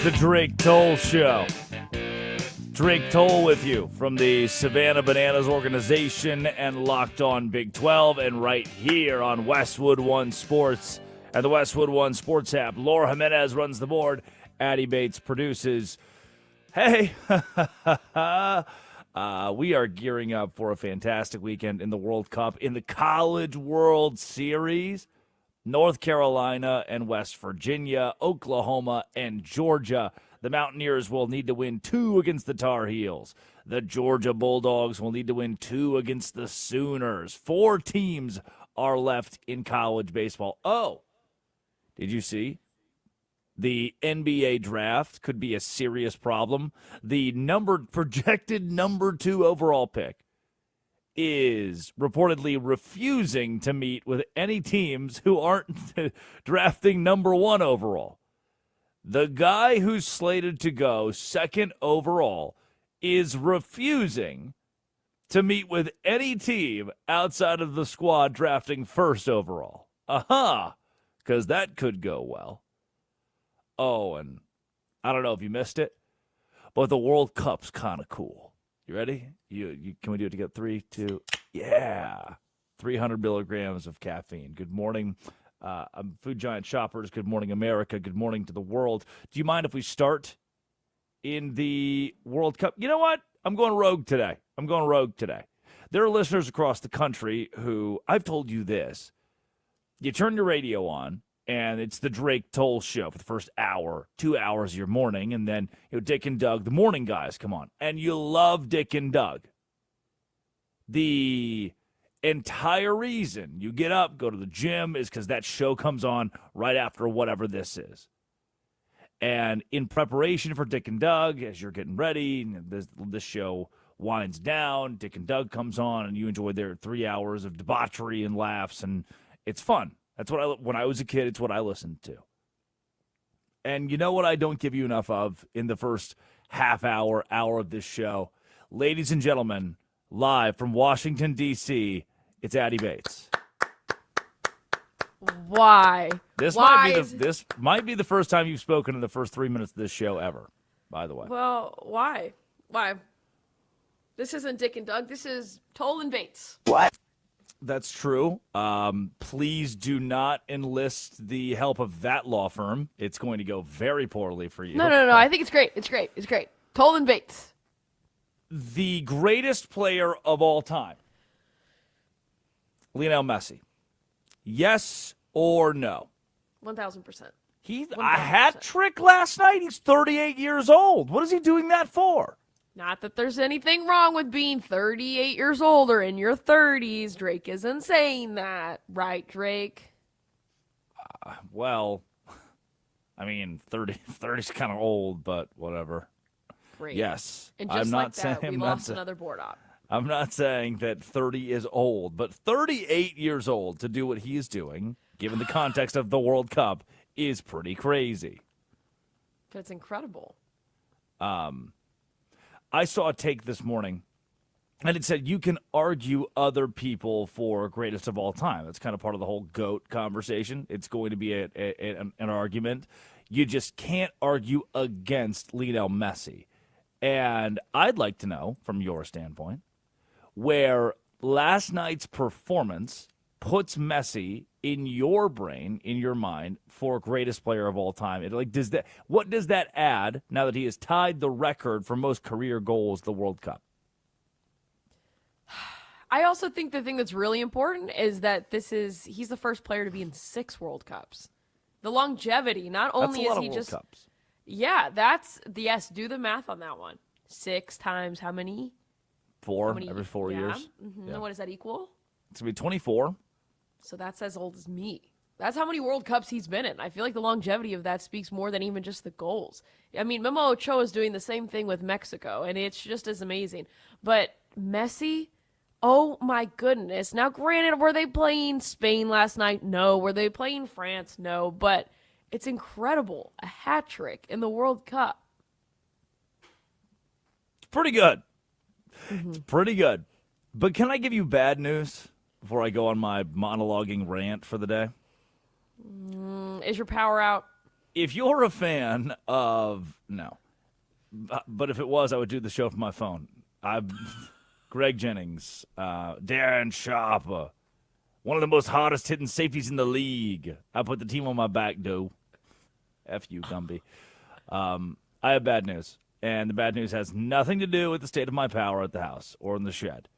the Drake Toll Show. Drake Toll with you from the Savannah Bananas organization and Locked On Big 12, and right here on Westwood One Sports and the Westwood One Sports app. Laura Jimenez runs the board. Addie Bates produces. Hey, we are gearing up for a fantastic weekend in the World Cup, in the College World Series. North Carolina and West Virginia, Oklahoma and Georgia. The Mountaineers will need to win 2 against the Tar Heels. The Georgia Bulldogs will need to win 2 against the Sooners. 4 teams are left in college baseball. Oh, did you see? The NBA draft could be a serious problem. The projected number 2 overall pick is reportedly refusing to meet with any teams who aren't drafting number 1 overall. The guy who's slated to go 2nd overall is refusing to meet with any team outside of the squad drafting 1st overall. Because that could go well. Oh, and I don't know if you missed it, but the World Cup's kind of cool. You ready? You can we do it together? 3, 2, yeah. 300 milligrams of caffeine. Good morning, Food Giant shoppers. Good morning, America. Good morning to the world. Do you mind if we start in the World Cup? You know what? I'm going rogue today. There are listeners across the country who, I've told you this. You turn your radio on, and it's the Drake Toll Show for the first hour, 2 hours of your morning, and then Dick and Doug, the morning guys, come on. And you love Dick and Doug. The entire reason you get up, go to the gym, is because that show comes on right after whatever this is. And in preparation for Dick and Doug, as you're getting ready, and this show winds down, Dick and Doug comes on, and you enjoy their 3 hours of debauchery and laughs, and it's fun. That's when I was a kid, it's what I listened to. And you know what I don't give you enough of in the first half hour of this show? Ladies and gentlemen, live from Washington, D.C., it's Addie Bates. Why? This might be the first time you've spoken in the first 3 minutes of this show ever, by the way. Well, why? Why? This isn't Dick and Doug. This is Toll and Bates. What? That's true. Please do not enlist the help of that law firm. It's going to go very poorly for you. No. I think it's great. It's great. Toll and Bates. The greatest player of all time, Lionel Messi. Yes or no? 1,000%. He's a hat trick last night. He's 38 years old. What is he doing that for? Not that there's anything wrong with being 38 years old or in your 30s. Drake isn't saying that. Right, Drake? Well, I mean, 30's kind of old, but whatever. Great. Yes. And just we lost another board op. I'm not saying that 30 is old, but 38 years old to do what he's doing, given the context of the World Cup, is pretty crazy. But it's incredible. I saw a take this morning, and it said you can argue other people for greatest of all time. That's kind of part of the whole GOAT conversation. It's going to be an argument. You just can't argue against Lionel Messi. And I'd like to know, from your standpoint, where last night's performance puts Messi in your brain, in your mind, for greatest player of all time. What does that add now that he has tied the record for most career goals the World Cup? I also think the thing that's really important is that he's the first player to be in 6 World Cups. The longevity, not only is he just Cups. Yeah, do the math on that one. 6 times how many? 4 every 4 years. Mm-hmm. Yeah. What does that equal? It's going to be 24. So that's as old as me. That's how many World Cups he's been in. I feel like the longevity of that speaks more than even just the goals. I mean, Memo Ochoa is doing the same thing with Mexico, and it's just as amazing. But Messi, oh my goodness. Now, granted, were they playing Spain last night? No. Were they playing France? No. But it's incredible. A hat trick in the World Cup. It's pretty good. Mm-hmm. It's pretty good. But can I give you bad news before I go on my monologuing rant for the day? Is your power out? If you're a fan of no, but if it was, I would do the show from my phone. Greg Jennings, Darren Sharper, one of the most hardest hitting safeties in the league. I put the team on my back, dude. F you, Gumby. I have bad news, and the bad news has nothing to do with the state of my power at the house or in the shed.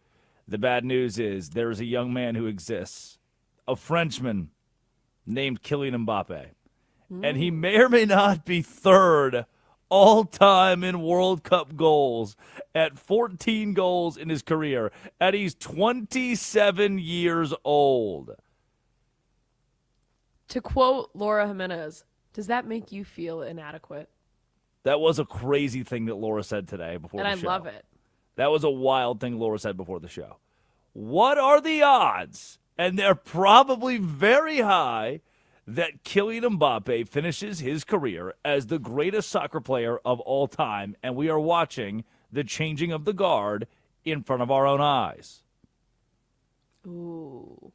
The bad news is there is a young man who exists, a Frenchman named Kylian Mbappé, and he may or may not be third all-time in World Cup goals at 14 goals in his career, and he's 27 years old. To quote Laura Jimenez, does that make you feel inadequate? That was a crazy thing that Laura said today before the show. And I love it. That was a wild thing Laura said before the show. What are the odds, and they're probably very high, that Kylian Mbappé finishes his career as the greatest soccer player of all time, and we are watching the changing of the guard in front of our own eyes? Ooh.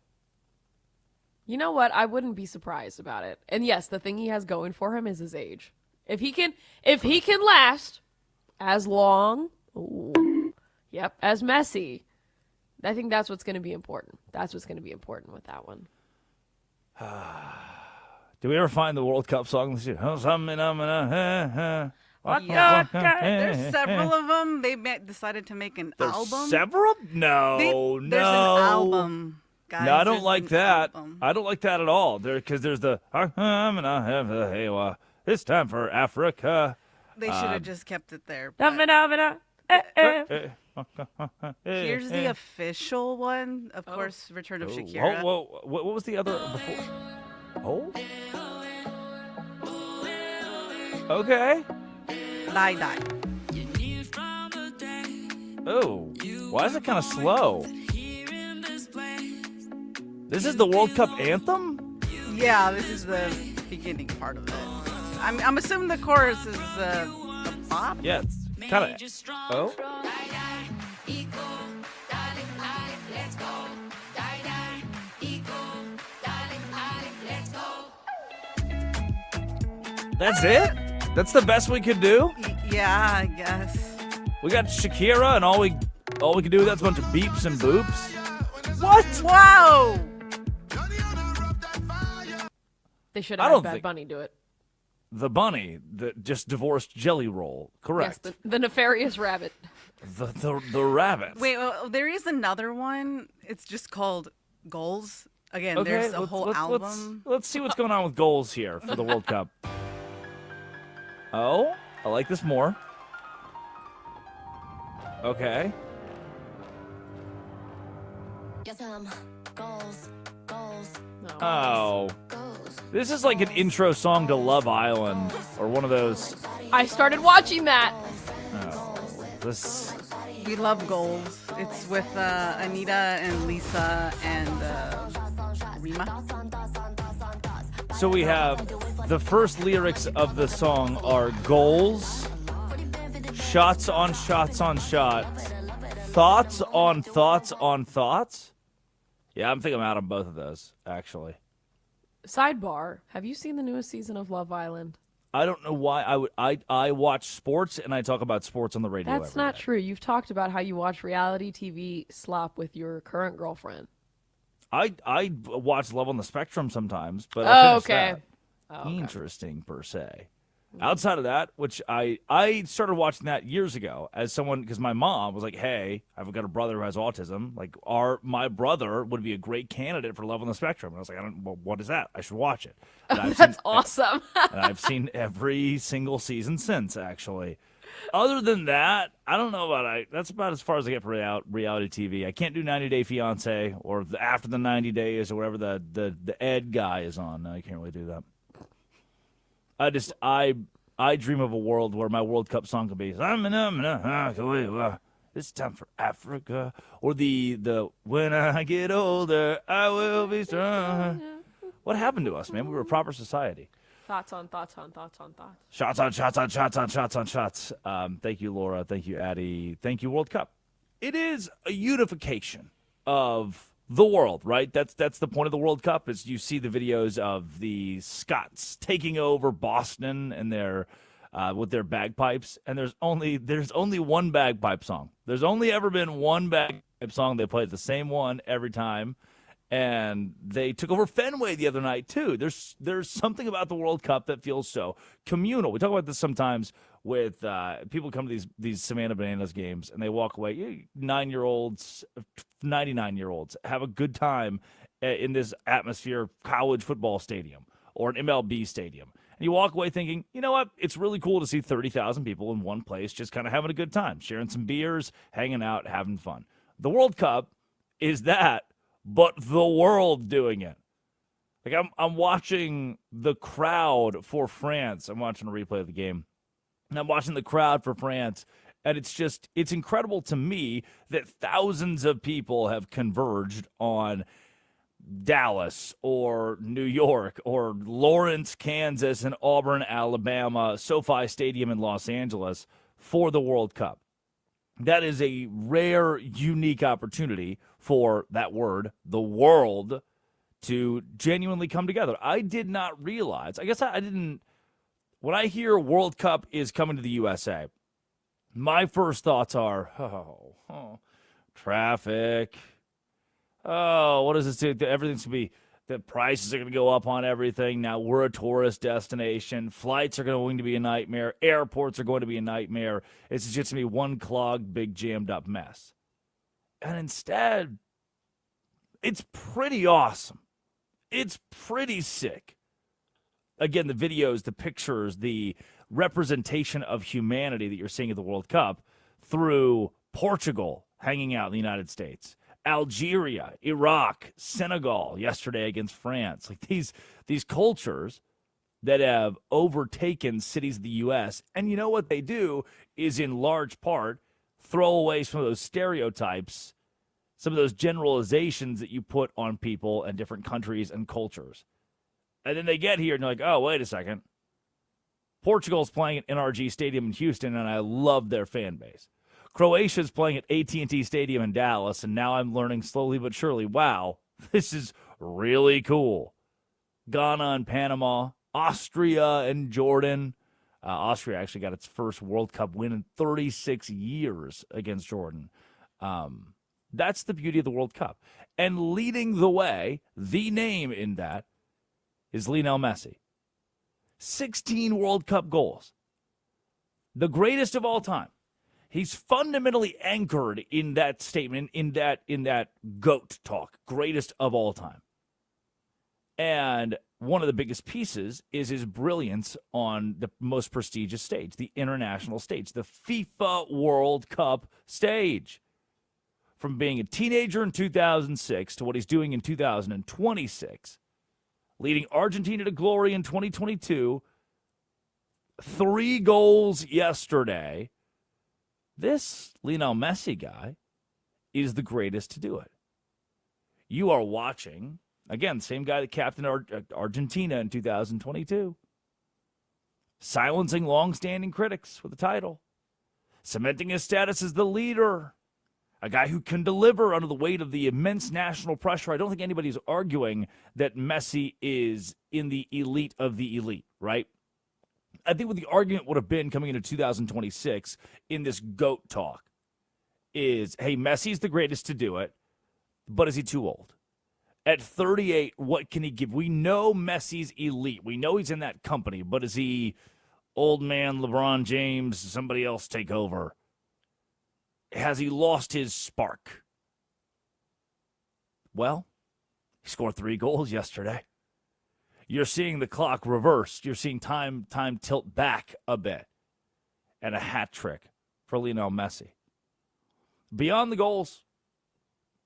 You know what? I wouldn't be surprised about it. And yes, the thing he has going for him is his age. If he can last as long, as Messi, I think that's what's going to be important. That's what's going to be important with that one. Do we ever find the World Cup song this year? There's several of them. They decided to make an album. Several? No. There's an album. Guys, no, I don't like that. Album. I don't like that at all. Because there's the this time for Africa. They should have just kept it there. Here's the official one. Of course, Return of Shakira. What was the other before? Oh? Okay. Die, die. Oh. Why is it kind of slow? This is the World Cup anthem? Yeah, this is the beginning part of it. I'm assuming the chorus is a pop? Yeah, it's kind of... Oh? That's it? That's the best we could do? Yeah, I guess. We got Shakira, and all we can do, that's a bunch of beeps and boops? What? Wow! They should have had Bad Bunny do it. The bunny that just divorced Jelly Roll, correct? Yes, the nefarious rabbit. The rabbit. Wait, well, there is another one. It's just called Goals. Again, Okay, there's a whole album. Let's see what's going on with goals here for the World Cup. Oh, I like this more. Okay. Oh. This is like an intro song to Love Island or one of those. I started watching that. Oh, this. We love Goals. It's with Anita and Lisa and Rima. So we have the first lyrics of the song are goals, shots on shots on shots, thoughts on thoughts on thoughts. Yeah, I think I'm out on both of those, actually. Sidebar, have you seen the newest season of Love Island? I don't know why I watch sports and I talk about sports on the radio. That's not true. You've talked about how you watch reality TV slop with your current girlfriend. I watch Love on the Spectrum sometimes, but I finished that. Okay. Interesting per se. Outside of that, which I started watching that years ago as someone, because my mom was like, hey, I've got a brother who has autism. Like, my brother would be a great candidate for Love on the Spectrum. And I was like, what is that? I should watch it. That's awesome. And I've seen every single season since, actually. Other than that, I don't know about that's about as far as I get for reality TV. I can't do 90 Day Fiance or after the 90 days or whatever the Ed guy is on. No, I can't really do that. I dream of a world where my World Cup song could be "It's time for Africa" or the "When I get older, I will be strong." What happened to us, man? We were a proper society. Thoughts on thoughts on thoughts on thoughts. Shots on shots on shots on shots on shots. Thank you, Laura. Thank you, Addie. Thank you, World Cup. It is a unification of the world, right? That's the point of the World Cup is you see the videos of the Scots taking over Boston and their with their bagpipes, and there's only one bagpipe song. There's only ever been one bagpipe song. They played the same one every time, and they took over Fenway the other night too. There's something about the World Cup that feels so communal. We talk about this sometimes with people come to these Savannah Bananas games and they walk away. 9-year-olds, 99-year-olds have a good time in this atmosphere, college football stadium or an MLB stadium. And you walk away thinking, you know what? It's really cool to see 30,000 people in one place just kind of having a good time, sharing some beers, hanging out, having fun. The World Cup is that, but the world doing it. Like I'm watching the crowd for France. I'm watching a replay of the game. And I'm watching the crowd for France, and it's incredible to me that thousands of people have converged on Dallas or New York or Lawrence, Kansas, and Auburn, Alabama, SoFi Stadium in Los Angeles for the World Cup. That is a rare, unique opportunity for that word, the world, to genuinely come together. I did not realize, I guess I didn't. When I hear World Cup is coming to the USA, my first thoughts are, traffic. Oh, what does this do? Everything's going to be, the prices are going to go up on everything. Now we're a tourist destination. Flights are going to be a nightmare. Airports are going to be a nightmare. It's just going to be one clogged, big, jammed up mess. And instead, it's pretty awesome. It's pretty sick. Again, the videos, the pictures, the representation of humanity that you're seeing at the World Cup through Portugal hanging out in the United States, Algeria, Iraq, Senegal yesterday against France. Like these cultures that have overtaken cities of the U.S. And you know what they do is in large part throw away some of those stereotypes, some of those generalizations that you put on people and different countries and cultures. And then they get here and they're like, oh, wait a second. Portugal's playing at NRG Stadium in Houston, and I love their fan base. Croatia's playing at AT&T Stadium in Dallas, and now I'm learning slowly but surely, wow, this is really cool. Ghana and Panama, Austria and Jordan. Austria actually got its first World Cup win in 36 years against Jordan. That's the beauty of the World Cup. And leading the way, the name in that, is Lionel Messi. 16 World Cup goals. The greatest of all time. He's fundamentally anchored in that statement, in that GOAT talk, greatest of all time. And one of the biggest pieces is his brilliance on the most prestigious stage, the international stage, the FIFA World Cup stage. From being a teenager in 2006 to what he's doing in 2026, leading Argentina to glory in 2022, 3 goals yesterday. This Lionel Messi guy is the greatest to do it. You are watching, again, same guy that captained Argentina in 2022, silencing long-standing critics with the title, cementing his status as the leader, a guy who can deliver under the weight of the immense national pressure. I don't think anybody's arguing that Messi is in the elite of the elite, right? I think what the argument would have been coming into 2026 in this GOAT talk is, hey, Messi's the greatest to do it, but is he too old? At 38, what can he give? We know Messi's elite. We know he's in that company, but is he old man LeBron James, somebody else take over? Has he lost his spark? Well, he scored 3 goals yesterday. You're seeing the clock reversed. You're seeing time tilt back a bit. And a hat trick for Lionel Messi. Beyond the goals,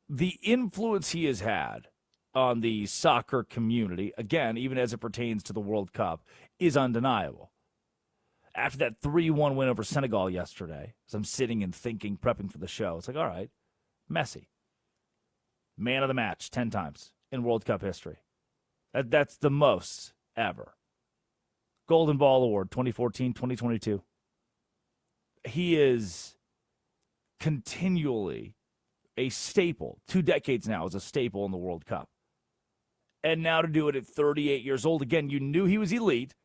the influence he has had on the soccer community, again, even as it pertains to the World Cup, is undeniable. After that 3-1 win over Senegal yesterday, as I'm sitting and thinking, prepping for the show, it's like, all right, Messi, man of the match 10 times in World Cup history. That's the most ever. Golden Ball Award 2014, 2022. He is continually a staple. 2 decades now as a staple in the World Cup. And now to do it at 38 years old. Again, you knew he was elite,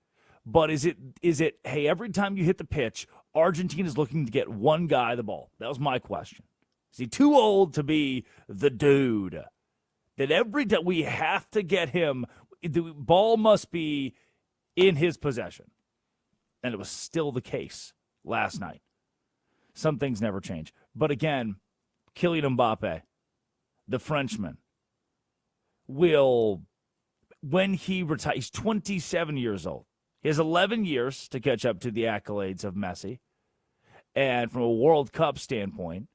but is it, hey, every time you hit the pitch, Argentina's looking to get one guy the ball? That was my question. Is he too old to be the dude? That every time we have to get him, the ball must be in his possession. And it was still the case last night. Some things never change. But again, Kylian Mbappé, the Frenchman, will, when he retires, he's 27 years old. He has 11 years to catch up to the accolades of Messi. And from a World Cup standpoint,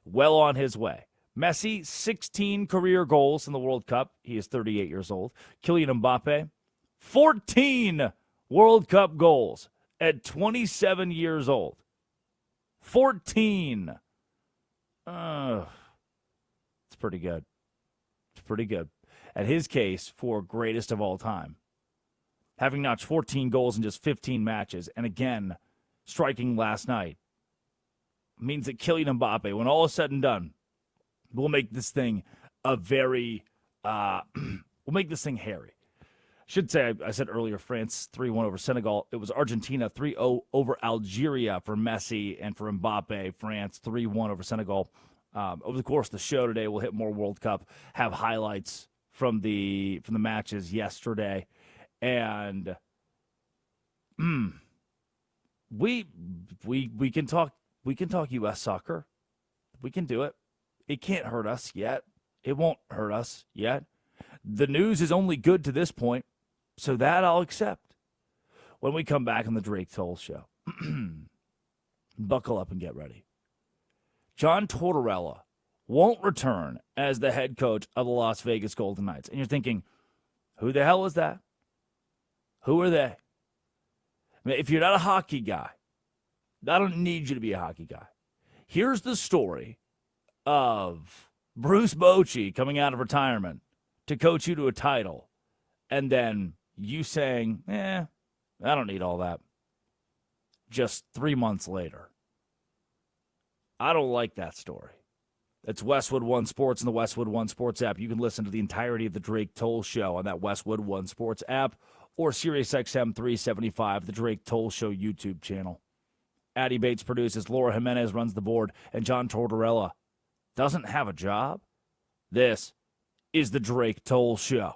well on his way. Messi, 16 career goals in the World Cup. He is 38 years old. Kylian Mbappé, 14 World Cup goals at 27 years old. 14. It's pretty good. It's pretty good. At his case, for greatest of all time, having notched 14 goals in just 15 matches, and again, striking last night, means that Kylian Mbappé, when all is said and done, will make this thing a very, will make this thing hairy. Should say, I said earlier, France 3-1 over Senegal. It was Argentina 3-0 over Algeria for Messi, and for Mbappe, France 3-1 over Senegal. Over the course of the show today, we'll hit more World Cup, have highlights from the matches yesterday, and we can talk U.S. soccer. We can do it. It can't hurt us yet. It won't hurt us yet. The news is only good to this point, so that I'll accept. When we come back on the Drake Toll Show, buckle up and get ready. John Tortorella won't return as the head coach of the Las Vegas Golden Knights. And you're thinking, who the hell is that? Who are they? I mean, if you're not a hockey guy, I don't need you to be a hockey guy. Here's the story of Bruce Bochy coming out of retirement to coach you to a title, and then you saying, I don't need all that. Just 3 months later. I don't like that story. It's Westwood One Sports and the Westwood One Sports app. You can listen to the entirety of the Drake Toll Show on that Westwood One Sports app or SiriusXM 375, the Drake Toll Show YouTube channel. Addie Bates produces, Laura Jimenez runs the board, and John Tortorella doesn't have a job? This is the Drake Toll Show.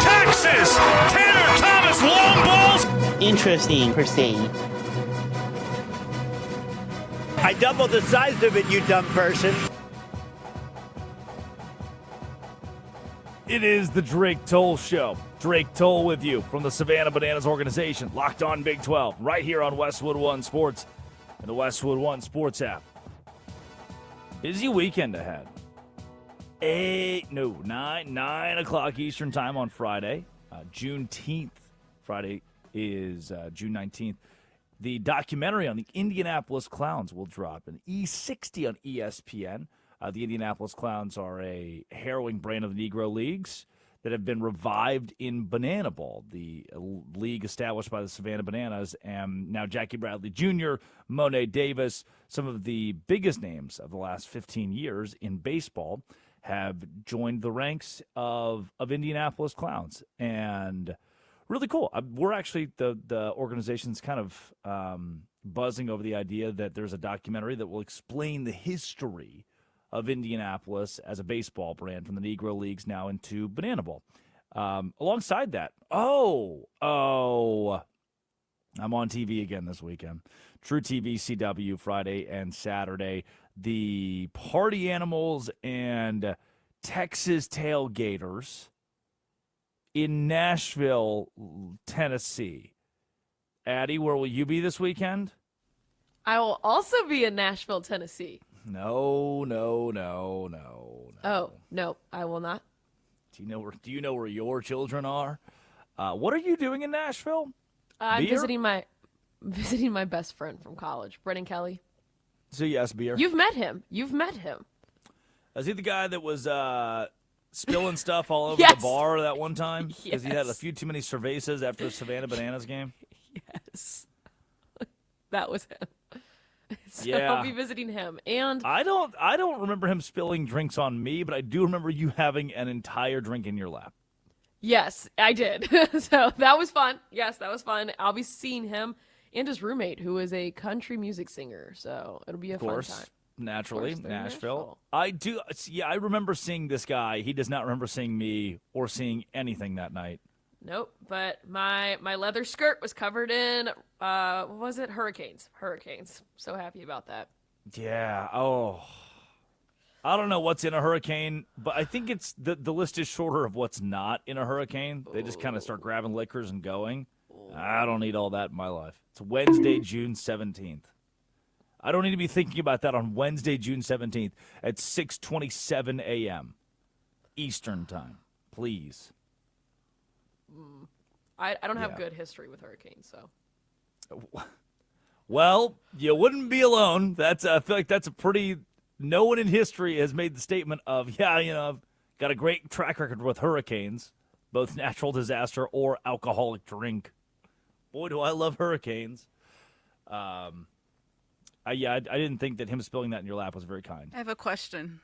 Texas! Tanner Thomas long balls! Interesting per se. I doubled the size of it, you dumb person. It is the Drake Toll Show. Drake Toll with you from the Savannah Bananas organization, Locked On Big 12, right here on Westwood One Sports and the Westwood One Sports app. Busy weekend ahead. 9 o'clock Eastern time on Friday. Juneteenth. Friday is June 19th. The documentary on the Indianapolis Clowns will drop in E60 on ESPN. The Indianapolis Clowns are a harrowing brand of the Negro Leagues that have been revived in Banana Ball, the league established by the Savannah Bananas, and now Jackie Bradley Jr., Monet Davis, some of the biggest names of the last 15 years in baseball have joined the ranks of Indianapolis Clowns. And really cool. We're actually, the organization's kind of buzzing over the idea that there's a documentary that will explain the history of Indianapolis as a baseball brand from the Negro Leagues now into Banana Ball. Alongside that, I'm on TV again this weekend. True TV CW Friday and Saturday. The Party Animals and Texas Tailgaters in Nashville, Tennessee. Addie, where will you be this weekend? I will also be in Nashville, Tennessee. No. Oh, no, I will not. Do you know where your children are? What are you doing in Nashville? I'm Beer? visiting my best friend from college, Brendan Kelly. So yes, beer. You've met him. Is he the guy that was spilling stuff all over Yes. the bar that one time? Because he had a Yes. few too many cervezas after the Savannah Bananas game? Yes. That was him. So Yeah. I'll be visiting him. And I don't remember him spilling drinks on me, but I do remember you having an entire drink in your lap. yes, I did. So that was fun. Yes, that was fun. I'll be seeing him and his roommate, who is a country music singer. So it'll be a Of course, fun time. naturally, Of course, they're in Nashville. Nashville. I do. Yeah, I remember seeing this guy. He does not remember seeing me or seeing anything that night. Nope. But my leather skirt was covered in, what was it? Hurricanes. So happy about that. Yeah. Oh. I don't know what's in a hurricane, but I think it's the list is shorter of what's not in a hurricane. They just kind of start grabbing liquors and going. I don't need all that in my life. It's Wednesday, June 17th. I don't need to be thinking about that on Wednesday, June 17th at 6:27 a.m. Eastern time. Please. I don't have Yeah. good history with hurricanes, so. Well, you wouldn't be alone. I feel like that's a pretty. No one in history has made the statement of, I've got a great track record with hurricanes, both natural disaster or alcoholic drink. Boy, do I love hurricanes. I didn't think that him spilling that in your lap was very kind. I have a question.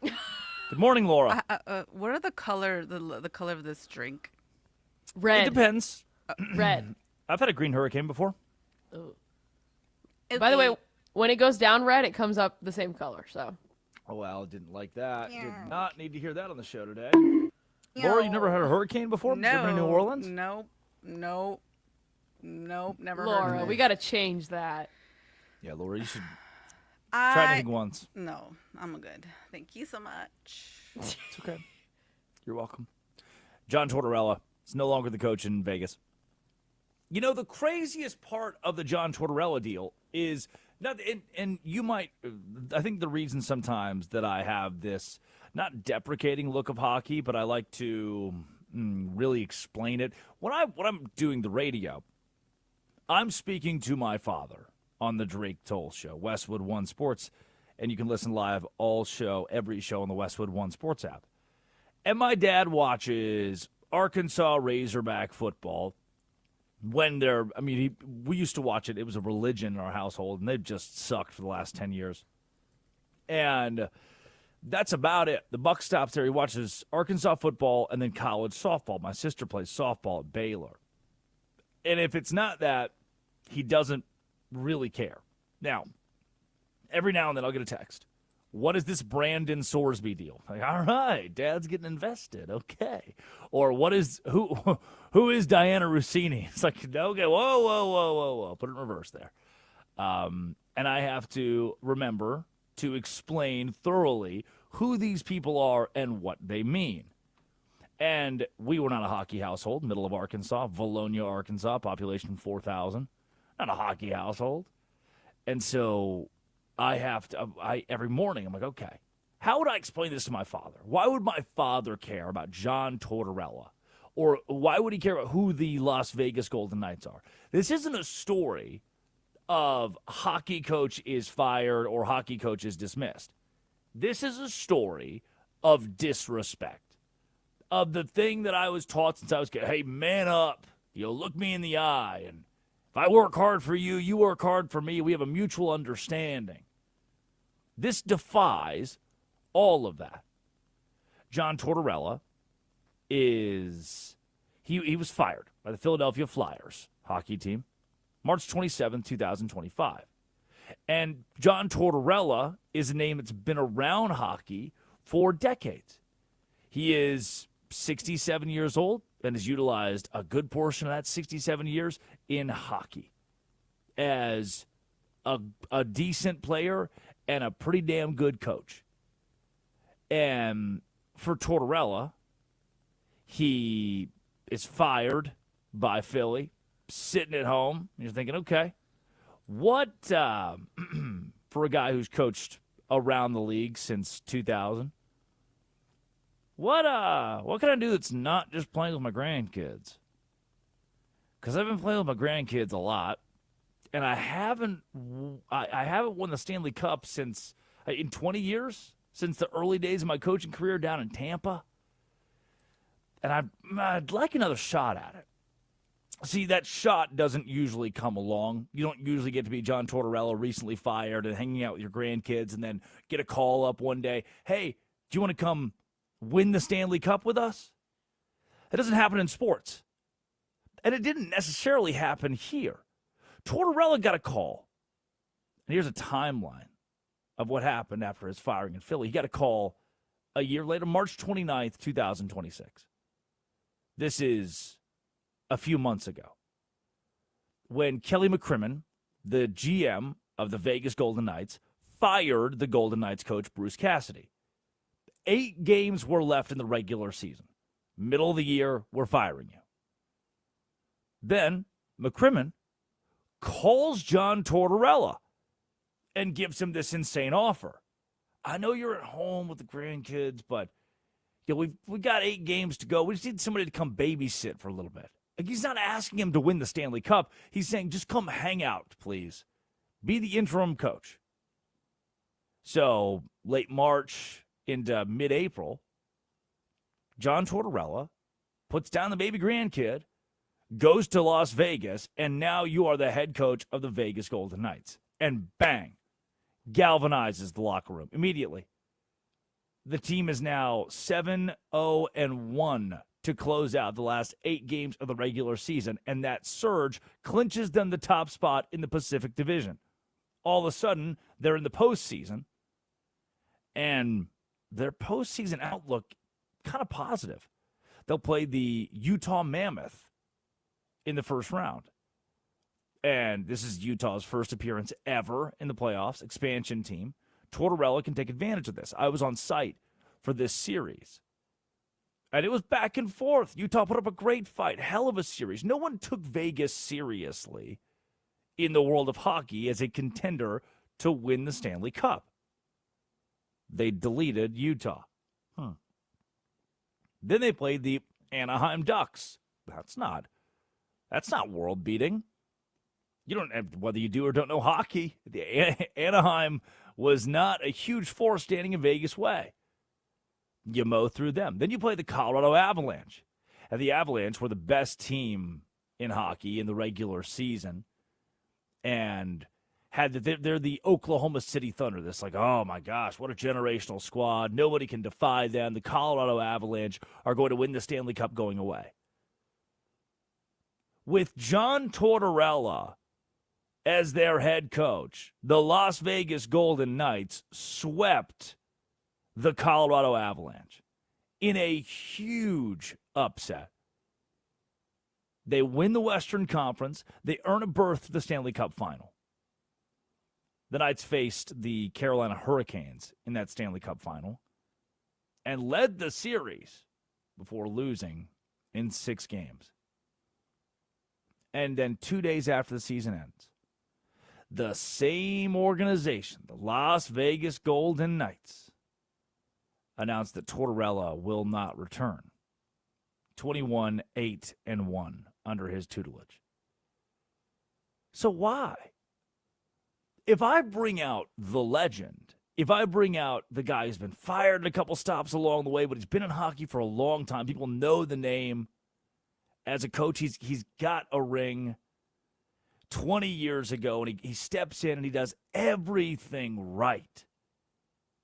Good morning, Laura. What are the color of this drink? Red. It depends. Red. I've had a green hurricane before. By the way, when it goes down red, it comes up the same color, so. Oh, well, didn't like that. Did not need to hear that on the show today. Laura, you never had a hurricane before? No. Ever been to New Orleans? Nope. Never heard Laura, of it. we got to change that. Yeah, Laura, you should try anything once. No, I'm good. Thank you so much. It's okay. You're welcome. John Tortorella is no longer the coach in Vegas. You know, the craziest part of the John Tortorella deal is No, and you might. I think the reason sometimes that I have this not deprecating look of hockey, but I like to really explain it. When I'm doing the radio, I'm speaking to my father on the Drake Toll Show, Westwood One Sports, and you can listen live every show on the Westwood One Sports app. And my dad watches Arkansas Razorback football. When we used to watch it. It was a religion in our household, and they've just sucked for the last 10 years. And that's about it. The buck stops there. He watches Arkansas football and then college softball. My sister plays softball at Baylor. And if it's not that, he doesn't really care. Now, every now and then I'll get a text. What is this Brendan Sorsby deal? Like, all right, Dad's getting invested. Okay. Or who is Diana Rossini? It's like, okay, whoa. Put it in reverse there. And I have to remember to explain thoroughly who these people are and what they mean. And we were not a hockey household, middle of Arkansas, Valonia, Arkansas, population 4,000. Not a hockey household. And so I have to, every morning, I'm like, okay, how would I explain this to my father? Why would my father care about John Tortorella? Or why would he care about who the Las Vegas Golden Knights are? This isn't a story of hockey coach is fired or hockey coach is dismissed. This is a story of disrespect, of the thing that I was taught since I was a kid. Hey, man up. Look me in the eye. And if I work hard for you, you work hard for me. We have a mutual understanding. This defies all of that. John Tortorella he was fired by the Philadelphia Flyers hockey team, March 27, 2025. And John Tortorella is a name that's been around hockey for decades. He is 67 years old and has utilized a good portion of that 67 years in hockey as a decent player and a pretty damn good coach. And for Tortorella, he is fired by Philly, sitting at home. You're thinking, okay, what for a guy who's coached around the league since 2000? What can I do that's not just playing with my grandkids? Because I've been playing with my grandkids a lot, and I haven't won the Stanley Cup since in 20 years, since the early days of my coaching career down in Tampa. And I'd like another shot at it. See, that shot doesn't usually come along. You don't usually get to be John Tortorella, recently fired, and hanging out with your grandkids, and then get a call up one day. Hey, do you want to come win the Stanley Cup with us? It doesn't happen in sports. And it didn't necessarily happen here. Tortorella got a call. And here's a timeline of what happened after his firing in Philly. He got a call a year later, March 29th, 2026. This is a few months ago, when Kelly McCrimmon, the GM of the Vegas Golden Knights, fired the Golden Knights coach Bruce Cassidy. 8 games were left in the regular season. Middle of the year, we're firing you. Then McCrimmon calls John Tortorella and gives him this insane offer. I know you're at home with the grandkids, but we got 8 games to go. We just need somebody to come babysit for a little bit. Like, he's not asking him to win the Stanley Cup. He's saying, just come hang out, please. Be the interim coach. So late March into mid-April, John Tortorella puts down the baby grandkid, goes to Las Vegas, and now you are the head coach of the Vegas Golden Knights. And bang, galvanizes the locker room immediately. The team is now 7-0-1 to close out the last 8 games of the regular season, and that surge clinches them the top spot in the Pacific Division. All of a sudden, they're in the postseason, and their postseason outlook kind of positive. They'll play the Utah Mammoth in the first round. And this is Utah's first appearance ever in the playoffs, expansion team. Tortorella can take advantage of this. I was on site for this series. And it was back and forth. Utah put up a great fight. Hell of a series. No one took Vegas seriously in the world of hockey as a contender to win the Stanley Cup. They deleted Utah. Then they played the Anaheim Ducks. That's not world beating. You don't have, whether you do or don't know hockey, Anaheim was not a huge force standing in Vegas way. You mow through them. Then you play the Colorado Avalanche. And the Avalanche were the best team in hockey in the regular season. And they're the Oklahoma City Thunder. This like, oh my gosh, what a generational squad. Nobody can defy them. The Colorado Avalanche are going to win the Stanley Cup going away. With John Tortorella as their head coach, the Las Vegas Golden Knights swept the Colorado Avalanche in a huge upset. They win the Western Conference. They earn a berth to the Stanley Cup final. The Knights faced the Carolina Hurricanes in that Stanley Cup final and led the series before losing in 6 games. And then 2 days after the season ends, the same organization, the Las Vegas Golden Knights, announced that Tortorella will not return. 21-8-1 under his tutelage. So why? If I bring out the legend, if I bring out the guy who's been fired a couple stops along the way, but he's been in hockey for a long time, people know the name. As a coach, he's got a ring 20 years ago, and he steps in and he does everything right.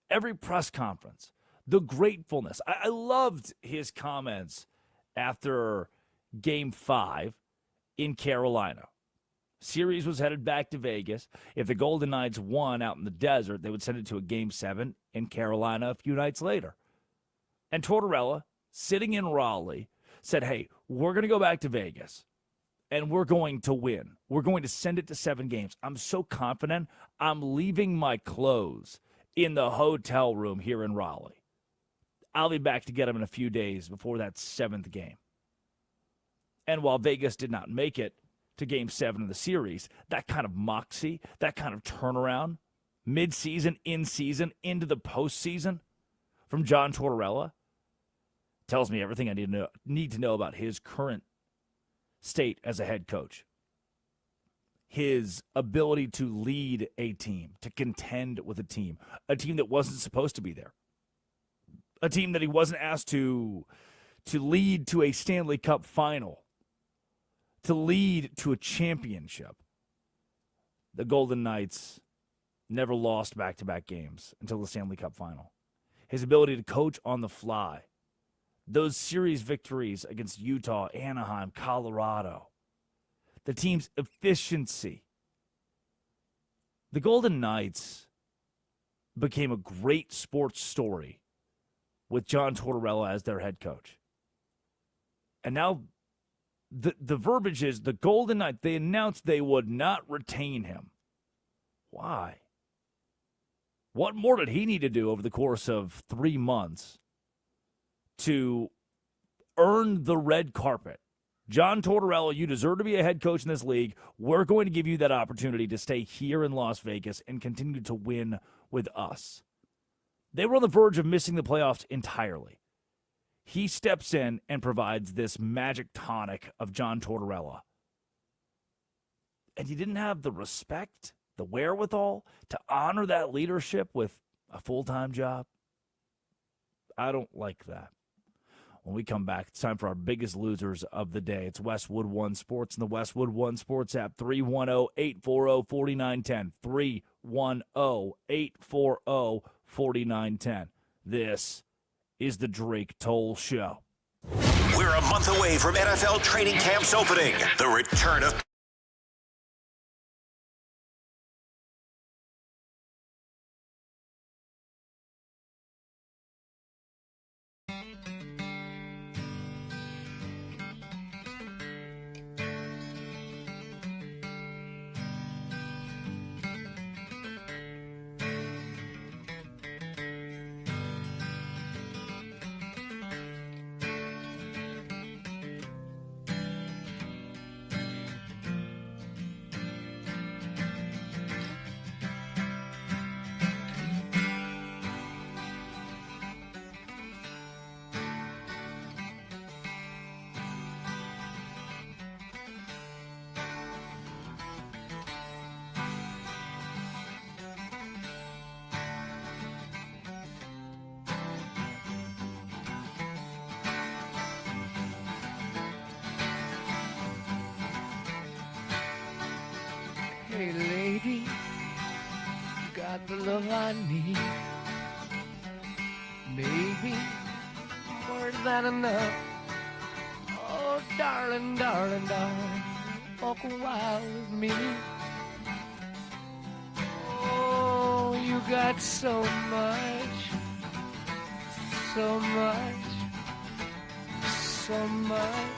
Every press conference, the gratefulness. I loved his comments after Game 5 in Carolina. Series was headed back to Vegas. If the Golden Knights won out in the desert, they would send it to a Game 7 in Carolina a few nights later. And Tortorella, sitting in Raleigh, said, hey, we're going to go back to Vegas, and we're going to win. We're going to send it to 7 games. I'm so confident I'm leaving my clothes in the hotel room here in Raleigh. I'll be back to get them in a few days before that 7th game. And while Vegas did not make it to Game 7 of the series, that kind of moxie, that kind of turnaround, mid-season, in-season, into the postseason from John Tortorella tells me everything I need to know about his current state as a head coach. His ability to lead a team, to contend with a team that wasn't supposed to be there, a team that he wasn't asked to lead to a Stanley Cup final, to lead to a championship. The Golden Knights never lost back-to-back games until the Stanley Cup final. His ability to coach on the fly, those series victories against Utah, Anaheim, Colorado, the team's efficiency. The Golden Knights became a great sports story with John Tortorella as their head coach. And now the verbiage is the Golden Knights, they announced they would not retain him. Why? What more did he need to do over the course of 3 months to earn the red carpet? John Tortorella, you deserve to be a head coach in this league. We're going to give you that opportunity to stay here in Las Vegas and continue to win with us. They were on the verge of missing the playoffs entirely. He steps in and provides this magic tonic of John Tortorella. And he didn't have the respect, the wherewithal to honor that leadership with a full-time job. I don't like that. When we come back, it's time for our biggest losers of the day. It's Westwood One Sports and the Westwood One Sports app, 310-840-4910, 310-840-4910. This is the Drake Toll Show. We're a month away from NFL training camps opening. The return of Hey lady, got the love I need. Baby, was that enough? Oh, darling, darling, darling, walk a while with me. Oh, you got so much, so much, so much.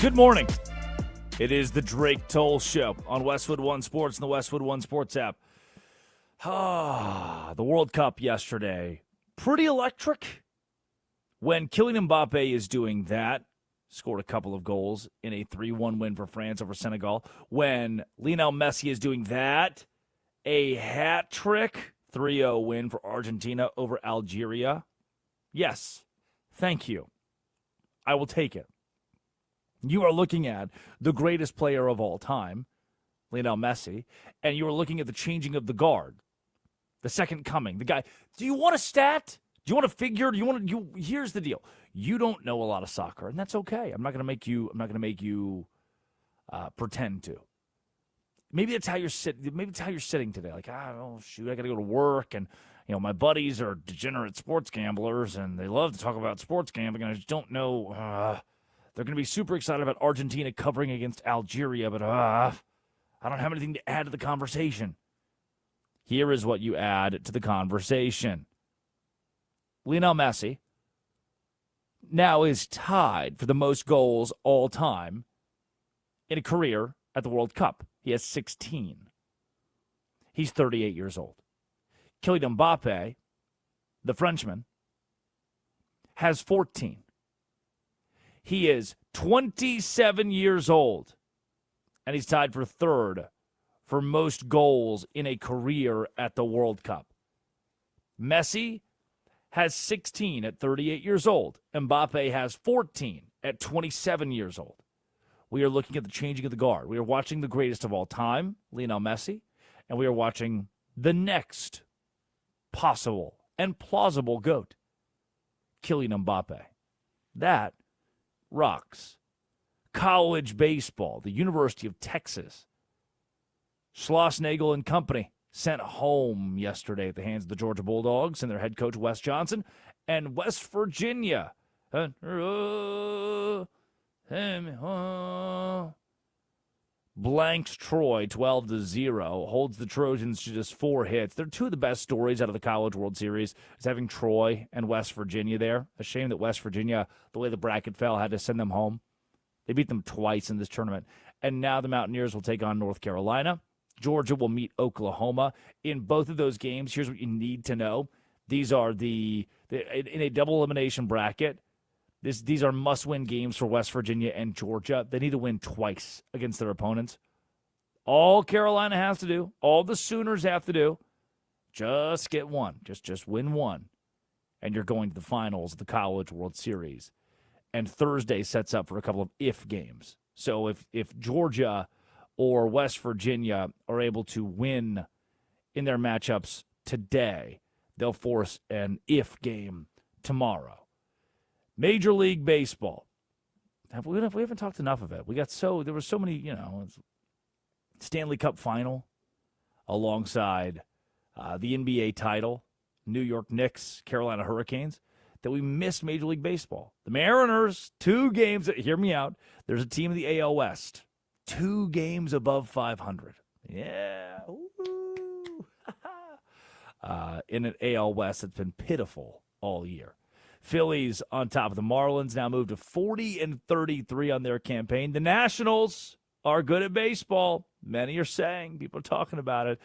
Good morning. It is the Drake Toll Show on Westwood One Sports and the Westwood One Sports app. The World Cup yesterday, pretty electric. When Kylian Mbappé is doing that, scored a couple of goals in a 3-1 win for France over Senegal. When Lionel Messi is doing that A hat trick 3-0 win for Argentina over Algeria. Yes, thank you. I will take it. You are looking at the greatest player of all time, Lionel Messi, and you are looking at the changing of the guard, the second coming, the guy. Do you want a stat? Do you want a figure? Here's the deal. You don't know a lot of soccer, and that's okay. I'm not going to make you pretend to. Maybe that's how you're sitting. Maybe it's how you're sitting today. Like, oh shoot, I got to go to work, and my buddies are degenerate sports gamblers, and they love to talk about sports gambling, and I just don't know. They're going to be super excited about Argentina covering against Algeria, but I don't have anything to add to the conversation. Here is what you add to the conversation. Lionel Messi now is tied for the most goals all time in a career at the World Cup. He has 16. He's 38 years old. Kylian Mbappé, the Frenchman, has 14. He is 27 years old, and he's tied for third for most goals in a career at the World Cup. Messi has 16 at 38 years old. Mbappé has 14 at 27 years old. We are looking at the changing of the guard. We are watching the greatest of all time, Lionel Messi, and we are watching the next possible and plausible GOAT, Kylian Mbappé. That rocks. College baseball, the University of Texas. Schlossnagle and company sent home yesterday at the hands of the Georgia Bulldogs and their head coach, Wes Johnson, and West Virginia. Blanks Troy 12-0, holds the Trojans to just 4 hits. They're two of the best stories out of the College World Series, is having Troy and West Virginia there. A shame that West Virginia, the way the bracket fell, had to send them home. They beat them twice in this tournament. And now the Mountaineers will take on North Carolina. Georgia will meet Oklahoma. In both of those games, here's what you need to know. These are in a double elimination bracket. These are must-win games for West Virginia and Georgia. They need to win twice against their opponents. All Carolina has to do, all the Sooners have to do, just get one. Just win one. And you're going to the finals of the College World Series. And Thursday sets up for a couple of if games. So if Georgia or West Virginia are able to win in their matchups today, they'll force an if game tomorrow. Major League Baseball. We haven't talked enough of it. There were so many, Stanley Cup final alongside the NBA title, New York Knicks, Carolina Hurricanes, that we missed Major League Baseball. The Mariners, 2 games, hear me out, there's a team in the AL West, 2 games above 500. Yeah. Ooh. In an AL West that's been pitiful all year. Phillies on top of the Marlins, now moved to 40-33 on their campaign. The Nationals are good at baseball. Many are saying, people are talking about it.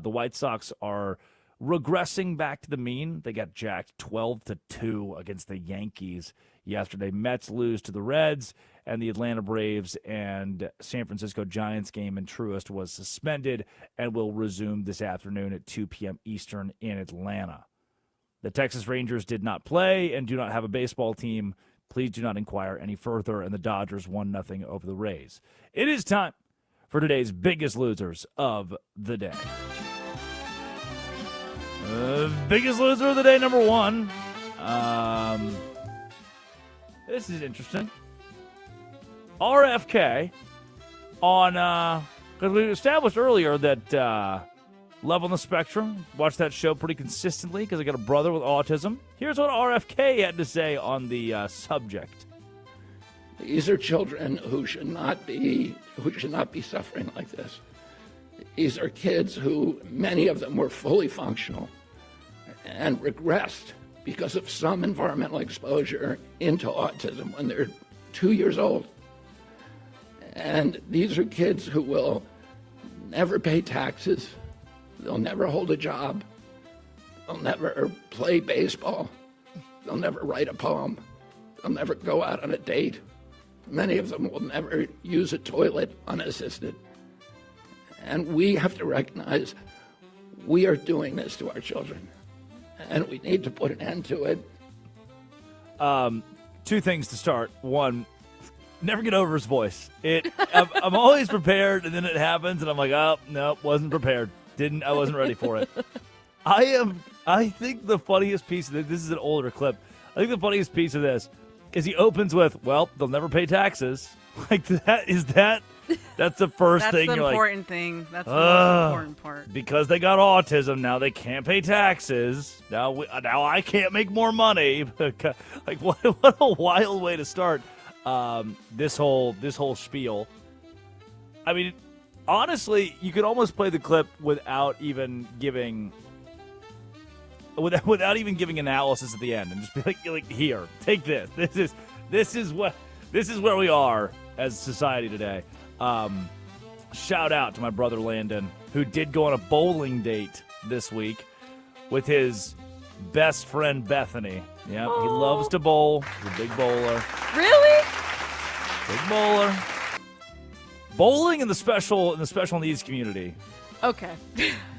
The White Sox are regressing back to the mean. They got jacked 12-2 against the Yankees yesterday. Mets lose to the Reds, and the Atlanta Braves and San Francisco Giants game in Truist was suspended and will resume this afternoon at 2 p.m. Eastern in Atlanta. The Texas Rangers did not play and do not have a baseball team. Please do not inquire any further. And the Dodgers 1-0 over the Rays. It is time for today's biggest losers of the day. Biggest loser of the day, number 1. This is interesting. RFK on, because we established earlier that Love on the Spectrum, watch that show pretty consistently because I got a brother with autism. Here's what RFK had to say on the subject. These are children who should not be suffering like this. These are kids who, many of them were fully functional and regressed because of some environmental exposure into autism when they're 2 years old. And these are kids who will never pay taxes. They'll never hold a job. They'll never play baseball. They'll never write a poem. They'll never go out on a date. Many of them will never use a toilet unassisted. And we have to recognize We are doing this to our children, and we need to put an end to it. Two things to start. One, never get over his voice. I'm always prepared, and then it happens, and I'm like, oh, no, wasn't prepared. I wasn't ready for it. I think the funniest piece of this is an older clip. I think the funniest piece of this is he opens with, well, they'll never pay taxes. Like, that's the first That's thing the you're like, important thing. That's the most important part. because they got autism, now they can't pay taxes. Now I can't make more money. Like, what a wild way to start this whole spiel. I mean, honestly, you could almost play the clip without even giving analysis at the end, and just be like, here, take this. This is where we are as society today. Shout out to my brother Landon, who did go on a bowling date this week with his best friend Bethany. Yeah, he loves to bowl. He's a big bowler. Really? Big bowler. Bowling in the special needs community. Okay.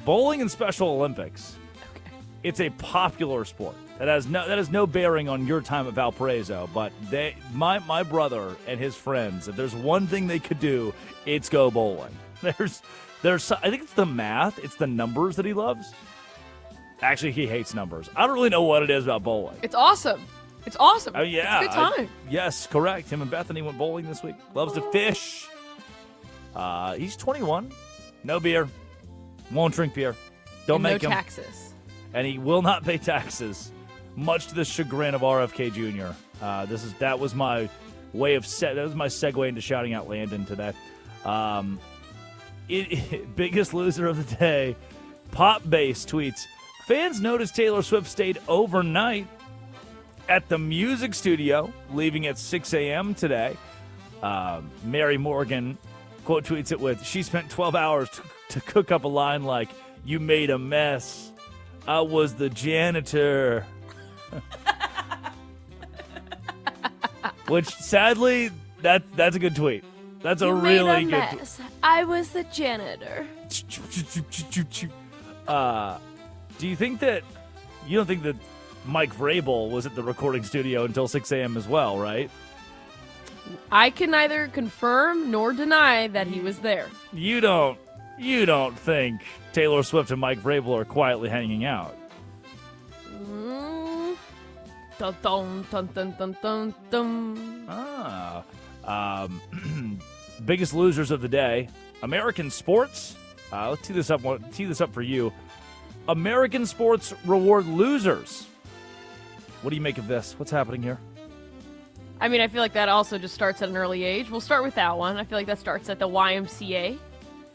Bowling in Special Olympics. Okay. It's a popular sport. That has no bearing on your time at Valparaiso, but my brother and his friends, if there's one thing they could do, it's go bowling. There's I think it's the math, it's the numbers that he loves. Actually, he hates numbers. I don't really know what it is about bowling. It's awesome. It's awesome. Oh yeah, It's a good time. Yes, correct. Him and Bethany went bowling this week. Loves to fish. He's 21. No beer. Won't drink beer. Don't And make no him. taxes. And he will not pay taxes, much to the chagrin of RFK Jr. That was my segue into shouting out Landon today. Biggest loser of the day. Pop Bass tweets, fans noticed Taylor Swift stayed overnight at the music studio, leaving at 6 a.m. today. Mary Morgan quote tweets it with, she spent 12 hours to cook up a line like, you made a mess. I was the janitor. Which, sadly, that's a good tweet. That's a really good tweet. I was the janitor. Do you think that you don't think that Mike Vrabel was at the recording studio until 6 a.m. as well, right? I can neither confirm nor deny that he was there. You don't think Taylor Swift and Mike Vrabel are quietly hanging out? Dun, dun, dun, dun, dun, dun, dun. Biggest losers of the day. American sports. Let's tee this up for you. American sports reward losers. What do you make of this? What's happening here? I mean, I feel like that also just starts at an early age. We'll start with that one. I feel like that starts at the YMCA.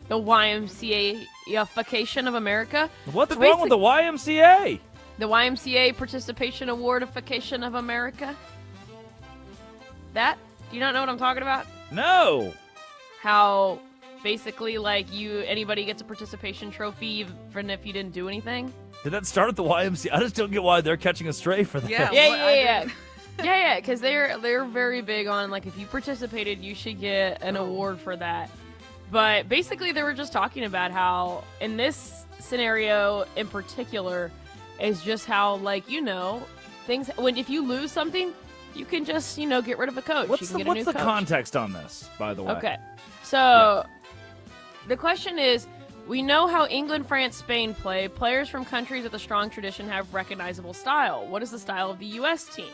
The YMCA-ification of America. What's wrong with the YMCA? The YMCA Participation Awardification of America. That? Do you not know what I'm talking about? No. How basically, like, anybody gets a participation trophy even if you didn't do anything? Did that start at the YMCA? I just don't get why they're catching a stray for that. Yeah. Yeah. Yeah, because they're very big on, like, if you participated, you should get an award for that. But basically, they were just talking about how, in this scenario in particular, is just how, like, things, if you lose something, you can just, get rid of a coach. What's you can the, get a what's new the coach. context on this, by the way? Okay. So, the question is, we know how England, France, Spain play. Players from countries with a strong tradition have recognizable style. What is the style of the U.S. team?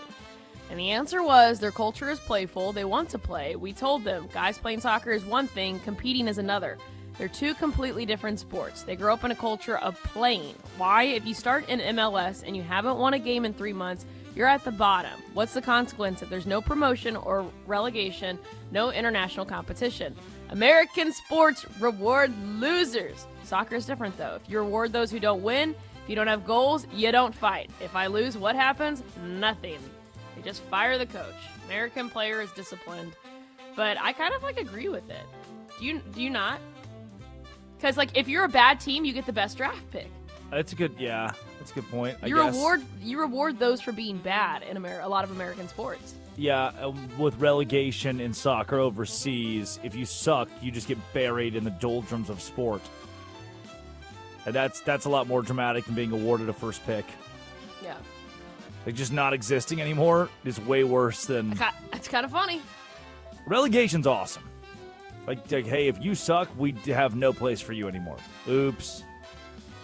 And the answer was, their culture is playful. They want to play. We told them, guys playing soccer is one thing, competing is another. They're two completely different sports. They grow up in a culture of playing. Why? If you start in MLS and you haven't won a game in 3 months, you're at the bottom. What's the consequence if there's no promotion or relegation, no international competition? American sports reward losers. Soccer is different, though. If you reward those who don't win, if you don't have goals, you don't fight. If I lose, what happens? Nothing. They just fire the coach. American player is disciplined. But I kind of, agree with it. Do you not? Because, if you're a bad team, you get the best draft pick. That's a good point. I You guess. reward those for being bad in a lot of American sports. Yeah, with relegation in soccer overseas, if you suck, you just get buried in the doldrums of sport. And that's a lot more dramatic than being awarded a first pick. Yeah. Like, just not existing anymore is way worse than... It's kind of funny. Relegation's awesome. Like, hey, if you suck, we have no place for you anymore. Oops.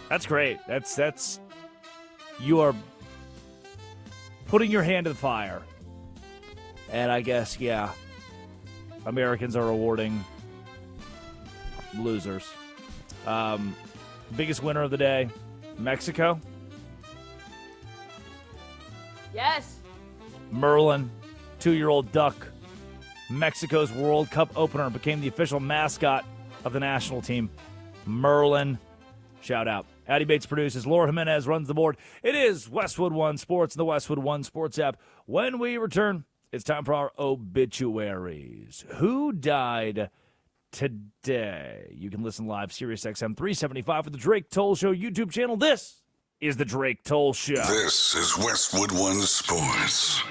That's great. That's... You are putting your hand to the fire. And I guess, yeah, Americans are awarding losers. Biggest winner of the day, Mexico. Yes. Merlin, 2-year-old duck, Mexico's World Cup opener, became the official mascot of the national team. Merlin, shout out. Addy Bates produces. Laura Jimenez runs the board. It is Westwood One Sports and the Westwood One Sports app. When we return, it's time for our obituaries. Who died today? You can listen live, SiriusXM 375 for the Drake Toll Show YouTube channel. This is the Drake Toll Show. This is Westwood One Sports.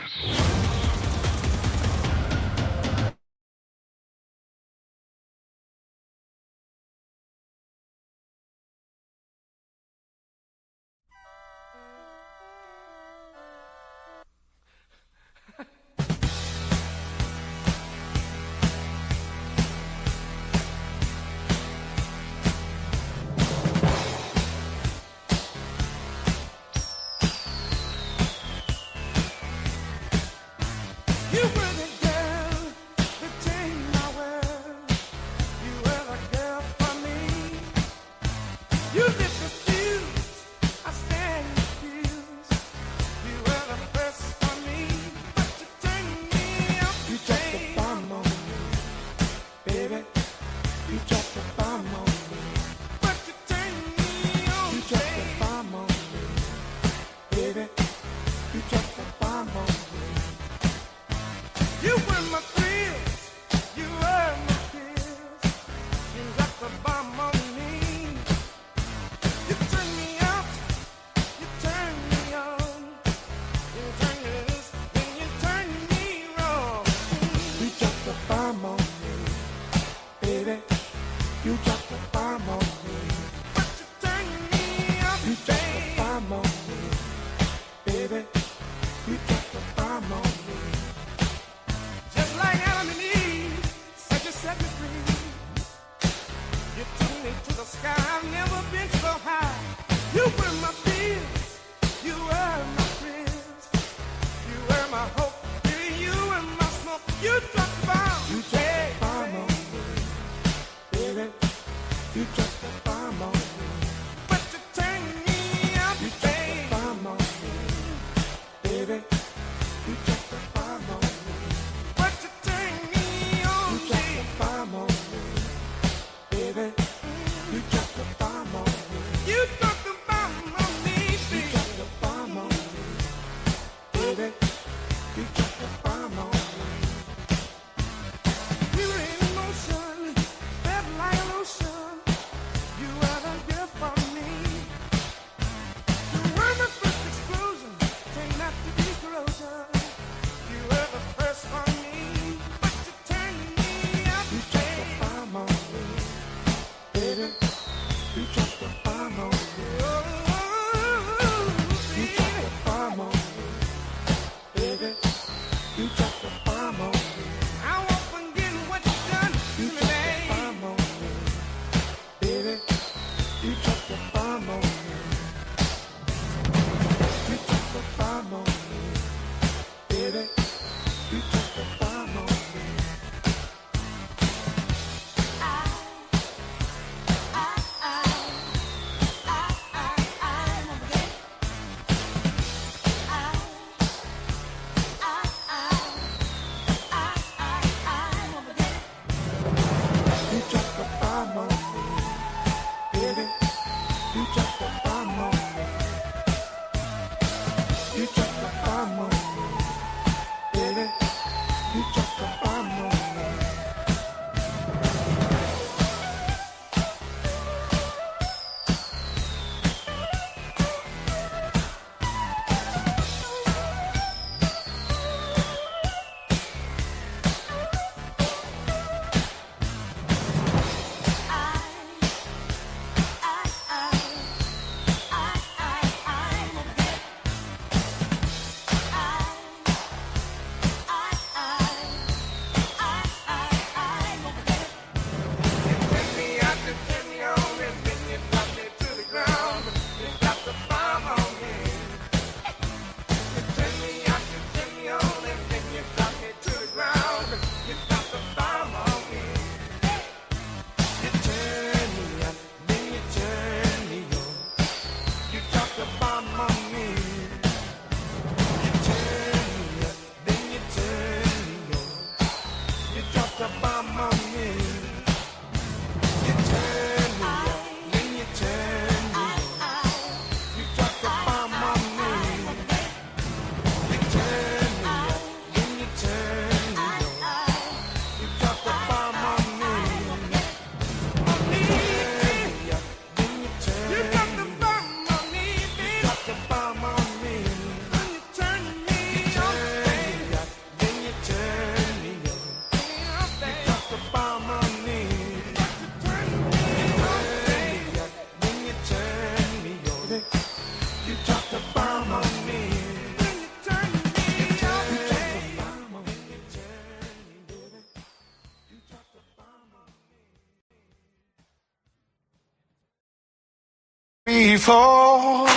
free fall.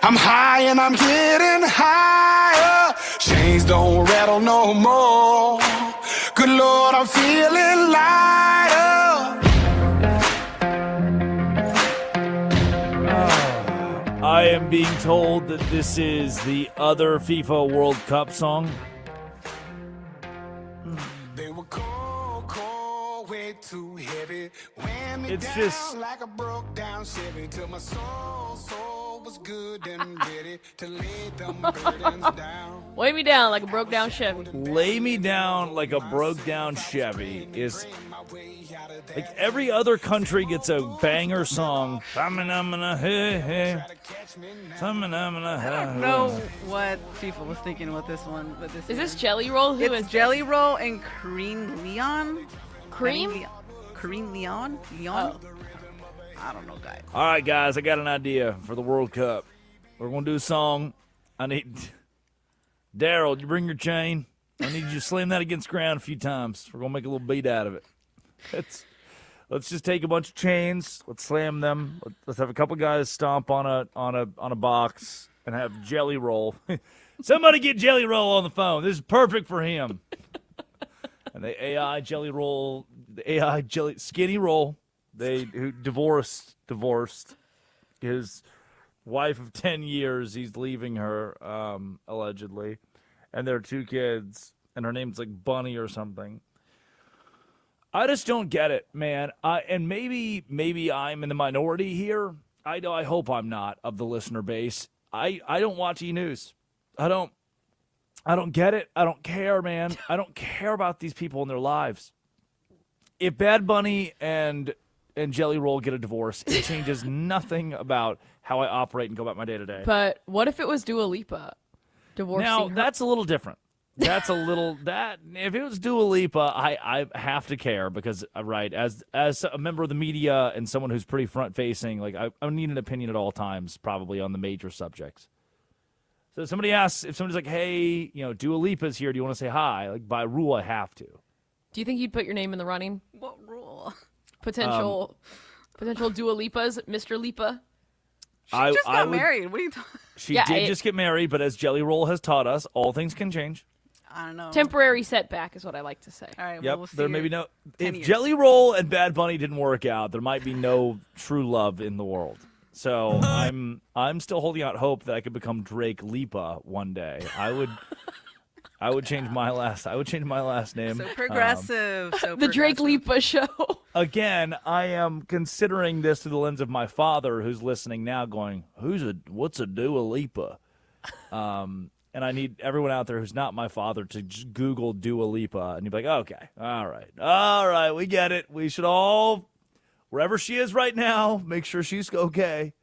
I'm high and I'm getting higher. Chains don't rattle no more. Good Lord, I'm feeling lighter. I am being told that this is the other FIFA World Cup song. They were cold, way too heavy. It's just like a broke down Chevy till my soul was good and ready to lay them burdens down. Weigh me down like a broke down Chevy. Lay Me Down Like a Broke Down Chevy is like every other country gets a banger song. I don't know what FIFA was thinking with this one, but this Is this Jelly Roll? Who it's is Jelly Roll and Cream Leon. Cream? Cream Leon? Oh. I don't know, guys. All right, guys, I got an idea for the World Cup. We're going to do a song. I need Daryl, you bring your chain. I need you to slam that against the ground a few times. We're going to make a little beat out of it. Let's just take a bunch of chains. Let's slam them. Let's have a couple guys stomp on a box and have Jelly Roll. Somebody get Jelly Roll on the phone. This is perfect for him. And the AI Jelly Roll, the AI Jelly Skinny Roll, who divorced his wife of 10 years. He's leaving her allegedly, and there are 2 kids, and her name's like Bunny or something. I just don't get it, man. And maybe I'm in the minority here. I hope I'm not, of the listener base. I don't watch E-News. I don't get it. I don't care, man. I don't care about these people in their lives. If Bad Bunny and Jelly Roll get a divorce, it changes nothing about how I operate and go about my day to day. But what if it was Dua Lipa divorcing Now, her? that's a little different. That's a little that if it was Dua Lipa, I have to care because right as a member of the media and someone who's pretty front facing, like I need an opinion at all times, probably on the major subjects. So if somebody's like, hey, Dua Lipa's here, do you want to say hi? Like by rule, I have to. Do you think you'd put your name in the running? What rule? Potential Dua Lipas, Mr. Lipa. She just got married. What are you talking? She did just get married, but as Jelly Roll has taught us, all things can change. I don't know. Temporary setback is what I like to say. All right. Yep. We'll see There may be no. If years. Jelly Roll and Bad Bunny didn't work out, there might be no true love in the world. So I'm still holding out hope that I could become Drake Lipa one day. I would change my last. I would change my last name. So progressive. The Drake Lipa show. Again, I am considering this through the lens of my father, who's listening now, going, "What's a Dua Lipa?" And I need everyone out there who's not my father to just Google Dua Lipa, and you'd be like, "Okay, all right, we get it. We should all, wherever she is right now, make sure she's okay."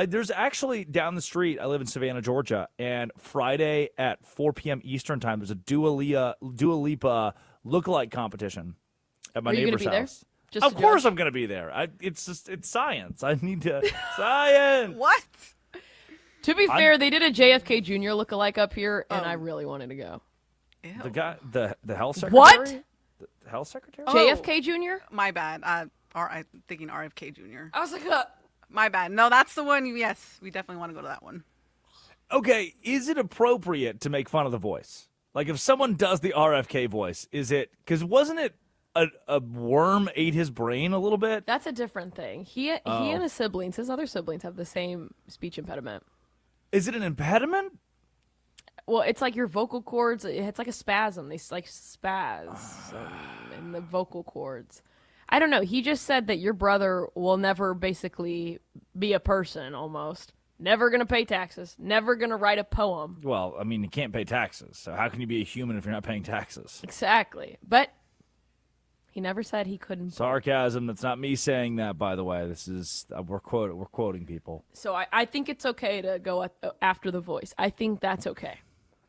There's actually down the street, I live in Savannah, Georgia, and Friday at 4 p.m. Eastern time, there's a Dua Lipa lookalike competition at my neighbor's house. Just of course I'm going to be there. It's science. I need to science. What? To be fair, they did a JFK Jr. lookalike up here, and I really wanted to go. Ew. The guy, the health secretary. What? The health secretary. JFK Jr. My bad. I'm thinking RFK Jr. I was like, My bad. No, that's the one. Yes, we definitely want to go to that one. Okay, is it appropriate to make fun of the voice? Like if someone does the RFK voice, is it? Because wasn't it a worm ate his brain a little bit? That's a different thing. He and his other siblings have the same speech impediment. Is it an impediment? Well, it's like your vocal cords. It's like a spasm. They like spaz in the vocal cords. I don't know. He just said that your brother will never basically be a person almost. Never going to pay taxes. Never going to write a poem. Well, I mean, you can't pay taxes. So how can you be a human if you're not paying taxes? Exactly. But he never said he couldn't. Sarcasm. That's not me saying that, by the way. This is we're quoting people. So I think it's okay to go after the voice. I think that's okay.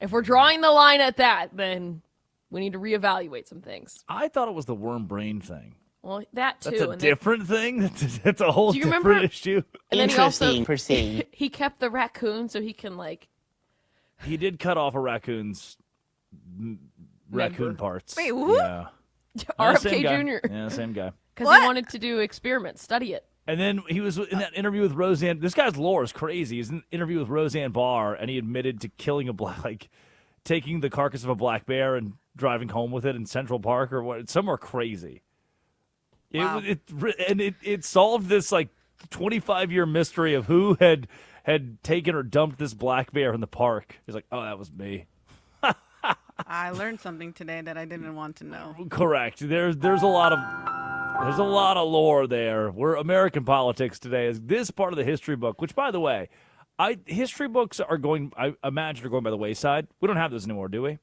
If we're drawing the line at that, then we need to reevaluate some things. I thought it was the worm brain thing. Well, that too. That's a different thing. That's a whole different issue. And then he kept the raccoon so he can He did cut off a raccoon's raccoon parts. Wait, who? Yeah. RFK Jr. Yeah, same guy. Because he wanted to do experiments, study it. And then he was in that interview with Roseanne. This guy's lore is crazy. He's in an interview with Roseanne Barr, and he admitted to killing taking the carcass of a black bear and driving home with it in Central Park or what, somewhere crazy. Wow. It solved this 25-year mystery of who had taken or dumped this black bear in the park. He's like, oh, that was me. I learned something today that I didn't want to know. Correct. There's a lot of lore there. We're American politics today is this part of the history book, which, by the way, history books I imagine are going by the wayside. We don't have those anymore, do we?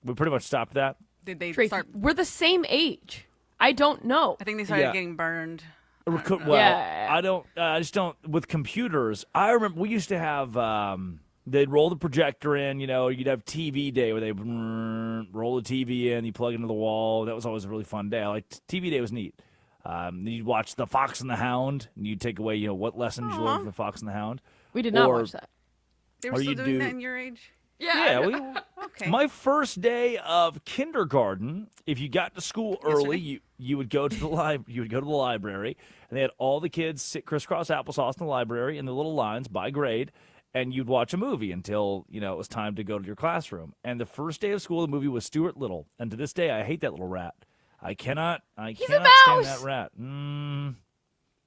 We pretty much stopped that. Did they Tracy, start? we're the same age. I don't know. I think they started getting burned. Yeah. I just don't. With computers, I remember we used to have. They'd roll the projector in. You'd have TV day where they roll the TV in. You plug it into the wall. That was always a really fun day. TV day was neat. You'd watch The Fox and the Hound, and you'd take away what lessons you learned from The Fox and the Hound. We did not watch that. They were still doing that in your age? Yeah. Okay. My first day of kindergarten, if you got to school early, you would go to the you would go to the library, and they had all the kids sit crisscross applesauce in the library in the little lines by grade, and you'd watch a movie until it was time to go to your classroom. And the first day of school, the movie was Stuart Little, and to this day, I hate that little rat. I cannot stand that rat.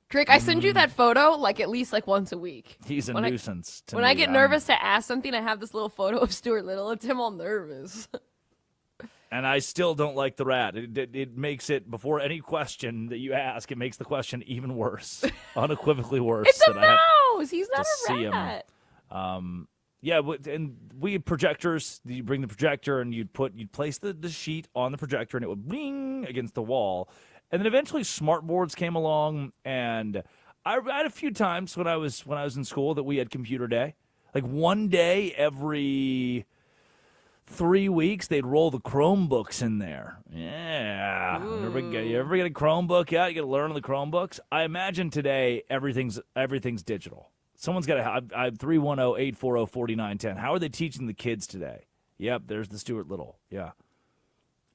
Drake, I send you that photo at least once a week. He's a nuisance to me. When I get nervous to ask something, I have this little photo of Stuart Little. It's him all nervous. And I still don't like the rat. It makes it, before any question that you ask, it makes the question even worse. Unequivocally worse. It's a mouse! He's not a rat. And we had projectors. You bring the projector and you'd place the sheet on the projector and it would ring against the wall. And then eventually smart boards came along, and I had a few times when I was in school that we had computer day. One day every 3 weeks, they'd roll the Chromebooks in there. Yeah. You ever get a Chromebook? Yeah, you got to learn on the Chromebooks. I imagine today everything's digital. Someone's got to have 310-840-4910. How are they teaching the kids today? Yep, there's the Stuart Little. Yeah.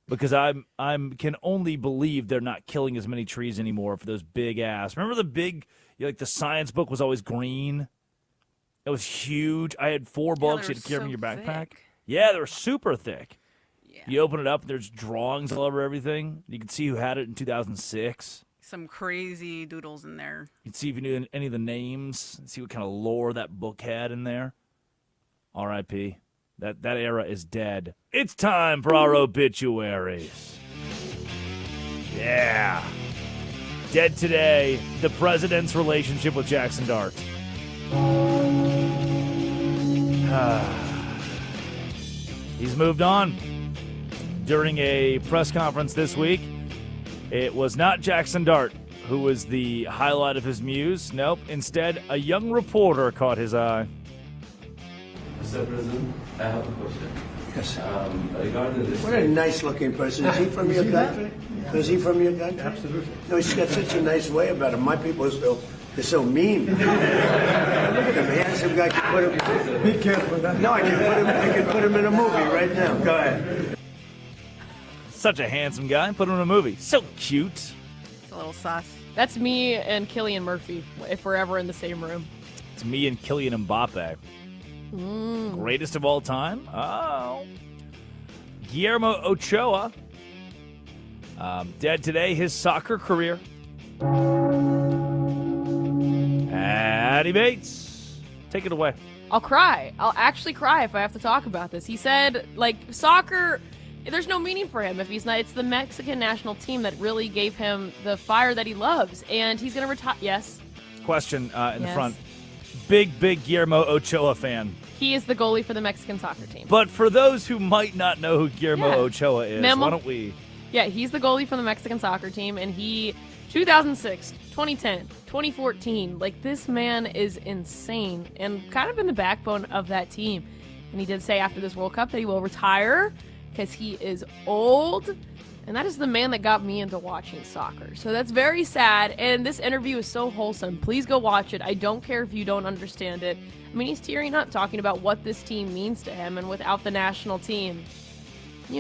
Because I can only believe they're not killing as many trees anymore for those big ass. Remember the big, the science book was always green? It was huge. I had 4 books you had to carry in your backpack. Thick. Yeah, they were super thick. Yeah. You open it up, and there's drawings all over everything. You can see who had it in 2006. Some crazy doodles in there. You'd see if you knew any of the names, see what kind of lore that book had in there. R.I.P. That era is dead. It's time for our obituaries. Yeah. Dead today, the president's relationship with Jackson Dart. He's moved on. During a press conference this week, it was not Jackson Dart who was the highlight of his muse. Nope. Instead, a young reporter caught his eye. Mr. President, I have a question. Yes. Regarding this. What a nice-looking person. Is he from your country? Is he from your country? Absolutely. No, he's got such a nice way about him. My people they're so mean. Look at him, handsome guy. Can put him. Be careful. No, I can put him in a movie right now. Go ahead. Such a handsome guy. Put him in a movie. So cute. It's a little sauce. That's me and Kylian Murphy, if we're ever in the same room. It's me and Kylian Mbappé. Greatest of all time? Oh. Guillermo Ochoa. Dead today. His soccer career. Addy Bates. Take it away. I'll cry. I'll actually cry if I have to talk about this. He said, soccer, there's no meaning for him if he's not. It's the Mexican national team that really gave him the fire that he loves. And he's going to retire. Yes. Question in the front. Big Guillermo Ochoa fan. He is the goalie for the Mexican soccer team. But for those who might not know who Guillermo Ochoa is, why don't we... Yeah, he's the goalie for the Mexican soccer team, and he, 2006, 2010, 2014, this man is insane and kind of been the backbone of that team. And he did say after this World Cup that he will retire because he is old, and that is the man that got me into watching soccer. So that's very sad, and this interview is so wholesome. Please go watch it. I don't care if you don't understand it. I mean, he's tearing up talking about what this team means to him, and without the national team, he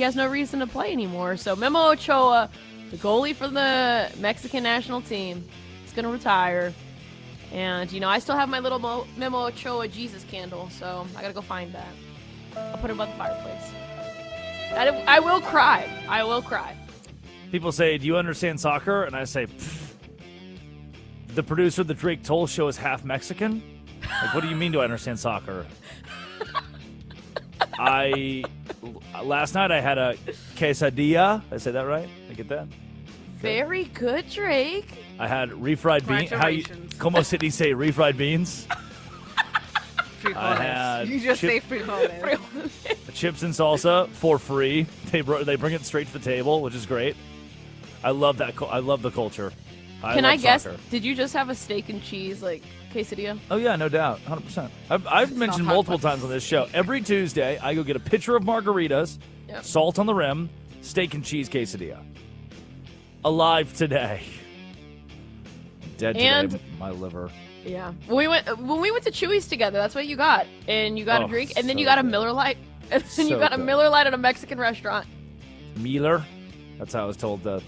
has no reason to play anymore. So Memo Ochoa, the goalie for the Mexican national team, It's going to retire. And, you know, I still have my little Memo Ochoa Jesus candle, so I got to go find that. I'll put it above the fireplace. I will cry. I will cry. People say, do you understand soccer? And I say, the producer of the Drake Toll show is half Mexican? Like, what do you mean, do I understand soccer? Last night I had a quesadilla. Did I say that right? Did I get that? Very good, Drake. I had refried beans. Como se dice refried beans? I had you just say frijoles. Chips and salsa for free. They bring it straight to the table, which is great. I love that. I love the culture. Can I guess? Soccer. Did you just have a steak and cheese like quesadilla? Oh yeah, no doubt, 100%. I've mentioned multiple times on this show. Every Tuesday, I go get a pitcher of margaritas, salt on the rim, steak and cheese quesadilla. Alive today. Dead today. My liver. Yeah. When we went to Chewy's together, that's what you got, and you got a drink, and then you got a Miller Lite, and then you got a Miller Lite at a Mexican restaurant. Miller. That's how I was told. That's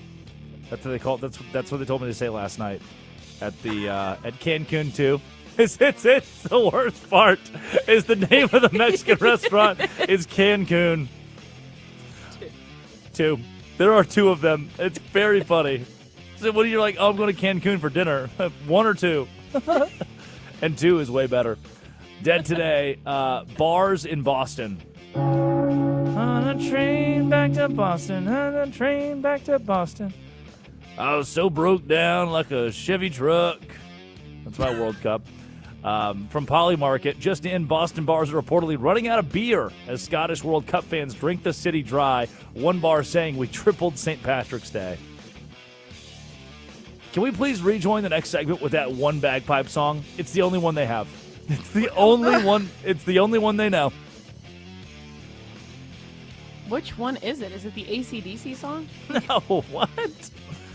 what they call it. That's what they told me to say last night at the at Cancun too. It's the worst part. Is the name of the Mexican restaurant is Cancun. Two. There are two of them. It's very funny. So when you're like, oh, I'm going to Cancun for dinner, one or two, and two is way better. Dead today. Bars in Boston. On a train back to Boston. On a train back to Boston. I was so broke down like a Chevy truck. That's my World Cup. From Poly Market, just in, Boston bars are reportedly running out of beer as Scottish World Cup fans drink the city dry. One bar saying, we tripled St. Patrick's Day. Can we please rejoin the next segment with that one bagpipe song? It's the only one they have. It's the only one. It's the only one they know. Which one is it? Is it the AC/DC song? No, what?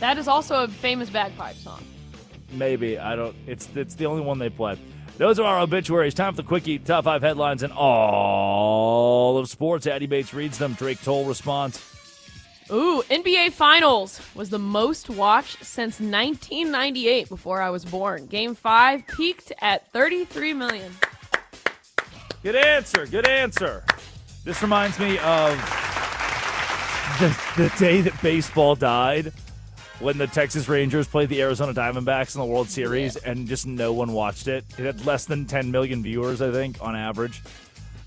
That is also a famous bagpipe song. Maybe. I don't. It's the only one they play. Those are our obituaries. Time for the quickie. Top 5 headlines in all of sports. Addie Bates reads them. Drake Toll responds. Ooh, NBA Finals was the most watched since 1998, before I was born. Game 5 peaked at 33 million. Good answer. Good answer. This reminds me of the day that baseball died, when the Texas Rangers played the Arizona Diamondbacks in the World Series, and just no one watched it. It had less than 10 million viewers, I think, on average.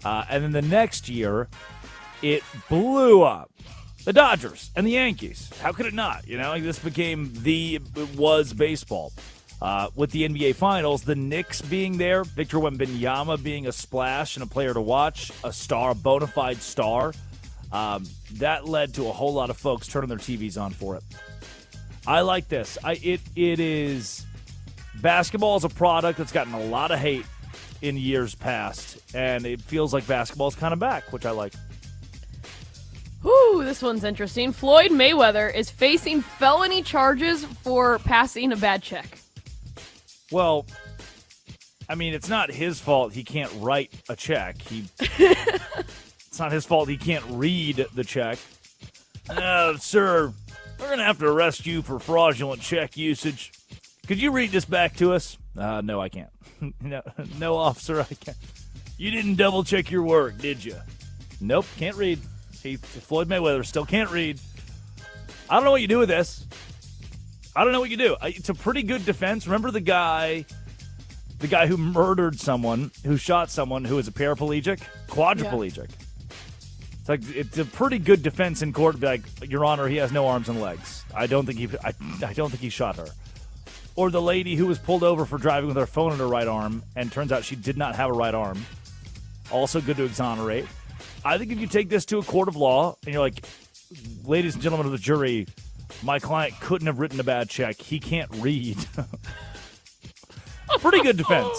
And then the next year, it blew up. The Dodgers and the Yankees. How could it not? You know, like, this became it was baseball. With the NBA Finals, the Knicks being there, Victor Wembanyama being a splash and a player to watch, a star, a bona fide star, that led to a whole lot of folks turning their TVs on for it. I like this. It is basketball is a product that's gotten a lot of hate in years past, and it feels like basketball's kind of back, which I like. Whew, this one's interesting. Floyd Mayweather is facing felony charges for passing a bad check. Well, I mean, it's not his fault he can't write a check. It's not his fault he can't read the check. Sir, we're going to have to arrest you for fraudulent check usage. Could you read this back to us? No, I can't. No, officer, I can't. You didn't double-check your work, did you? Nope, can't read. Floyd Mayweather still can't read. I don't know what you do with this. I don't know what you do. It's a pretty good defense. Remember the guy who murdered someone, who shot someone who was a paraplegic? Quadriplegic. Yeah. It's a pretty good defense in court to be like, Your Honor, he has no arms and legs. I don't think he shot her. Or the lady who was pulled over for driving with her phone in her right arm, and turns out she did not have a right arm. Also good to exonerate. I think if you take this to a court of law and you're like, ladies and gentlemen of the jury, my client couldn't have written a bad check. He can't read. Pretty good defense.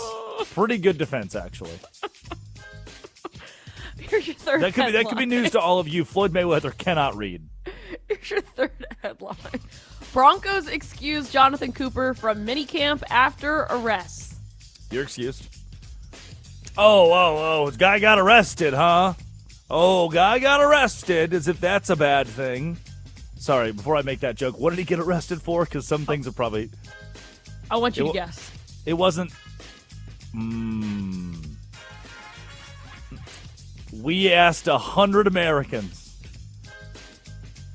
Pretty good defense, actually. Here's your third that could be news to all of you. Floyd Mayweather cannot read. Here's your third headline. Broncos excuse Jonathan Cooper from minicamp after arrest. You're excused. Oh, guy got arrested, huh? Oh, guy got arrested, as if that's a bad thing. Sorry, before I make that joke, what did he get arrested for? Because some things are probably... I want you to guess. It wasn't. We asked 100 Americans.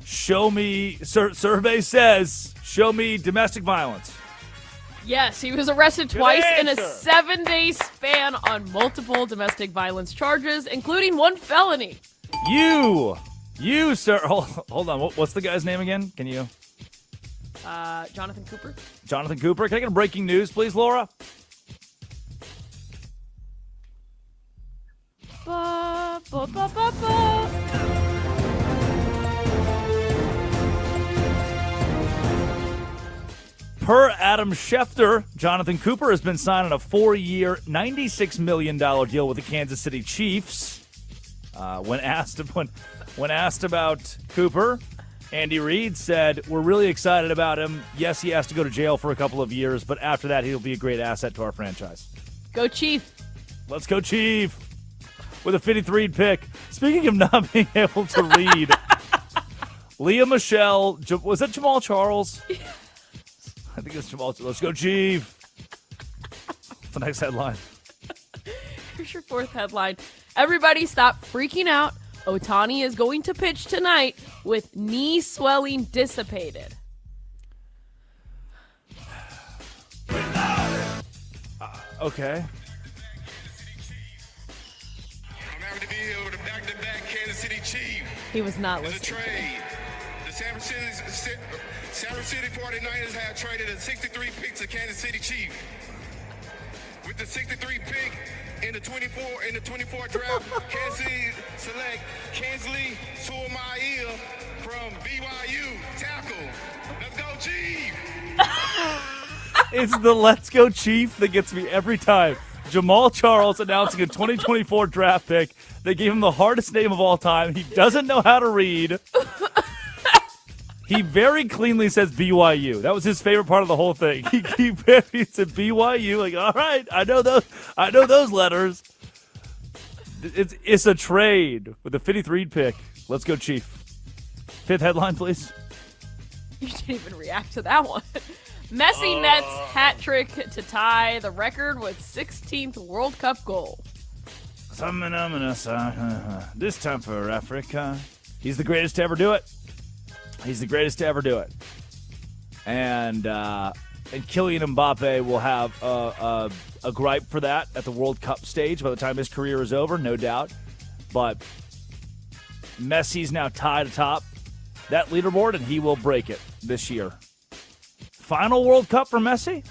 Show me. Survey says, show me domestic violence. Yes, he was arrested twice in a 7-day span on multiple domestic violence charges, including one felony. You, sir. Hold on. What's the guy's name again? Can you? Jonathan Cooper. Jonathan Cooper. Can I get a breaking news, please, Laura? Ba, ba, ba, ba, ba. Per Adam Schefter, Jonathan Cooper has been signed on a 4-year, $96 million deal with the Kansas City Chiefs. When asked about Cooper, Andy Reid said, "We're really excited about him. Yes, he has to go to jail for a couple of years, but after that, he'll be a great asset to our franchise." Go Chief. Let's go Chief. With a 53rd pick. Speaking of not being able to read, Leah Michelle, was that Jamal Charles? I think it's Jamal. Let's go, Chief. What's the next headline? Here's your fourth headline. Everybody stop freaking out. Ohtani is going to pitch tonight with knee swelling dissipated. Okay. I'm happy to be here with a back-to-back Kansas City Chief. He was not There's listening. a trade. The San Francisco 49ers have traded a 63 pick to Kansas City Chief. With the 63 pick in the 24 draft, Kansas City select Kinsley Suamaia from BYU tackle. Let's go, Chief. It's the Let's Go Chief that gets me every time. Jamal Charles announcing a 2024 draft pick. They gave him the hardest name of all time. He doesn't know how to read. He very cleanly says BYU. That was his favorite part of the whole thing. He said BYU. Like, all right, I know those letters. It's a trade with a 53rd pick. Let's go, Chief. Fifth headline, please. You didn't even react to that one. Messi nets hat trick to tie the record with 16th World Cup goal. This time for Africa. He's the greatest to ever do it. He's the greatest to ever do it. And Kylian Mbappé will have a gripe for that at the World Cup stage by the time his career is over, no doubt. But Messi's now tied atop that leaderboard, and he will break it this year. Final World Cup for Messi?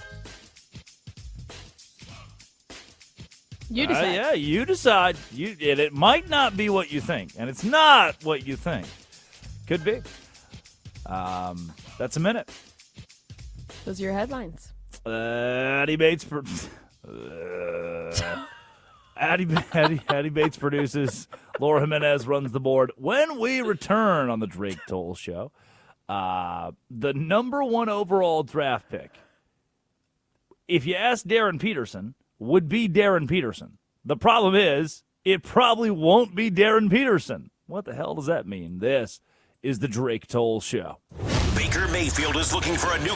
You decide. Yeah, you decide. It might not be what you think, and it's not what you think. Could be. That's a minute. Those are your headlines. Addy Bates produces. Laura Jimenez runs the board. When we return on the Drake Toll Show, the number 1 overall draft pick, if you ask Darren Peterson, would be Darren Peterson. The problem is, it probably won't be Darren Peterson. What the hell does that mean? This is the Drake Toll Show. Baker Mayfield is looking for a new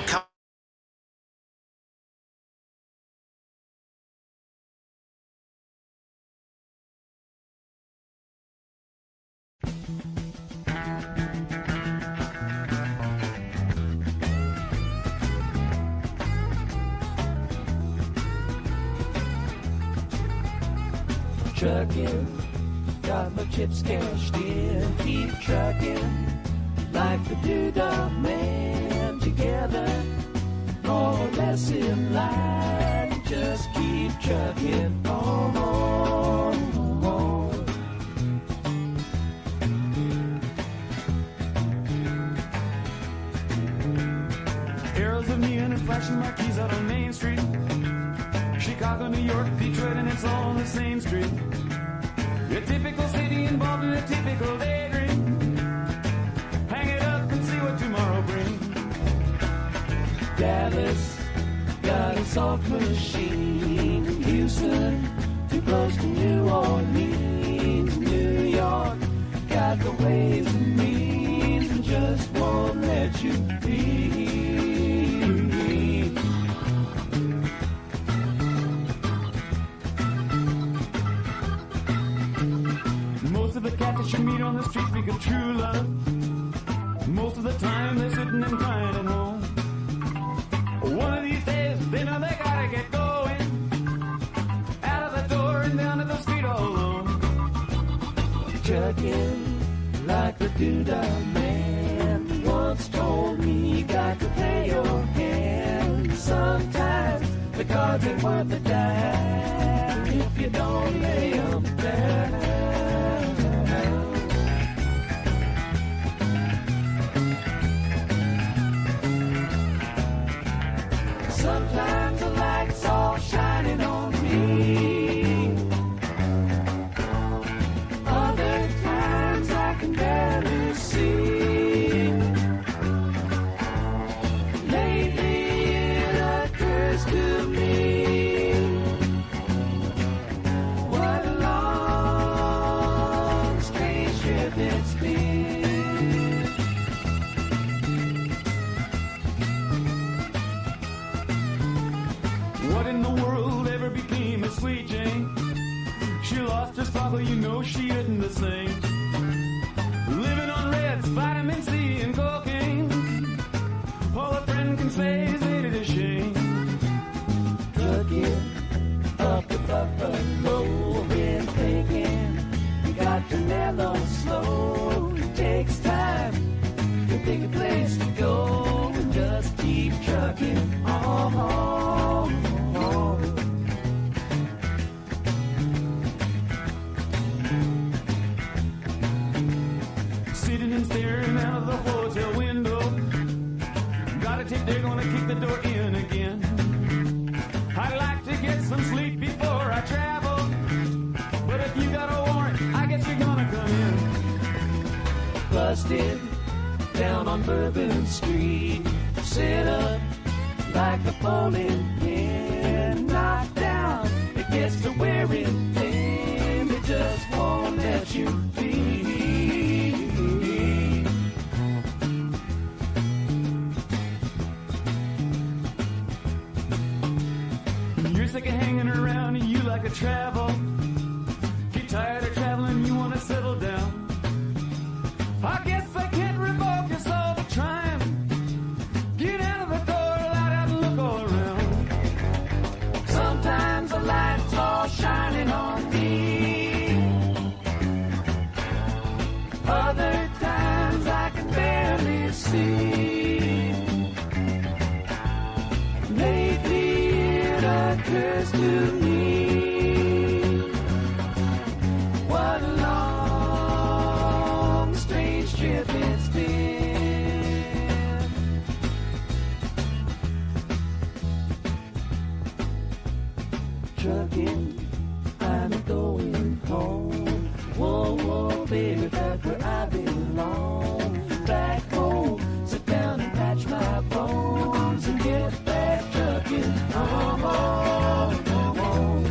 Trucking, got my chips cashed in, keep trucking, like the Doodah Man together, more or less in line, just keep trucking on. Arrows of neon and flashing marquees out on Main Street. Chicago, New York, Detroit, and it's all on the same street. A typical city involved in a typical daydream. Hang it up and see what tomorrow brings. Dallas got a soft machine. Houston, too close to New Orleans. New York got the ways and means and just won't let you be. you meet on the street speak of true love. Most of the time they're sitting and crying at home. One of these days they know they gotta get going. Out of the door and down to the street all alone. Trucking like the doodah man once told me, you got to play your hand. Sometimes the cards ain't worth a dime if you don't lay 'em down. Sometimes the light's all shining on me. Other times I can barely see. Lately it occurs to me, what a long, strange trip it's been. What in the world ever became of Sweet Jane? She lost her sparkle, you know she isn't the same. Living on Reds, vitamin C and cocaine. All a friend can say is ain't it a shame? Trucking up the Buffalo, been thinking you got to mellow slow. It takes time to pick a place to go and just keep trucking on. Sitting and staring out of the hotel window. Gotta take, they're gonna kick the door in again. I'd like to get some sleep before I travel, but if you got a warrant, I guess you're gonna come in. Busted down on Bourbon Street, set up like a bowling pin, knocked down, it gets to wearing thin, it just won't let you be. You're sick of hanging around and you like to travel. Get tired of traveling, you wanna settle down. I guess I can't revoke your soul for trying. Get out of the door, light out and look all around. Sometimes the light's all shining on me. Other times I can barely see. Lately it occurs to me, what a long, strange trip it's been. Trucking, I'm going home. Whoa, whoa, baby, back where I belong. Back home, sit down and patch my bones and get back trucking. Oh, oh, oh, oh.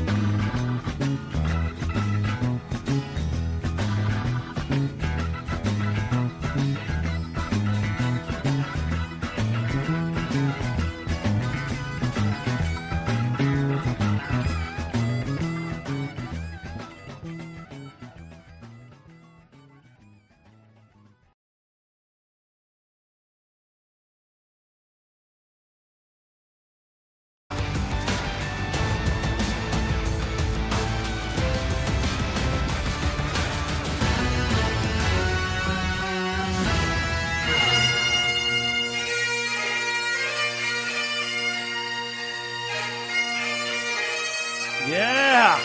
Yeah!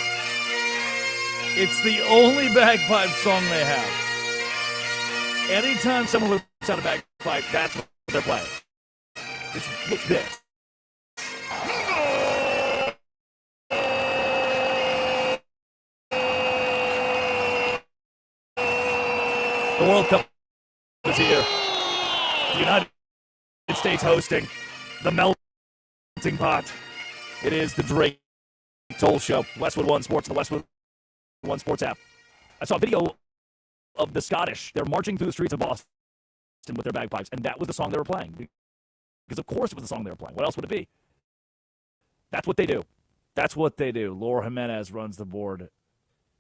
It's the only bagpipe song they have. Anytime someone whips out a bagpipe, that's what they're playing. It's this. The World Cup is here. The United States hosting the melting pot. It is the Drake Toll Show. Westwood One Sports and the Westwood One Sports app. I saw a video of the Scottish. They're marching through the streets of Boston with their bagpipes, and that was the song they were playing. Because of course it was the song they were playing. What else would it be? That's what they do. That's what they do. Laura Jimenez runs the board.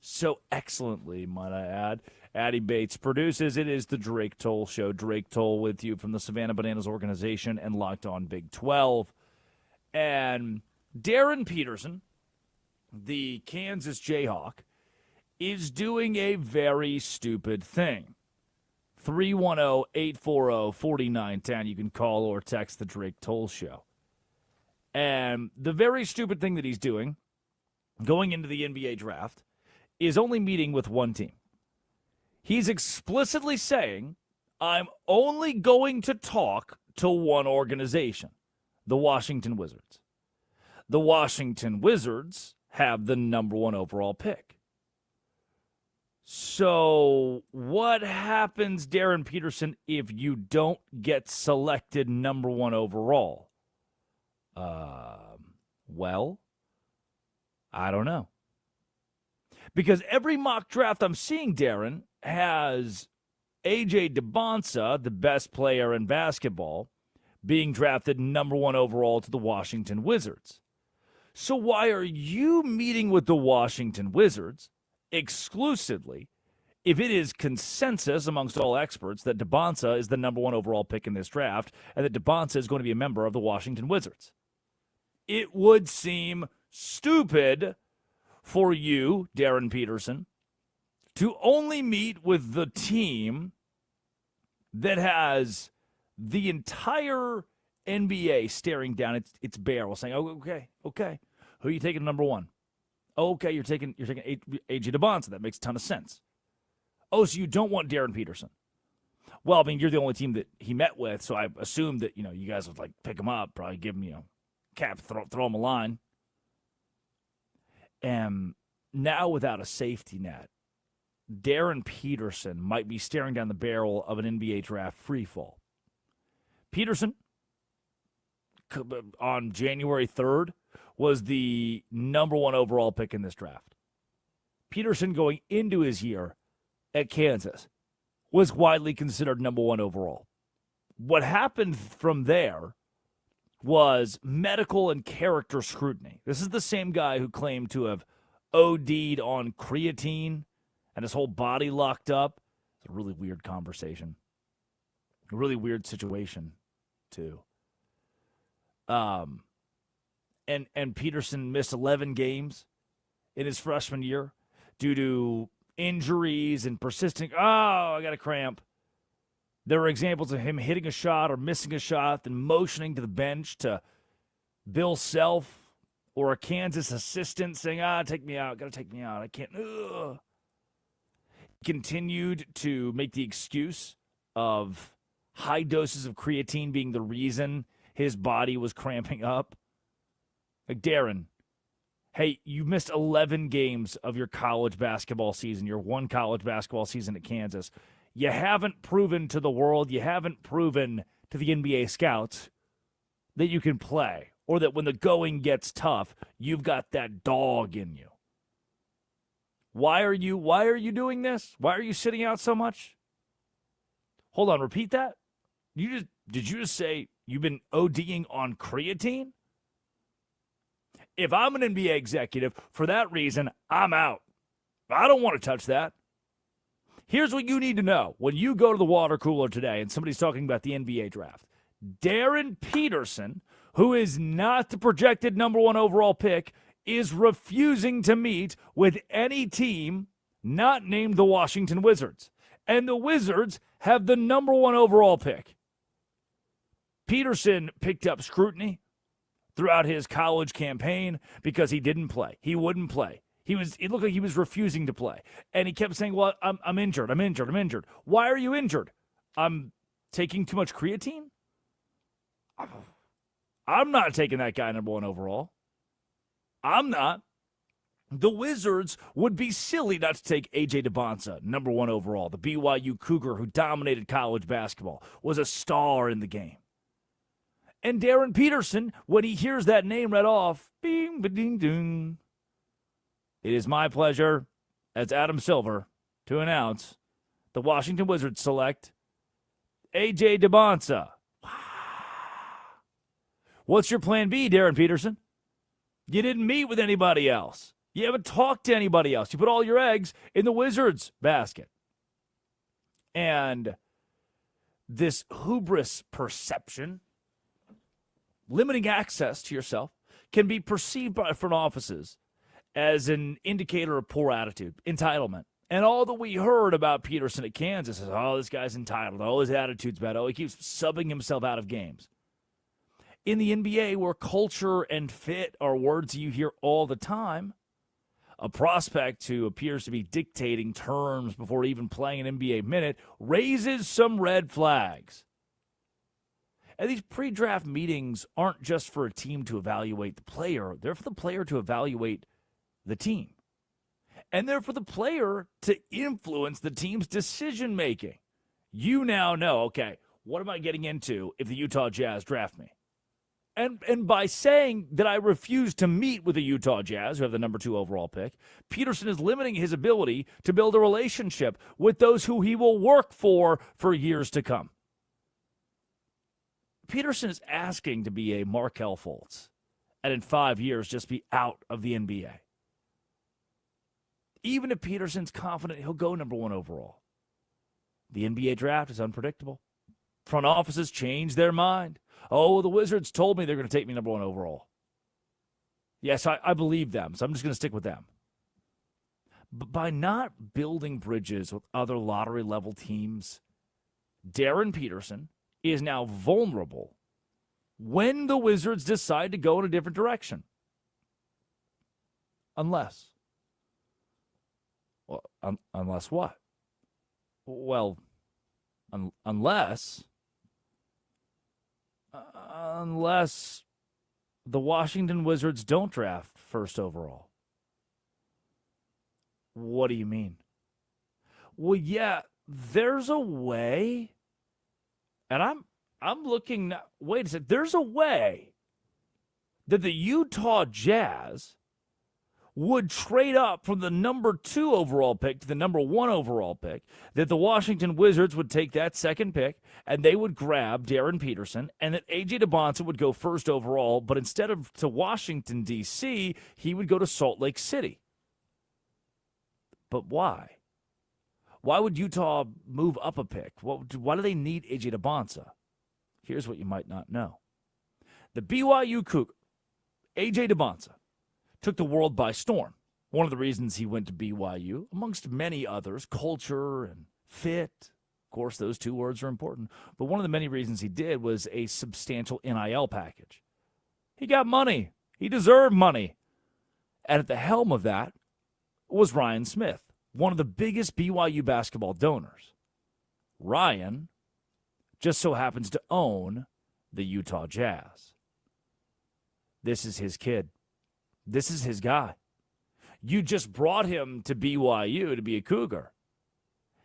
so excellently, might I add. Addie Bates produces. It is the Drake Toll Show. Drake Toll with you from the Savannah Bananas organization and Locked On Big 12. And Darren Peterson, the Kansas Jayhawk, is doing a very stupid thing. 310-840-4910. You can call or text the Drake Toll Show. And the very stupid thing that he's doing, going into the NBA draft, is only meeting with one team. He's explicitly saying, I'm only going to talk to one organization, the Washington Wizards. The Washington Wizards have the number 1 overall pick. So what happens, Darren Peterson, if you don't get selected number 1 overall? Well, I don't know. Because every mock draft I'm seeing, Darren, has A.J. DeBonsa, the best player in basketball, being drafted number 1 overall to the Washington Wizards. So why are you meeting with the Washington Wizards exclusively if it is consensus amongst all experts that DeBonsa is the number 1 overall pick in this draft and that DeBonsa is going to be a member of the Washington Wizards? It would seem stupid for you, Darren Peterson, to only meet with the team that has the entire NBA staring down its barrel, saying, "Oh, okay, who are you taking number 1? Oh, okay, you're taking A.J. DeBonsa. That makes a ton of sense. Oh, so you don't want Darren Peterson? Well, I mean, you're the only team that he met with, so I assumed that you guys would pick him up, probably give him cap, throw him a line. And now, without a safety net, Darren Peterson might be staring down the barrel of an NBA draft freefall. Peterson, on January 3rd, was the number 1 overall pick in this draft. Peterson, going into his year at Kansas, was widely considered number 1 overall. What happened from there was medical and character scrutiny. This is the same guy who claimed to have OD'd on creatine and his whole body locked up. It's a really weird conversation. A really weird situation, too. And Peterson missed 11 games in his freshman year due to injuries and persistent, I got a cramp. There are examples of him hitting a shot or missing a shot, then motioning to the bench to Bill Self or a Kansas assistant saying, take me out, got to take me out, I can't. Ugh. Continued to make the excuse of high doses of creatine being the reason his body was cramping up. Darren, hey, you missed 11 games of your college basketball season, your one college basketball season at Kansas. You haven't proven to the world, you haven't proven to the NBA scouts that you can play, or that when the going gets tough, you've got that dog in you. Why are you doing this? Why are you sitting out so much? Hold on, repeat that. Did you just say you've been ODing on creatine? If I'm an NBA executive, for that reason, I'm out. I don't want to touch that. Here's what you need to know when you go to the water cooler today and somebody's talking about the NBA draft. Darren Peterson, who is not the projected number 1 overall pick, is refusing to meet with any team not named the Washington Wizards. And the Wizards have the number 1 overall pick. Peterson picked up scrutiny throughout his college campaign because he didn't play. He wouldn't play. It looked like he was refusing to play. And he kept saying, well, I'm injured. Why are you injured? I'm taking too much creatine? I'm not taking that guy number 1 overall. I'm not. The Wizards would be silly not to take A.J. DeBonsa, number 1 overall, the BYU Cougar who dominated college basketball, was a star in the game. And Darren Peterson, when he hears that name read off, bing, ba-ding, ding. It is my pleasure, as Adam Silver, to announce the Washington Wizards select A.J. DeBonsa. What's your plan B, Darren Peterson? You didn't meet with anybody else. You haven't talked to anybody else. You put all your eggs in the Wizards basket. And this hubris perception, limiting access to yourself, can be perceived by front offices as an indicator of poor attitude, entitlement. And all that we heard about Peterson at Kansas is, oh, this guy's entitled. Oh, his attitude's bad. Oh, he keeps subbing himself out of games. In the NBA, where culture and fit are words you hear all the time, a prospect who appears to be dictating terms before even playing an NBA minute raises some red flags. And these pre-draft meetings aren't just for a team to evaluate the player. They're for the player to evaluate the team. And they're for the player to influence the team's decision-making. You now know, okay, what am I getting into if the Utah Jazz draft me? And by saying that I refuse to meet with the Utah Jazz, who have the number 2 overall pick, Peterson is limiting his ability to build a relationship with those who he will work for years to come. Peterson is asking to be a Markelle Fultz and in 5 years just be out of the NBA. Even if Peterson's confident he'll go number 1 overall. The NBA draft is unpredictable. Front offices change their mind. Oh, the Wizards told me they're going to take me number 1 overall. Yes, I believe them, so I'm just going to stick with them. But by not building bridges with other lottery-level teams, Darren Peterson is now vulnerable when the Wizards decide to go in a different direction. Unless what? Well, unless the Washington Wizards don't draft first overall. What do you mean? Well, yeah, there's a way, and I'm looking now. Wait a second. There's a way that the Utah Jazz would trade up from the number 2 overall pick to the number 1 overall pick, that the Washington Wizards would take that second pick, and they would grab Darren Peterson, and that A.J. DeBonsa would go first overall, but instead of to Washington, D.C., he would go to Salt Lake City. But why? Why would Utah move up a pick? Why do they need A.J. DeBonsa? Here's what you might not know. The BYU Cougar, A.J. DeBonsa, took the world by storm. One of the reasons he went to BYU, amongst many others, culture and fit. Of course, those 2 words are important. But one of the many reasons he did was a substantial NIL package. He got money. He deserved money. And at the helm of that was Ryan Smith, one of the biggest BYU basketball donors. Ryan just so happens to own the Utah Jazz. This is his kid. This is his guy. You just brought him to BYU to be a Cougar.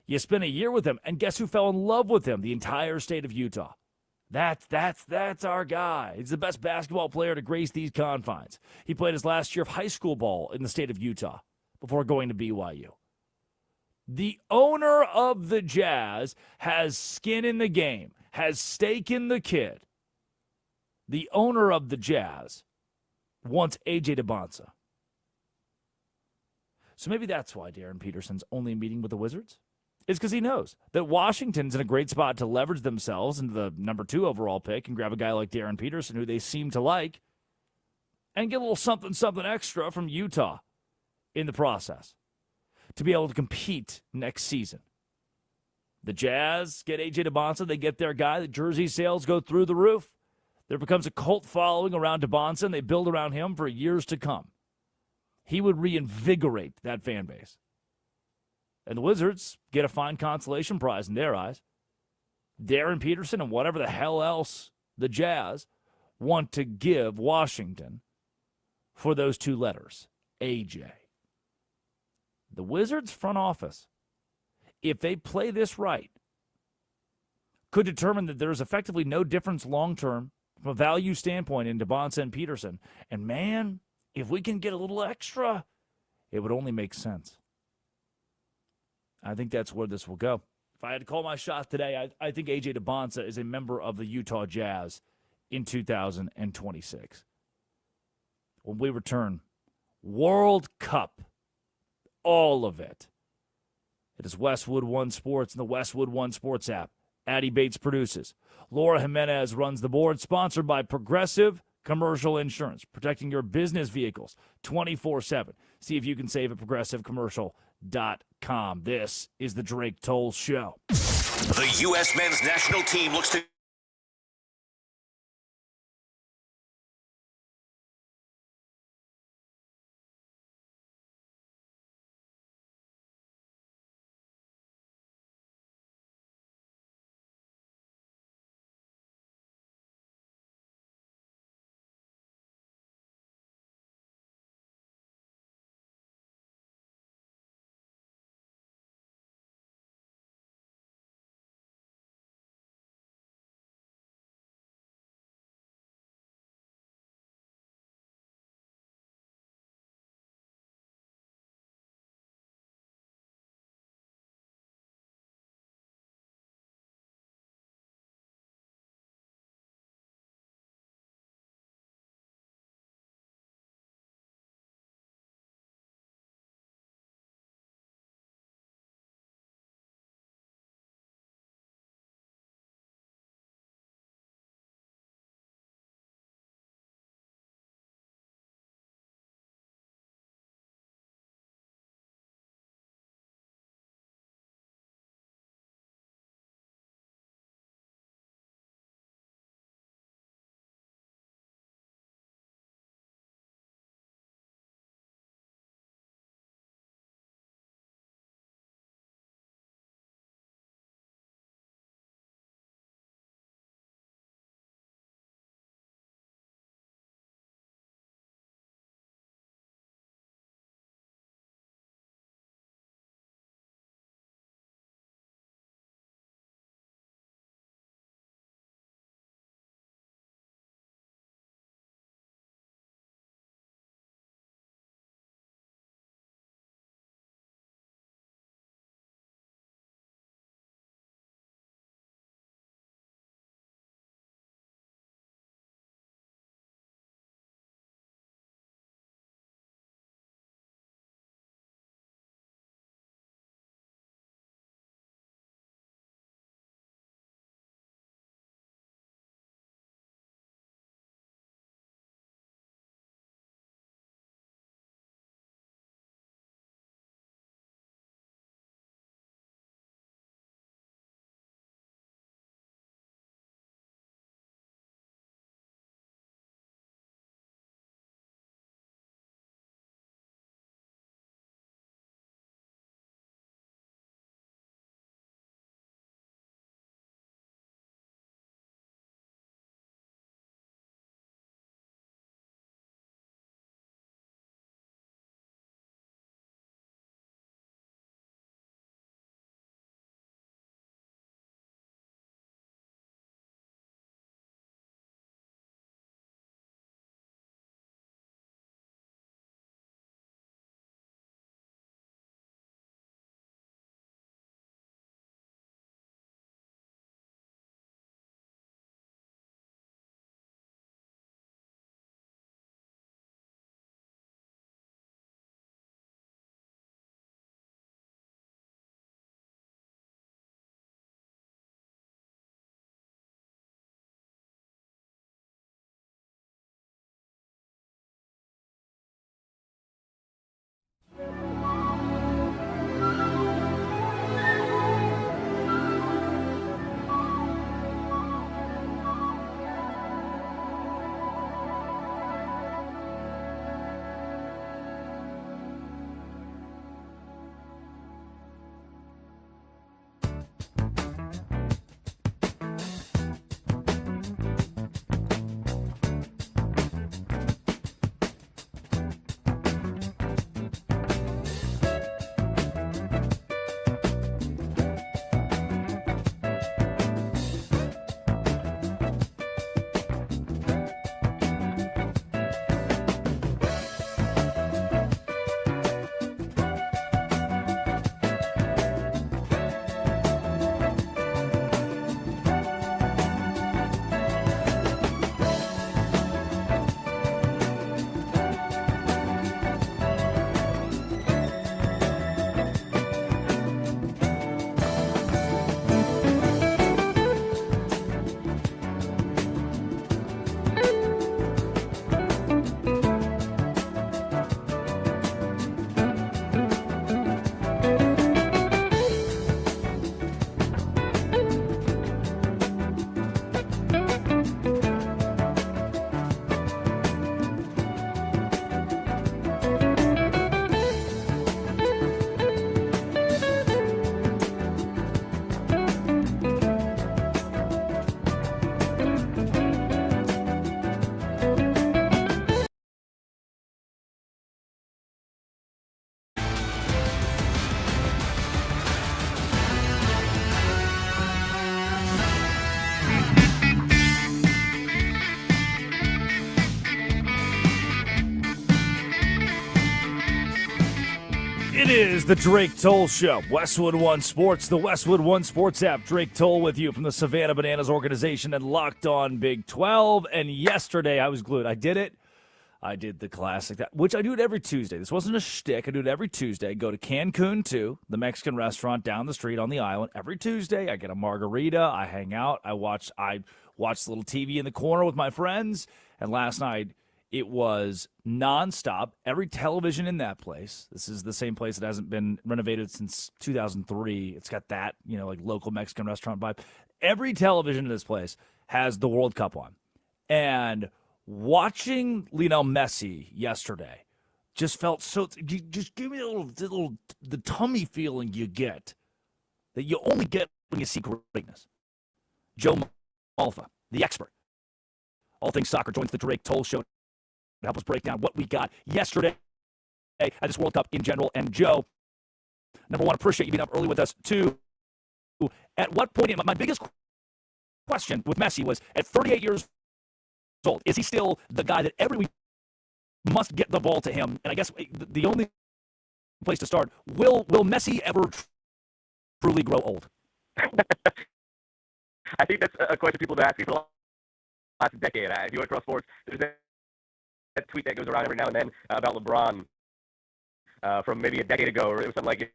You spent a year with him, and guess who fell in love with him? The entire state of Utah. That's our guy. He's the best basketball player to grace these confines. He played his last year of high school ball in the state of Utah before going to BYU. The owner of the Jazz has skin in the game, has stake in the kid. The owner of the Jazz wants A.J. DeBonsa. So maybe that's why Darren Peterson's only meeting with the Wizards. It's because he knows that Washington's in a great spot to leverage themselves into the number 2 overall pick and grab a guy like Darren Peterson, who they seem to like, and get a little something extra from Utah in the process to be able to compete next season. The Jazz get A.J. DeBonsa. They get their guy. The jersey sales go through the roof. There becomes a cult following around DeBonsa, and they build around him for years to come. He would reinvigorate that fan base. And the Wizards get a fine consolation prize in their eyes. Darren Peterson and whatever the hell else the Jazz want to give Washington for those 2 letters, AJ. The Wizards front office, if they play this right, could determine that there's effectively no difference long-term from a value standpoint in DeBonsa and Peterson. And man, if we can get a little extra, it would only make sense. I think that's where this will go. If I had to call my shot today, I think A.J. DeBonsa is a member of the Utah Jazz in 2026. When we return, World Cup. All of it. It is Westwood One Sports and the Westwood One Sports app. Addie Bates produces. Laura Jimenez runs the board, sponsored by Progressive Commercial Insurance, protecting your business vehicles 24/7. See if you can save at progressivecommercial.com. This is the Drake Toll Show. The U.S. men's national team looks to It is the Drake Toll Show. Westwood One Sports, the Westwood One Sports app. Drake Toll with you from the Savannah Bananas organization and Locked On Big 12. And yesterday I was glued. I did it. I did the classic, which I do it every Tuesday. This wasn't a shtick. I do it every Tuesday. I go to Cancun, too, the Mexican restaurant down the street on the island. Every Tuesday, I get a margarita. I hang out. I watch a little TV in the corner with my friends. And last night, it was nonstop. Every television in that place. This is the same place that hasn't been renovated since 2003. It's got that, like local Mexican restaurant vibe. Every television in this place has the World Cup on. And watching Lionel Messi yesterday just felt so. Just give me the tummy feeling you get that you only get when you see greatness. Joe Malfa, the expert, all things soccer, joins the Drake Toll Show to help us break down what we got yesterday at this World Cup in general. And Joe, number one, appreciate you being up early with us. Two, at what point? My biggest question with Messi was at 38 years old, is he still the guy that every week must get the ball to him? And I guess the only place to start, will Messi ever truly grow old? I think that's a question people have asked me for the last decade. If you went across sports, there's that tweet that goes around every now and then about LeBron from maybe a decade ago, or it was something like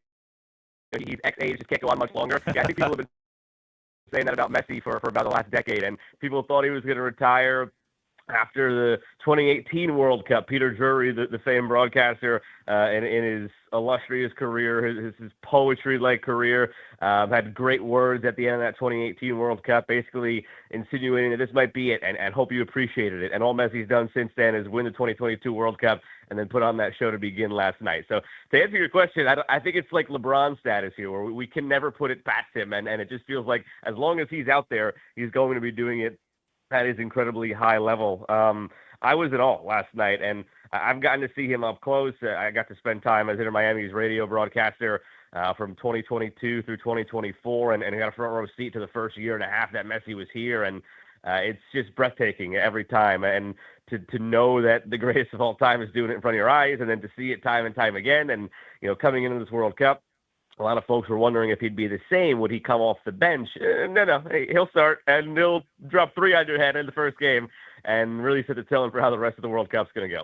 he's X age, just can't go on much longer. Yeah, I think people have been saying that about Messi for about the last decade, and people thought he was going to retire after the 2018 World Cup. Peter Drury, the famed broadcaster, in his illustrious career, his poetry-like career, had great words at the end of that 2018 World Cup, basically insinuating that this might be it, and hope you appreciated it. And all Messi's done since then is win the 2022 World Cup and then put on that show to begin last night. So to answer your question, I think it's like LeBron status here, where we can never put it past him, and it just feels like as long as he's out there, he's going to be doing it at his incredibly high level. I was at all last night, and I've gotten to see him up close. I got to spend time as Inter Miami's radio broadcaster from 2022 through 2024, and got a front row seat to the first year and a half that Messi was here, and it's just breathtaking every time. And to know that the greatest of all time is doing it in front of your eyes, and then to see it time and time again, and coming into this World Cup, a lot of folks were wondering if he'd be the same. Would he come off the bench? No. He'll start, and he'll drop 3 on your head in the first game and really set the tone for how the rest of the World Cup's going to go.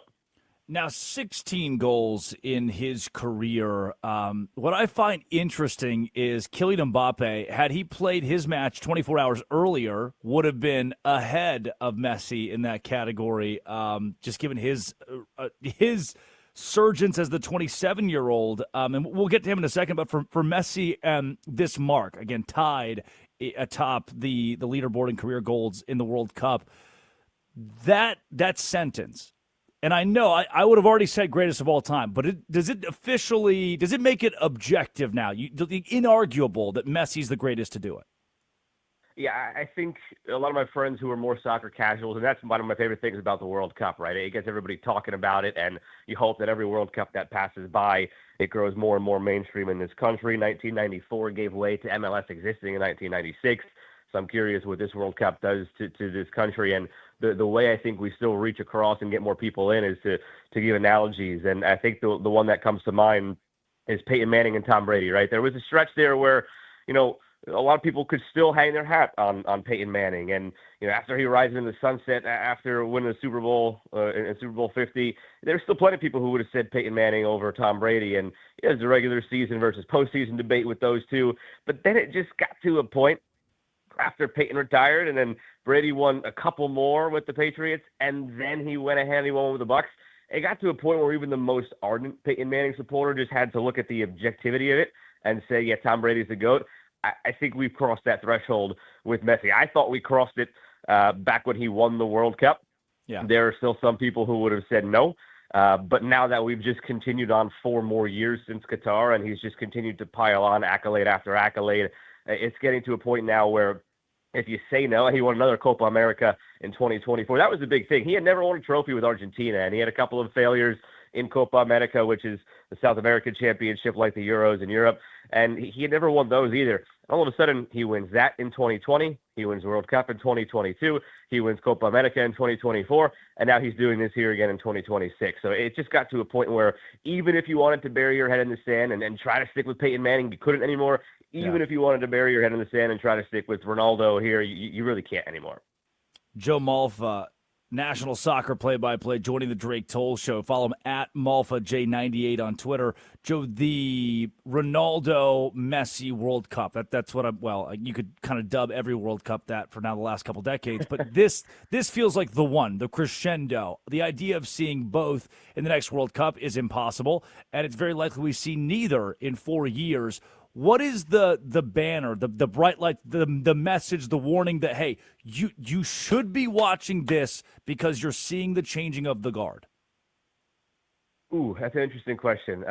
Now, 16 goals in his career. What I find interesting is Kylian Mbappé, had he played his match 24 hours earlier, would have been ahead of Messi in that category, just given his surgence as the 27-year-old, and we'll get to him in a second, but for Messi, this mark, again, tied atop the leaderboard in career goals in the World Cup, that sentence, and I know I would have already said greatest of all time, but does it make it objective now? Inarguable that Messi's the greatest to do it? Yeah, I think a lot of my friends who are more soccer casuals, and that's one of my favorite things about the World Cup, right? It gets everybody talking about it, and you hope that every World Cup that passes by, it grows more and more mainstream in this country. 1994 gave way to MLS existing in 1996, so I'm curious what this World Cup does to this country. And the way I think we still reach across and get more people in is to give analogies, and I think the one that comes to mind is Peyton Manning and Tom Brady, right? There was a stretch there where, a lot of people could still hang their hat on Peyton Manning. And, after he rises in the sunset, after winning the Super Bowl in Super Bowl 50, there's still plenty of people who would have said Peyton Manning over Tom Brady. And there's a regular season versus postseason debate with those two. But then it just got to a point after Peyton retired, and then Brady won a couple more with the Patriots, and then he went ahead and he won with the Bucks. It got to a point where even the most ardent Peyton Manning supporter just had to look at the objectivity of it and say, yeah, Tom Brady's the GOAT. I think we've crossed that threshold with Messi. I thought we crossed it back when he won the World Cup. Yeah. There are still some people who would have said no. But now that we've just continued on 4 more years since Qatar, and he's just continued to pile on accolade after accolade, it's getting to a point now where if you say no, and he won another Copa America in 2024. That was the big thing. He had never won a trophy with Argentina, and he had a couple of failures in Copa America, which is the South American championship like the Euros in Europe, and he had never won those either. All of a sudden, he wins that in 2020. He wins World Cup in 2022. He wins Copa America in 2024. And now he's doing this here again in 2026. So it just got to a point where even if you wanted to bury your head in the sand and try to stick with Peyton Manning, you couldn't anymore. Even if you wanted to bury your head in the sand and try to stick with Ronaldo here, you really can't anymore. Joe Malfa, national soccer play-by-play, joining the Drake Toll Show. Follow him at MalfaJ98 on Twitter. Joe, the Ronaldo Messi World Cup. That's what you could kind of dub every World Cup that for now the last couple decades. But this feels like the one, the crescendo. The idea of seeing both in the next World Cup is impossible, and it's very likely we see neither in 4 years. What is the banner, the bright light, the message, the warning that, hey, you should be watching this because you're seeing the changing of the guard? Ooh, that's an interesting question.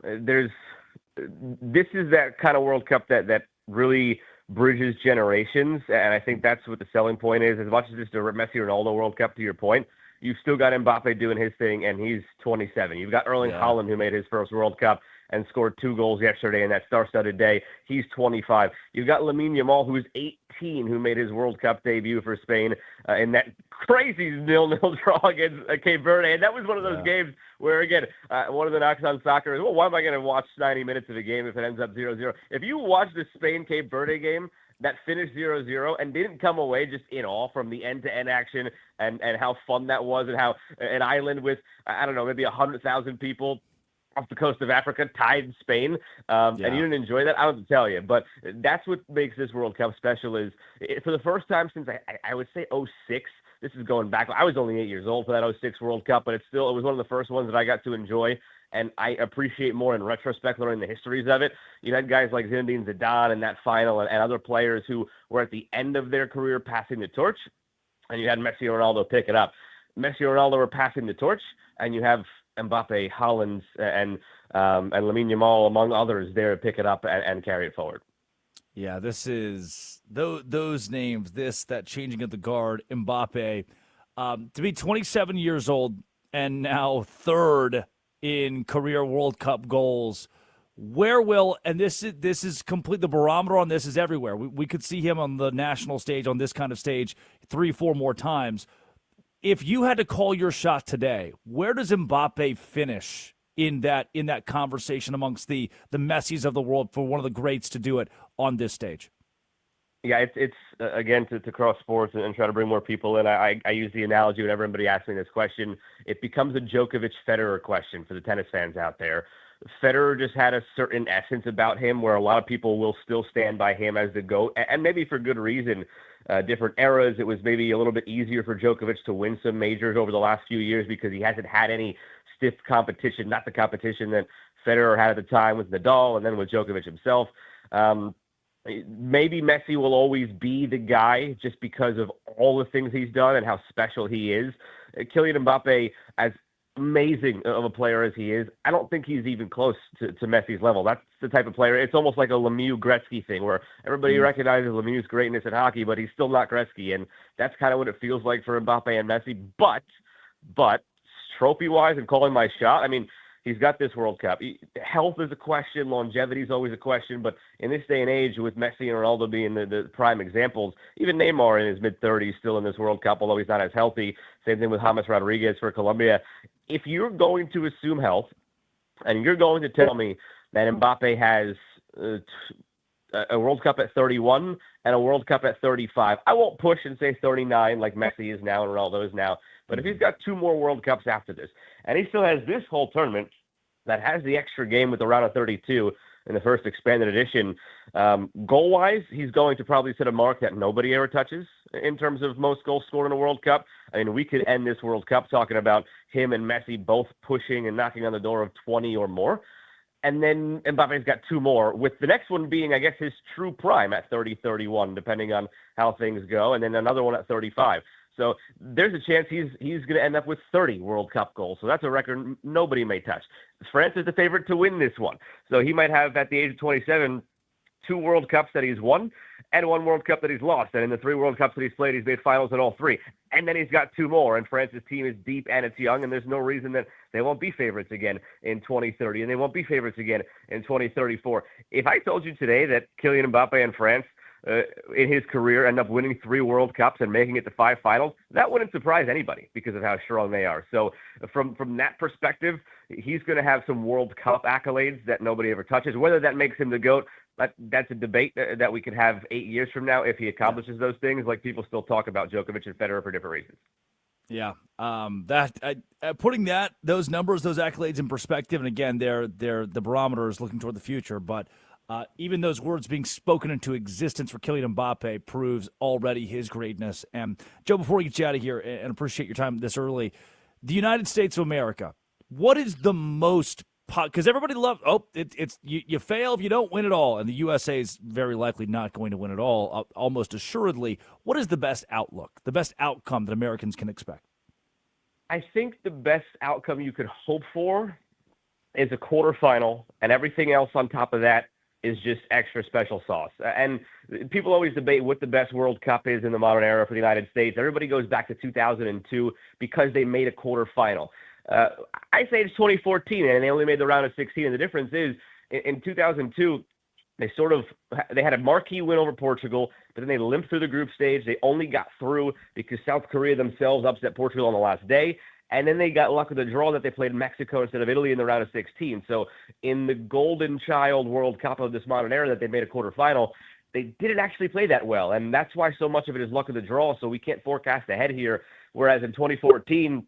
This is that kind of World Cup that really bridges generations, and I think that's what the selling point is. As much as it's the Messi Ronaldo World Cup, to your point, you've still got Mbappé doing his thing, and he's 27. You've got Erling Haaland, who made his first World Cup and scored 2 goals yesterday in that star-studded day. He's 25. You've got Lamine Yamal, who's 18, who made his World Cup debut for Spain in that crazy 0-0 draw against Cape Verde. And that was one of those games where, again, one of the knocks on soccer is, well, why am I going to watch 90 minutes of a game if it ends up 0-0? If you watch the Spain-Cape Verde game that finished 0-0 and didn't come away just in awe from the end-to-end action and how fun that was, and how an island with, I don't know, maybe 100,000 people off the coast of Africa tied Spain, and you didn't enjoy that, I don't have to tell you. But that's what makes this World Cup special is, for the first time since, I would say, 06, this is going back. I was only 8 years old for that 06 World Cup, but it was one of the first ones that I got to enjoy, and I appreciate more in retrospect learning the histories of it. You had guys like Zinedine Zidane in that final and other players who were at the end of their career passing the torch, and you had Messi and Ronaldo pick it up. Messi and Ronaldo were passing the torch, and you have Mbappé, Haaland, and Lamine Yamal, among others, there to pick it up and carry it forward. Yeah, this is those names, that changing of the guard, Mbappé, to be 27 years old and now third in career World Cup goals. Where will, and this is complete, the barometer on this is everywhere. We could see him on the national stage, on this kind of stage, 3-4 more times. If you had to call your shot today, where does Mbappé finish in that conversation amongst the Messis of the world for one of the greats to do it on this stage? Yeah, it's again, to cross sports and try to bring more people in. I use the analogy whenever everybody asks me this question. It becomes a Djokovic-Federer question for the tennis fans out there. Federer just had a certain essence about him where a lot of people will still stand by him as the GOAT, and maybe for good reason. Different eras, it was maybe a little bit easier for Djokovic to win some majors over the last few years because he hasn't had any stiff competition, not the competition that Federer had at the time with Nadal and then with Djokovic himself. Maybe Messi will always be the guy just because of all the things he's done and how special he is. Kylian Mbappé, as amazing of a player as he is, I don't think he's even close to Messi's level. That's the type of player. It's almost like a Lemieux-Gretzky thing where everybody recognizes Lemieux's greatness in hockey, but he's still not Gretzky, and that's kind of what it feels like for Mbappé and Messi. But trophy-wise and calling my shot, I mean, he's got this World Cup. Health is a question. Longevity is always a question. But in this day and age, with Messi and Ronaldo being the prime examples, even Neymar in his mid-30s still in this World Cup, although he's not as healthy. Same thing with James Rodriguez for Colombia. If you're going to assume health, and you're going to tell me that Mbappé has a World Cup at 31 and a World Cup at 35, I won't push and say 39 like Messi is now and Ronaldo is now. But if he's got 2 more World Cups after this, and he still has this whole tournament that has the extra game with the round of 32 in the first expanded edition, goal-wise, he's going to probably set a mark that nobody ever touches in terms of most goals scored in a World Cup. I mean, we could end this World Cup talking about him and Messi both pushing and knocking on the door of 20 or more. And then Mbappe's got 2 more, with the next one being, I guess, his true prime at 30, 31, depending on how things go, and then another one at 35. So there's a chance he's going to end up with 30 World Cup goals. So that's a record nobody may touch. France is the favorite to win this one. So he might have, at the age of 27, 2 World Cups that he's won and 1 World Cup that he's lost. And in the 3 World Cups that he's played, he's made finals in all 3. And then he's got 2 more. And France's team is deep and it's young, and there's no reason that they won't be favorites again in 2030, and they won't be favorites again in 2034. If I told you today that Kylian Mbappé and France in his career end up winning 3 World Cups and making it to 5 finals, that wouldn't surprise anybody because of how strong they are. So from that perspective, he's going to have some World Cup accolades that nobody ever touches. Whether that makes him the GOAT, that's a debate that we could have 8 years from now if he accomplishes those things. Like, people still talk about Djokovic and Federer for different reasons. Yeah, putting those numbers, those accolades in perspective, and again, the barometer is looking toward the future. But even those words being spoken into existence for Kylian Mbappé proves already his greatness. And Joe, before we get you out of here, and appreciate your time this early, the United States of America, what is the most? Because everybody loves, you fail if you don't win it all, and the USA is very likely not going to win it all, almost assuredly. What is the best outlook, the best outcome that Americans can expect? I think the best outcome you could hope for is a quarterfinal, and everything else on top of that is just extra special sauce. And people always debate what the best World Cup is in the modern era for the United States. Everybody goes back to 2002 because they made a quarterfinal. I say it's 2014, and they only made the round of 16. And the difference is, in 2002, they had a marquee win over Portugal, but then they limped through the group stage. They only got through because South Korea themselves upset Portugal on the last day. And then they got luck with the draw that they played Mexico instead of Italy in the round of 16. So in the golden child World Cup of this modern era that they made a quarterfinal, they didn't actually play that well. And that's why so much of it is luck of the draw. So we can't forecast ahead here. Whereas in 2014,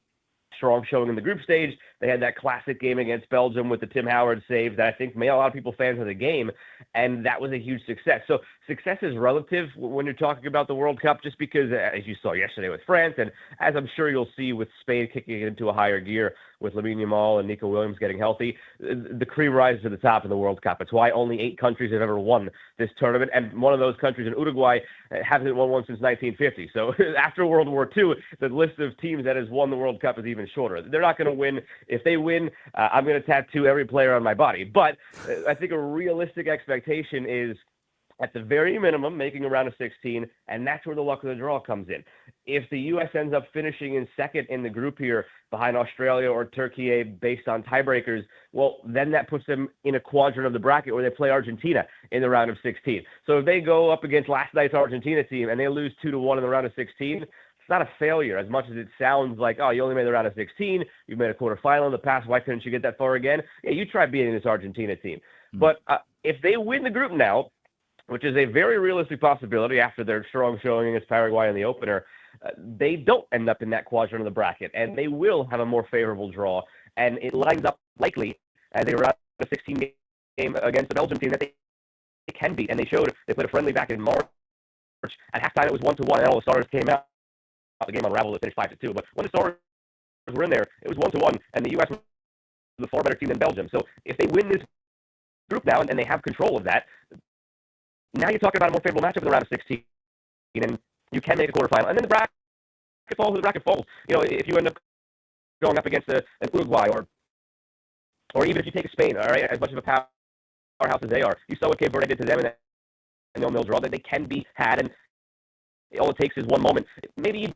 strong showing in the group stage, they had that classic game against Belgium with the Tim Howard save that I think made a lot of people fans of the game, and that was a huge success. So success is relative when you're talking about the World Cup, just because, as you saw yesterday with France, and as I'm sure you'll see with Spain kicking it into a higher gear with Lamine Yamal and Nico Williams getting healthy, the cream rises to the top in the World Cup. It's why only 8 countries have ever won this tournament, and one of those countries in Uruguay hasn't won one since 1950. So after World War II, the list of teams that has won the World Cup is even shorter. They're not going to win. If they win, I'm going to tattoo every player on my body. But I think a realistic expectation is, at the very minimum, making a round of 16, and that's where the luck of the draw comes in. If the U.S. ends up finishing in second in the group here behind Australia or Turkey based on tiebreakers, well, then that puts them in a quadrant of the bracket where they play Argentina in the round of 16. So if they go up against last night's Argentina team and they lose 2-1 in the round of 16, it's not a failure as much as it sounds like, oh, you only made the round of 16, you made a quarterfinal in the past, why couldn't you get that far again? Yeah, you try beating this Argentina team. But if they win the group now, which is a very realistic possibility after their strong showing against Paraguay in the opener, they don't end up in that quadrant of the bracket, and they will have a more favorable draw. And it lines up likely as they were at a 16 game against the Belgium team that they can beat. And they showed, they played a friendly back in March. At halftime, it was 1-1, and all the starters came out. The game unraveled, it finished 5-2. But when the starters were in there, it was 1-1, and the U.S. was the far better team than Belgium. So if they win this group now and they have control of that, now you're talking about a more favorable matchup in the round of 16, and you can make a quarterfinal. And then the bracket falls who the bracket falls. You know, if you end up going up against an Uruguay or even if you take Spain, all right, as much of a powerhouse as they are, you saw what Cape Verde did to them in that 0-0 draw, that they can be had, and all it takes is one moment. Maybe you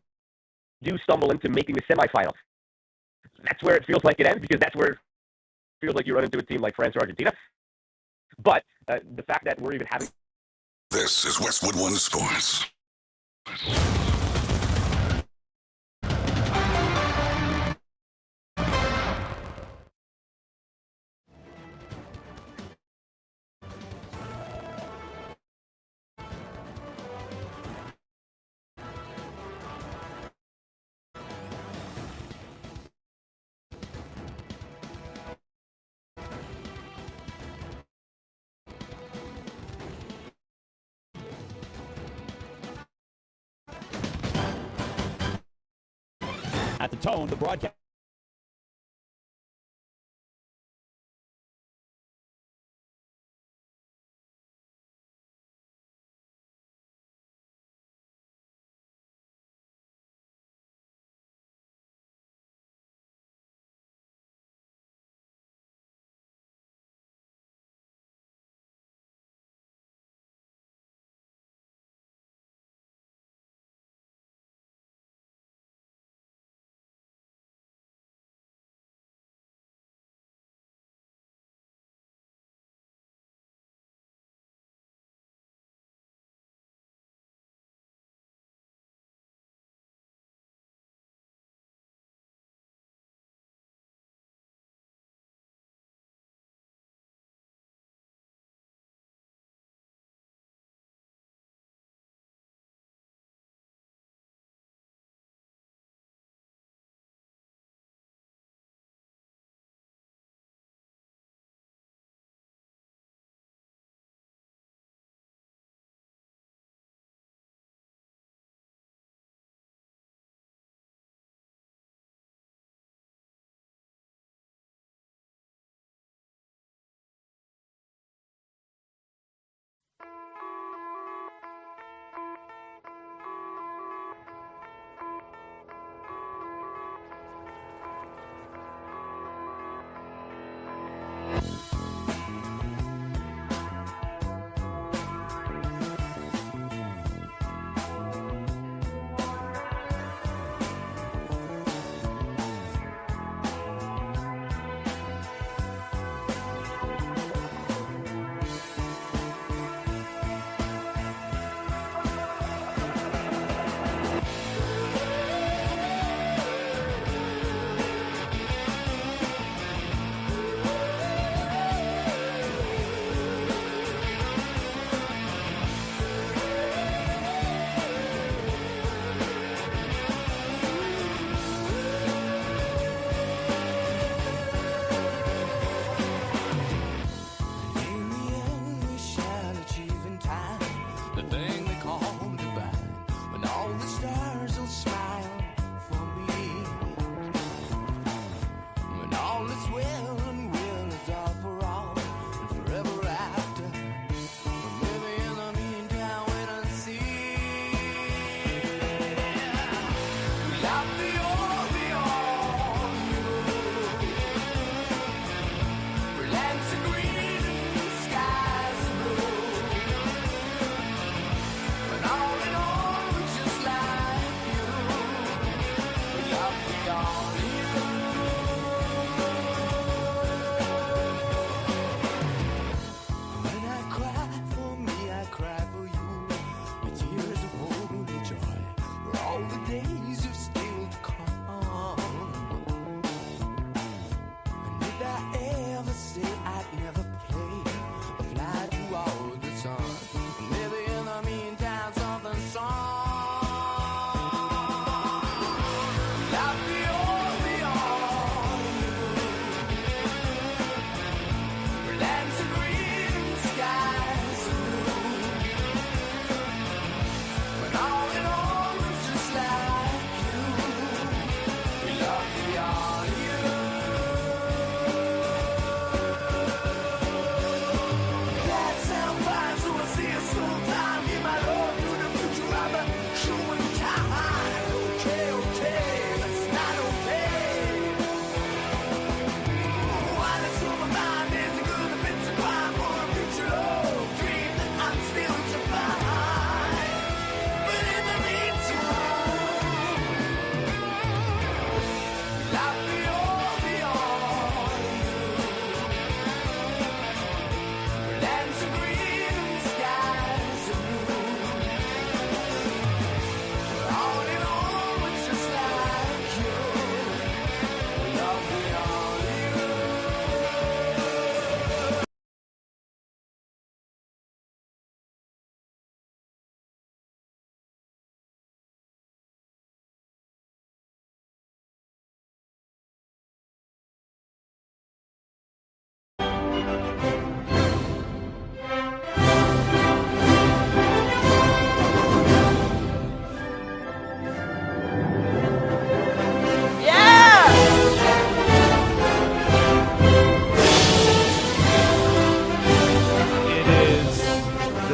do stumble into making the semifinal. That's where it feels like it ends, because that's where it feels like you run into a team like France or Argentina. But the fact that we're even having... This is Westwood One Sports. At the tone, the broadcast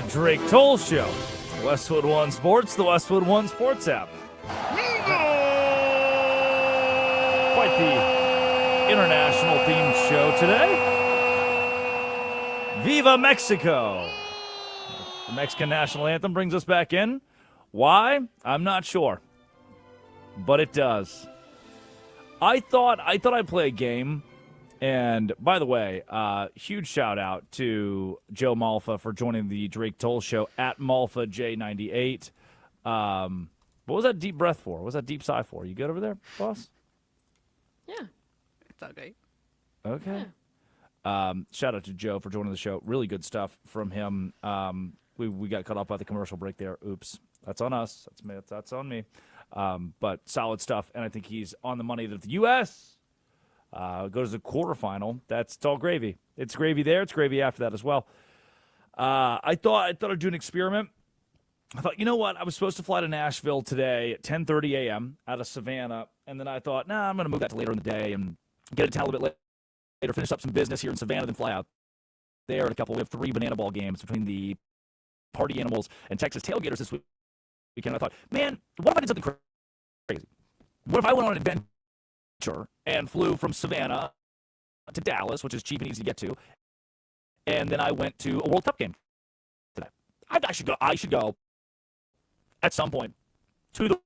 Drake Toll Show. Westwood One Sports, the Westwood One Sports app. Quite the international themed show today. Viva Mexico! The Mexican national anthem brings us back in. Why? I'm not sure. But it does. I thought I'd play a game. And by the way, huge shout out to Joe Malfa for joining the Drake Toll Show at MalfaJ98. What was that deep breath for? What was that deep sigh for? You good over there, boss? Yeah. It's all great. Okay. Yeah. Shout out to Joe for joining the show. Really good stuff from him. We got cut off by the commercial break there. Oops. That's on us. That's me. That's on me. But solid stuff. And I think he's on the money that the U.S. Goes to the quarterfinal. It's all gravy. It's gravy there. It's gravy after that as well. I thought I'd do an experiment. I thought, you know what? I was supposed to fly to Nashville today at 10:30 a.m. out of Savannah, and then I thought, I'm going to move that to later in the day and get it to town a little bit later, finish up some business here in Savannah, then fly out there in a couple. We have 3 banana ball games between the party animals and Texas tailgaters this weekend. I thought, man, what if I did something crazy? What if I went on an adventure and flew from Savannah to Dallas, which is cheap and easy to get to, and then I went to a World Cup game today? I should go at some point to the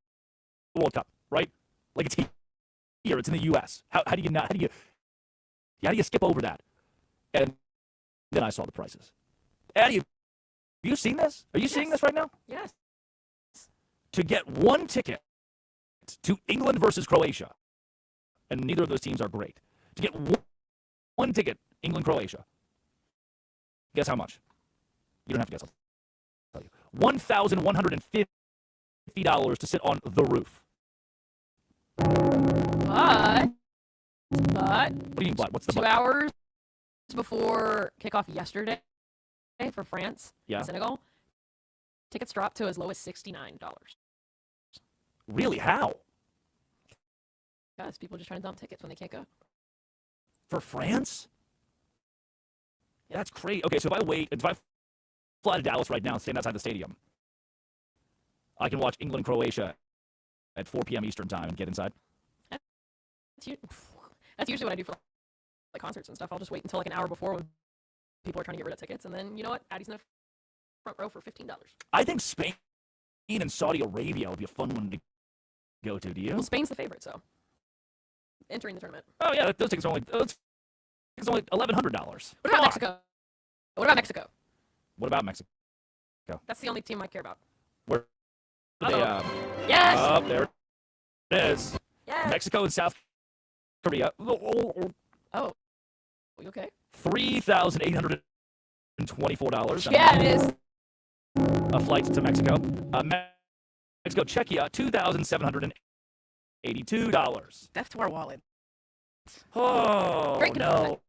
World Cup, right? Like it's here, it's in the U.S. How do you skip over that? And then I saw the prices. Addie, have you seen this? Are you seeing this right now? Yes. To get one ticket to England versus Croatia, and neither of those teams are great. To get one ticket, England, Croatia. Guess how much? You don't have to guess. I'll tell you. $1,150 to sit on the roof. But What do you mean, but? What's the 2 but? hours before kickoff yesterday for France and Senegal, tickets dropped to as low as $69. Really? How? Guys, people just trying to dump tickets when they can't go. For France? Yeah, that's crazy. Okay, so if I fly to Dallas right now and stand outside the stadium, I can watch England, Croatia at 4 p.m. Eastern time and get inside. That's usually what I do for like concerts and stuff. I'll just wait until like an hour before when people are trying to get rid of tickets, and then you know what? Addie's in the front row for $15. I think Spain and Saudi Arabia would be a fun one to go to. Do you? Well, Spain's the favorite, so entering the tournament. Oh yeah, those tickets are only $1,100. What about Mexico? What about Mexico? What about Mexico? That's the only team I care about. Where are they? Yes. Oh, there it is. Yes. Mexico and South Korea. Oh, you okay? $3,824. Yeah, it is. A flight to Mexico. Mexico, Czechia, $2,782. That's to our wallet. Oh, Drake can afford that.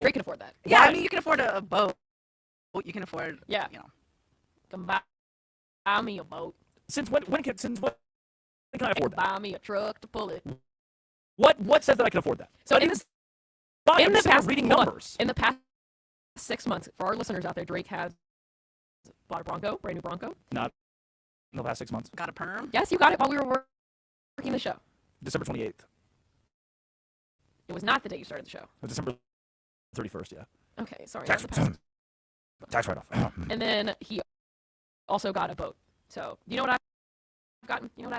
Drake can afford that. Yeah, I mean, you can afford a boat. You can afford, you know. Can buy me a boat. Since when can I afford that? Buy me a truck to pull it. What says that I can afford that? So in the past, reading numbers. In the past 6 months, for our listeners out there, Drake has bought a Bronco, brand new Bronco. Not in the past 6 months. Got a perm? Yes, you got it while we were working the show. December 28th. It was not the day you started the show. December 31st, yeah. Okay, sorry. Tax write-off. And then he also got a boat. So, you know what I've gotten? None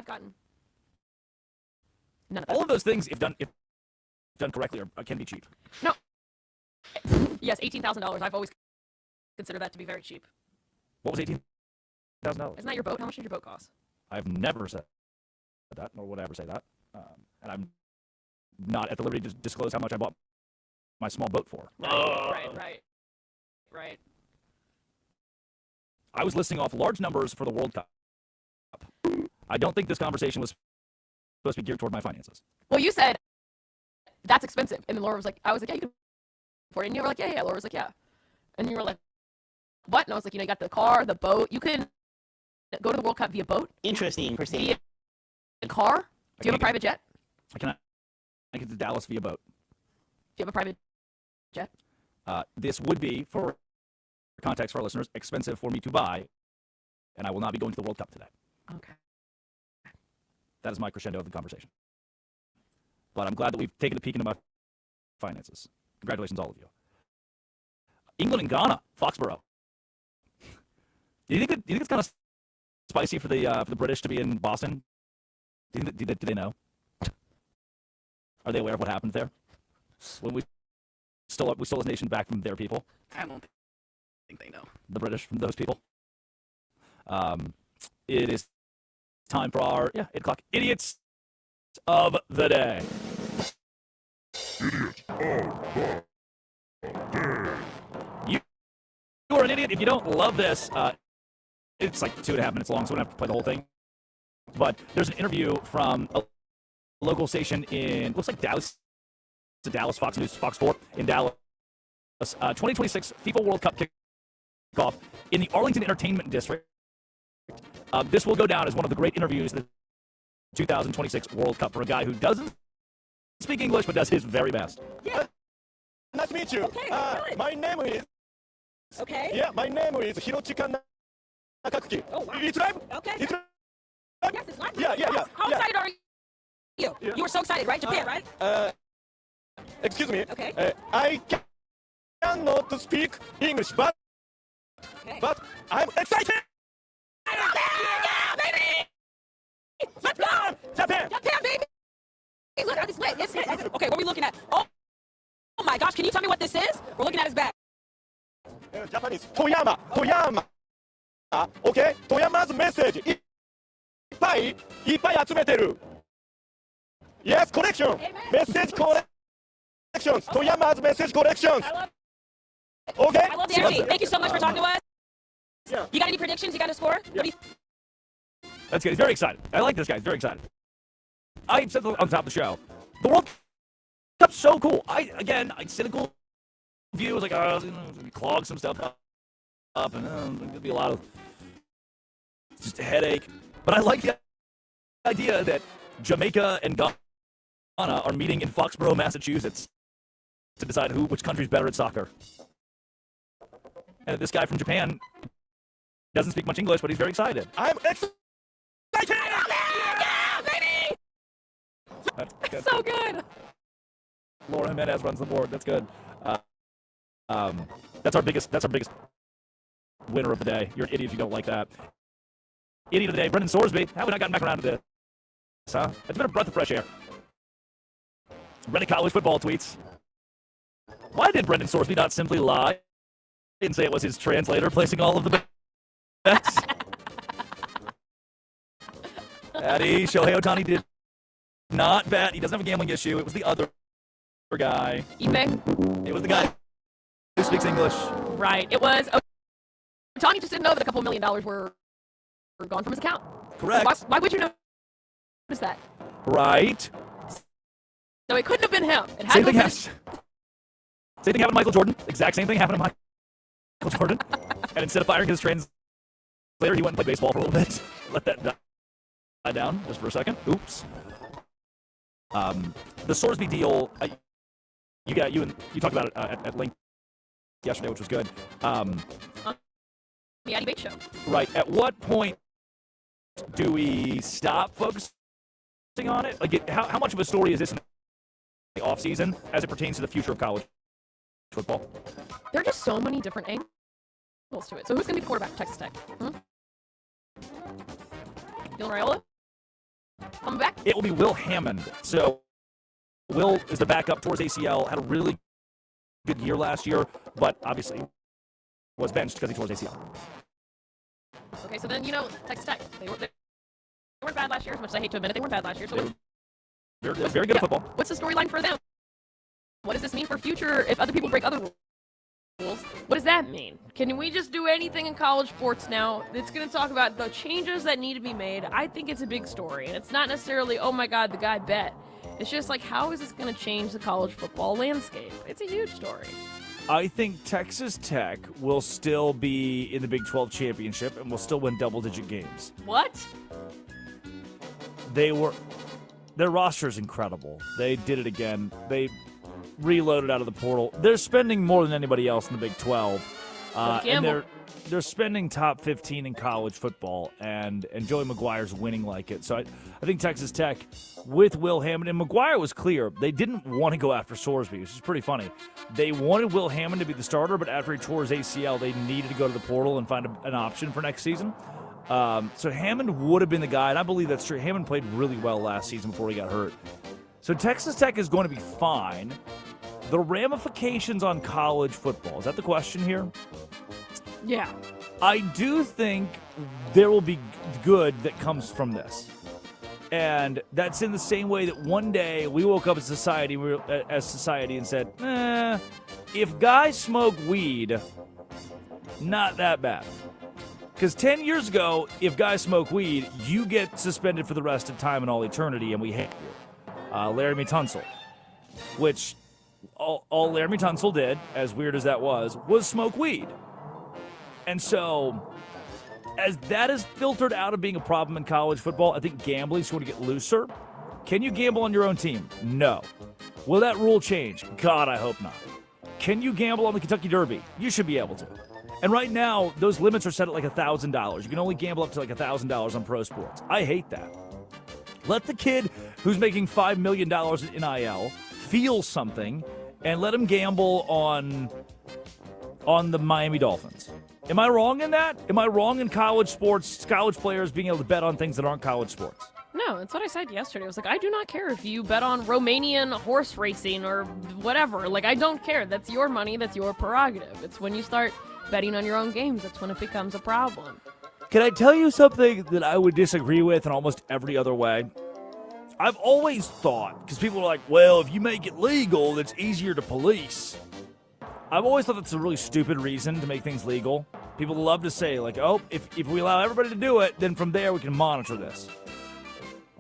of that. All of those things, if done correctly, can be cheap. No. Yes, $18,000. I've always considered that to be very cheap. What was $18,000? Isn't that your boat? How much did your boat cost? I've never said that, nor would I ever say that. And I'm not at the liberty to disclose how much I bought my small boat for. Right. I was listing off large numbers for the World Cup. I don't think this conversation was supposed to be geared toward my finances. Well, you said that's expensive, and then Laura was like, I was like, yeah, you can afford it. And you were like, yeah. Laura was like, yeah. And you were like, what? And I was like, you got the car, the boat. You can go to the World Cup via boat. Interesting. Via car? Do you have a private jet? I get to Dallas via boat. Do you have a private jet? This would be, for context for our listeners, expensive for me to buy, and I will not be going to the World Cup today. Okay. That is my crescendo of the conversation. But I'm glad that we've taken a peek into my finances. Congratulations, all of you. England and Ghana, Foxborough. Do you think it's kind of spicy for the British to be in Boston? Do they know? Are they aware of what happened there? When we stole this nation back from their people? I don't think they know. The British from those people. It is time for our 8 o'clock idiots of the day. You are an idiot if you don't love this. It's like 2.5 minutes long, so we don't have to play the whole thing. But there's an interview from a local station in, looks like Dallas. It's a Dallas Fox News, Fox 4 in Dallas. 2026 FIFA World Cup kickoff in the Arlington Entertainment District. This will go down as one of the great interviews in the 2026 World Cup for a guy who doesn't speak English but does his very best. Yeah. Nice to meet you. Okay, my name is. Okay. Yeah, my name is Hirochika Oh, wow. It's live? Okay. It's live? Yes, it's live. Yeah. How excited are you? You were so excited, right? Japan, right? Excuse me. Okay. I cannot speak English, but I'm excited. Yeah, baby! Let's go! Japan, baby! Hey, look at this lit. Okay, what are we looking at? Oh my gosh, can you tell me what this is? We're looking at his back. Japanese. Toyama. Okay? Toyama's message. いっぱい集めてる。Yes, collection. Message collections. Toyama's message collections. Okay? I love the energy. Thank you so much for talking to us. Yeah. You got any predictions? You got a score? Yeah. That's good. He's very excited. I like this guy. He's very excited. I said on top of the show, the World Cup's so cool. Cynical view was like, clog some stuff up, and there's going to be a lot of just a headache. But I like the idea that Jamaica and Ghana are meeting in Foxborough, Massachusetts to decide which country's better at soccer. And this guy from Japan doesn't speak much English, but he's very excited. I'm excited! Yeah, baby! That's So good. Laura Jimenez runs the board. That's good. That's our biggest winner of the day. You're an idiot if you don't like that. Idiot of the day, Brendan Sorsby. How have we not gotten back around to this? Huh? It's been a breath of fresh air. Reddit college football tweets. Why did Brendan Sorsby not simply lie and say it was his translator placing all of the bets? Patty, Shohei Ohtani did not bet. He doesn't have a gambling issue. It was the other guy. EBay? It was the guy who speaks English. Right. It was. Ohtani just didn't know that a couple $1 million were gone from his account. Correct. Why would you notice that? Right. So it couldn't have been him. It had Same to thing have happened to Michael Jordan. Exact same thing happened to Michael Jordan. And instead of firing his translator, he went and played baseball for a little bit. Let that die down just for a second. Oops. The Sorsby deal, you talked about it at length yesterday, which was good. the Addy Bates Show. Right. At what point do we stop focusing on it? Like, how much of a story is this in the offseason as it pertains to the future of college football? There are just so many different angles to it. So who's going to be the quarterback for Texas Tech? Dylan Raiola? Coming back? It will be Will Hammond. So Will is the backup towards ACL, had a really good year last year, but obviously was benched because he tore his ACL. Okay, so then, Texas Tech, they weren't bad last year, as much as I hate to admit it, they weren't bad last year. So they're very good at football. What's the storyline for them? What does this mean for future if other people break other rules? What does that mean? Can we just do anything in college sports now? It's going to talk about the changes that need to be made. I think it's a big story, and it's not necessarily, oh my God, the guy bet. It's just like, how is this going to change the college football landscape? It's a huge story. I think Texas Tech will still be in the Big 12 championship and will still win double-digit games. What? Their roster is incredible. They did it again. They reloaded out of the portal. They're spending more than anybody else in the Big 12. And they're spending top 15 in college football, and Joey McGuire's winning like it. So I think Texas Tech, with Will Hammond, and McGuire was clear, they didn't want to go after Sorsby, which is pretty funny. They wanted Will Hammond to be the starter, but after he tore his ACL, they needed to go to the portal and find an option for next season. So Hammond would have been the guy, and I believe that's true. Hammond played really well last season before he got hurt. So Texas Tech is going to be fine. The ramifications on college football, is that the question here? Yeah. I do think there will be good that comes from this. And that's in the same way that one day we woke up as society and said, if guys smoke weed, not that bad. Because 10 years ago, if guys smoke weed, you get suspended for the rest of time and all eternity, and we hate you. Laramie Tunsil, which all Laramie Tunsil did, as weird as that was smoke weed. And so, as that is filtered out of being a problem in college football, I think gambling is going to get looser. Can you gamble on your own team? No. Will that rule change? God, I hope not. Can you gamble on the Kentucky Derby? You should be able to. And right now, those limits are set at like $1,000. You can only gamble up to like $1,000 on pro sports. I hate that. Let the kid who's making $5 million in NIL feel something, and let him gamble on the Miami Dolphins. Am I wrong in that? Am I wrong in college sports, college players being able to bet on things that aren't college sports? No, that's what I said yesterday. I was like, I do not care if you bet on Romanian horse racing or whatever. Like, I don't care. That's your money. That's your prerogative. It's when you start betting on your own games, that's when it becomes a problem. Can I tell you something that I would disagree with in almost every other way? I've always thought, because people are like, well, if you make it legal, it's easier to police. I've always thought that's a really stupid reason to make things legal. People love to say, like, oh, if we allow everybody to do it, then from there we can monitor this.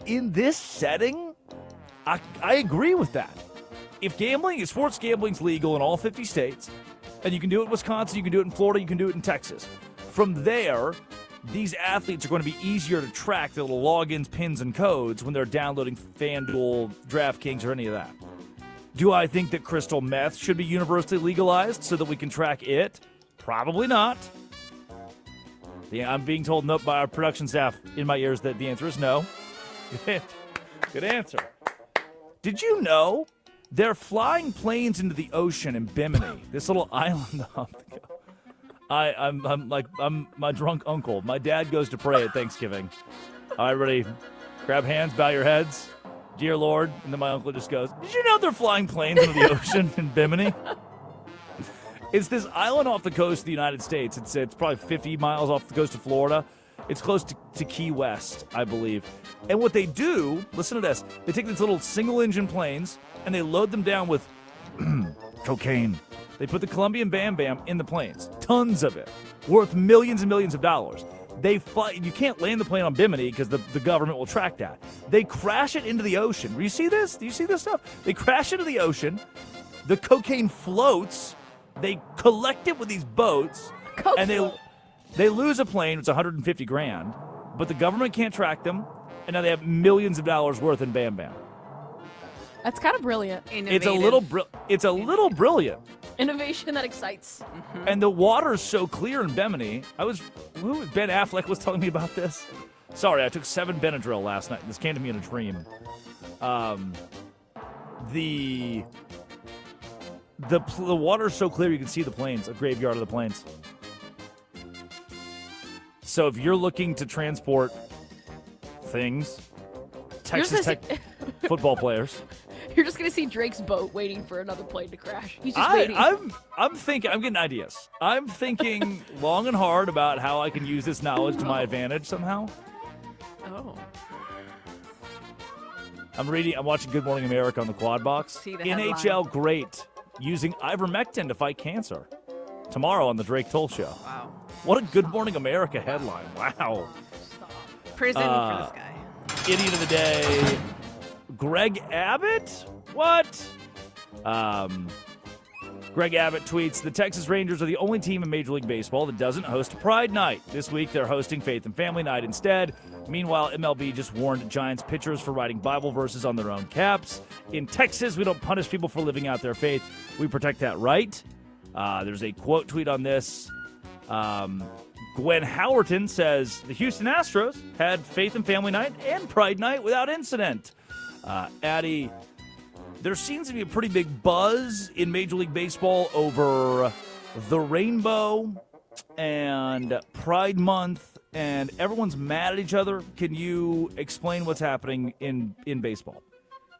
In this setting, I agree with that. If sports gambling's legal in all 50 states, and you can do it in Wisconsin, you can do it in Florida, you can do it in Texas. From there, these athletes are going to be easier to track their little logins, pins, and codes when they're downloading FanDuel, DraftKings, or any of that. Do I think that crystal meth should be universally legalized so that we can track it? Probably not. Yeah, I'm being told no by our production staff in my ears that the answer is no. Good answer. Did you know they're flying planes into the ocean in Bimini, this little island off the coast? I'm my drunk uncle. My dad goes to pray at Thanksgiving. All right, everybody, grab hands, bow your heads. Dear Lord. And then my uncle just goes, did you know they're flying planes into the ocean in Bimini? It's this island off the coast of the United States. It's probably 50 miles off the coast of Florida. It's close to Key West, I believe. And what they do, listen to this, they take these little single-engine planes, and they load them down with cocaine. They put the Colombian Bam Bam in the planes. Tons of it. Worth millions and millions of dollars. They fly. You can't land the plane on Bimini because the government will track that. They crash it into the ocean. Do you see this? Do you see this stuff? They crash into the ocean. The cocaine floats. They collect it with these boats. And they lose a plane. It's $150,000. But the government can't track them. And now they have millions of dollars worth in Bam Bam. That's kind of brilliant. It's a little brilliant. Innovation that excites. Mm-hmm. And the water's so clear in Bimini. Ben Affleck was telling me about this. Sorry, I took 7 Benadryl last night. This came to me in a dream. The water's so clear you can see the planes, a graveyard of the planes. So if you're looking to transport things, Texas Tech football players. You're just going to see Drake's boat waiting for another plane to crash. He's just waiting. I'm thinking, I'm getting ideas. I'm thinking long and hard about how I can use this knowledge to my advantage somehow. Oh. I'm watching Good Morning America on the quad box. NHL great using ivermectin to fight cancer. Tomorrow on the Drake Toll Show. Wow. What a Good Morning America headline. Wow. Prison for this guy. Idiot of the day. Greg Abbott? What? Greg Abbott tweets, the Texas Rangers are the only team in Major League Baseball that doesn't host a Pride Night. This week, they're hosting Faith and Family Night instead. Meanwhile, MLB just warned Giants pitchers for writing Bible verses on their own caps. In Texas, we don't punish people for living out their faith. We protect that right. There's a quote tweet on this. Gwen Howerton says, the Houston Astros had Faith and Family Night and Pride Night without incident. Addie, there seems to be a pretty big buzz in Major League Baseball over the rainbow and Pride Month, and everyone's mad at each other. Can you explain what's happening in baseball?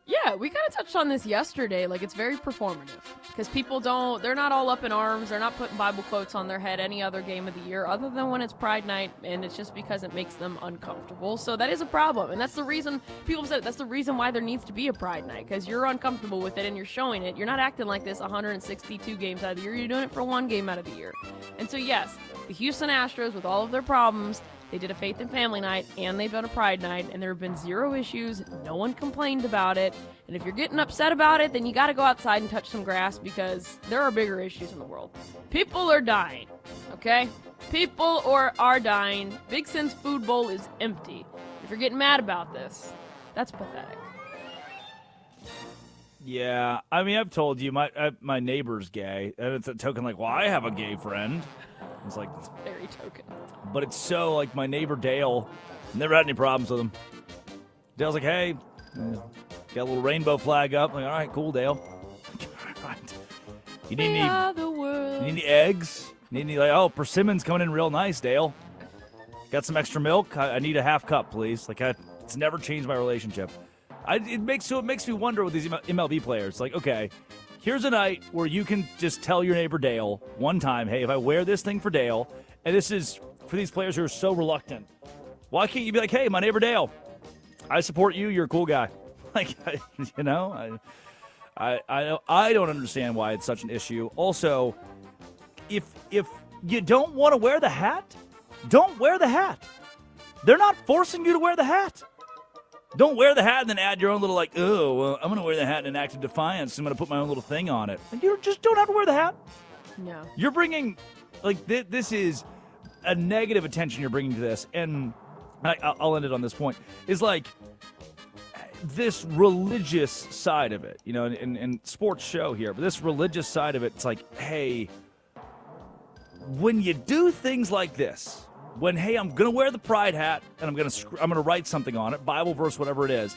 Yeah, we kind of touched on this yesterday. Like, it's very performative because people they're not all up in arms. They're not putting Bible quotes on their head any other game of the year other than when it's Pride Night, and it's just because it makes them uncomfortable. So that is a problem, and that's the reason people said that's the reason why there needs to be a Pride Night, because you're uncomfortable with it and you're showing it. You're not acting like this 162 games out of the year. You're doing it for one game out of the year. And so, yes, the Houston Astros, with all of their problems, they did a Faith and Family Night, and they've done a Pride Night, and there have been 0 issues. No one complained about it. And if you're getting upset about it, then you got to go outside and touch some grass, because there are bigger issues in the world. People are dying, okay? People are dying. Big Sin's food bowl is empty. If you're getting mad about this, that's pathetic. Yeah, I mean, I've told you, my neighbor's gay, and it's a token like, well, I have a gay friend. It's like very token. But it's so like my neighbor Dale, never had any problems with him. Dale's like, hey, got a little rainbow flag up. I'm like, all right, cool, Dale. All right. You need any eggs? You need any, like, oh, persimmon's coming in real nice, Dale. Got some extra milk? I need a half cup, please. Like, it's never changed my relationship. It makes me wonder with these MLB players. Like, okay, here's a night where you can just tell your neighbor Dale one time, hey, if I wear this thing for Dale, and this is for these players who are so reluctant, why can't you be like, hey, my neighbor Dale, I support you. You're a cool guy. Like, you know, I don't understand why it's such an issue. Also, if you don't want to wear the hat, don't wear the hat. They're not forcing you to wear the hat. Don't wear the hat and then add your own little, like, oh, well, I'm going to wear the hat in an act of defiance. I'm going to put my own little thing on it. And you just don't have to wear the hat. No. You're bringing, like, this is a negative attention you're bringing to this. And I'll end it on this point. Is like this religious side of it, you know, and sports show here, but this religious side of it, it's like, hey, when you do things like this, when, hey, I'm going to wear the pride hat and I'm going to write something on it, Bible verse, whatever it is,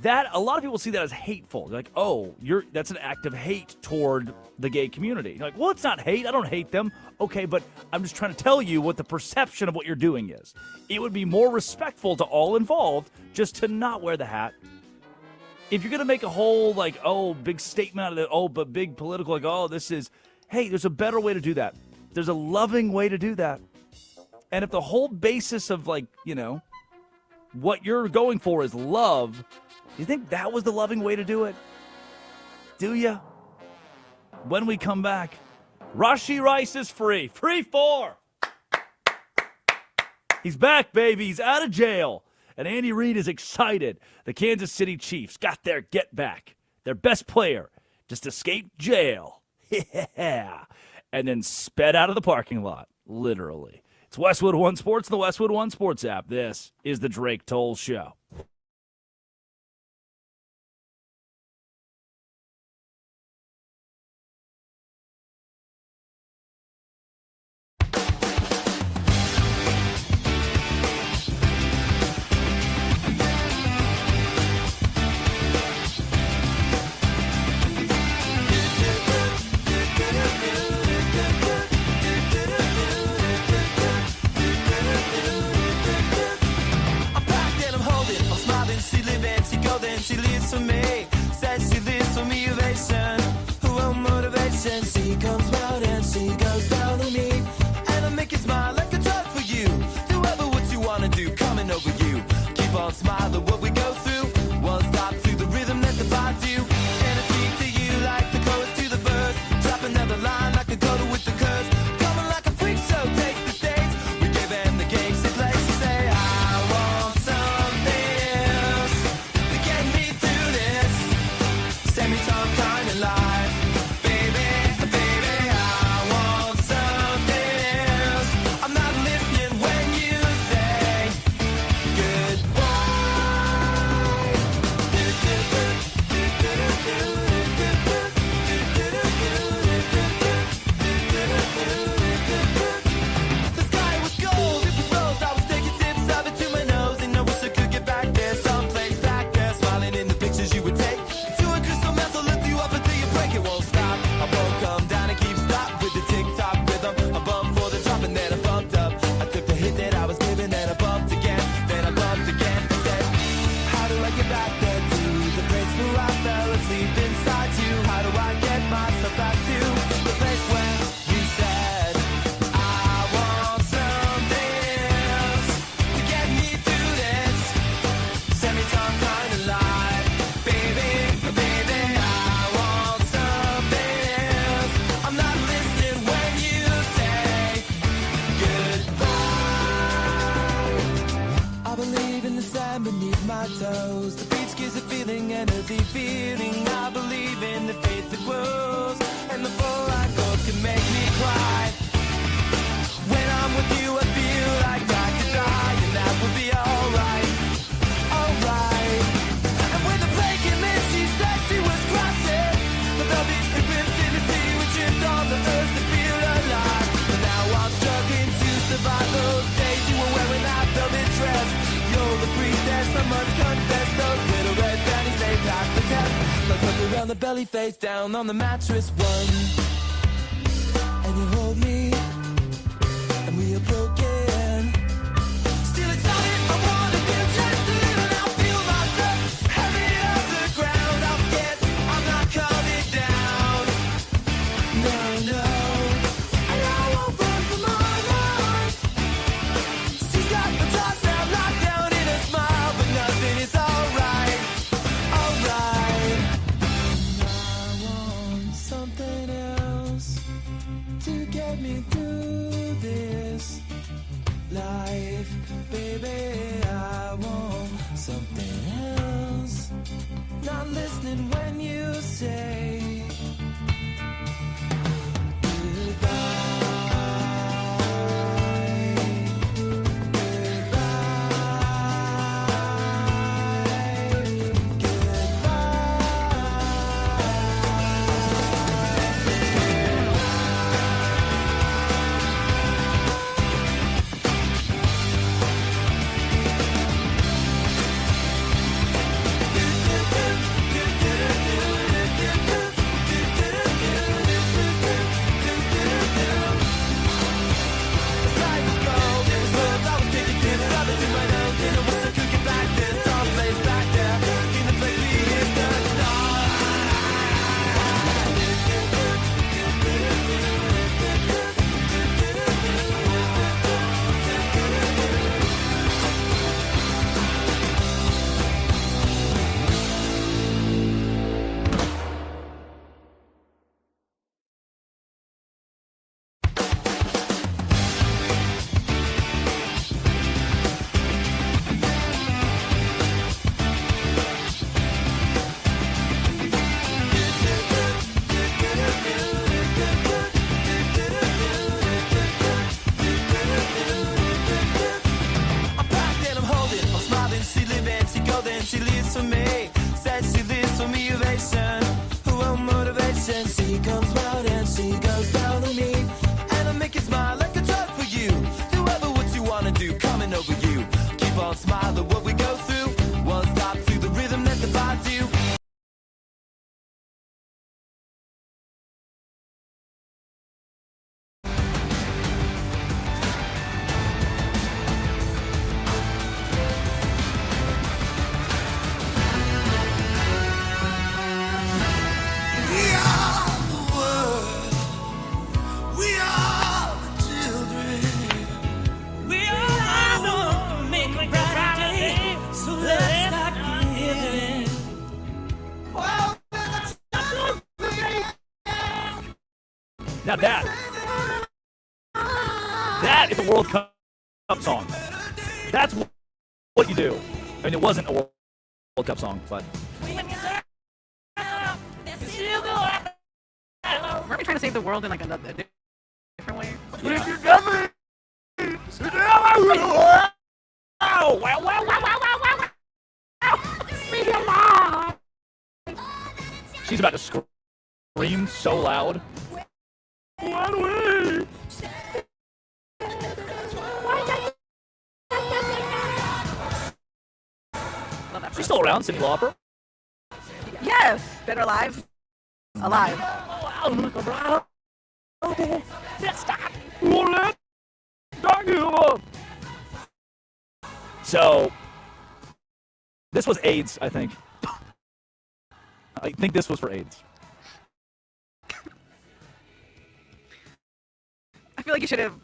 that a lot of people see that as hateful. They're like, oh, that's an act of hate toward the gay community. You're like, well, it's not hate. I don't hate them. Okay, but I'm just trying to tell you what the perception of what you're doing is. It would be more respectful to all involved just to not wear the hat. If you're going to make a whole, like, oh, big statement out of it, oh, but big political, like, oh, this is, hey, there's a better way to do that. There's a loving way to do that. And if the whole basis of, like, you know, what you're going for is love, you think that was the loving way to do it? Do you? When we come back, Rashee Rice is free. Free 4. He's back, baby. He's out of jail. And Andy Reid is excited. The Kansas City Chiefs got their get back. Their best player just escaped jail. Yeah. And then sped out of the parking lot, literally. It's Westwood One Sports and the Westwood One Sports app. This is the Drake Toll Show. She lives for me, says she lives for me, ovation. Who will motivation? She comes round and she goes down on me. And I make you smile like a drug for you. Do ever what you wanna do, coming over you. Keep on smiling what we go through. One stop to the rhythm that divides you. And I speak to you like the chorus to the verse. Drop another line like a coda with the curse. Coming like a freak show takes the stage. We give them the games they play. She say, I want something else to get me through this semi-time kind of life. Baby, baby, I want something else. I'm not listening when you say the sky was gold, it was rose. I was taking sips of it to my nose, and I wish I could get back there, someplace back there, smiling in the pictures you would take. To a crystal meth, lift you up until you break. It won't stop. I won't come down and keep stop with the tick-tock rhythm. I bumped for the drop and then I bumped up. I took the hit that I was giving, then I bumped again, then I bumped again. I said, how do I get back there to the place where I fell asleep inside you? How do I get myself back to the place where you said, I want something else to get me through this semi-time kind of life. Baby, baby, I want something else. I'm not listening when you say goodbye. I believe in the sand beneath my toes. The beach gives a feeling, energy feeling. I believe in the faith that grows, and the full light goes can make me cry. When I'm with you, I feel like I could die, and that would be alright, alright. And when the plane came in, she said she was crossing the velvet ribbons in the sea. We tripped on the earth to feel alive, but now I'm stuck here. must confess those little red panties, they pass the test. Let's look around the belly, face down on the mattress. One, and you hold me, and we are broken. Still it's all I wanna do, just to live and I'll feel myself heavy off the ground. I'm scared, I'm not coming down. No, no, and I won't run from my life. She's got the toss now locked down in a smile, but nothing is alright, alright. I want something else to get me through this life, baby. I want something else. Not listening when you say she lives for me, says she lives for me, ovation. Who will motivation? She comes round and she goes down on me, and I make you smile like a drug for you. Do ever what you wanna do, coming over you. Keep on smiling what we go through. One stop to the rhythm that divides you. Now that is a World Cup song. That's what you do. I mean, it wasn't a World Cup song, but. Weren't we trying to save the world in like a different way? Yeah. She's about to scream so loud. She's still around, Cyndi Lauper. Yes, better alive. Alive. So, this was AIDS, I think. I think this was for AIDS. I feel like you should have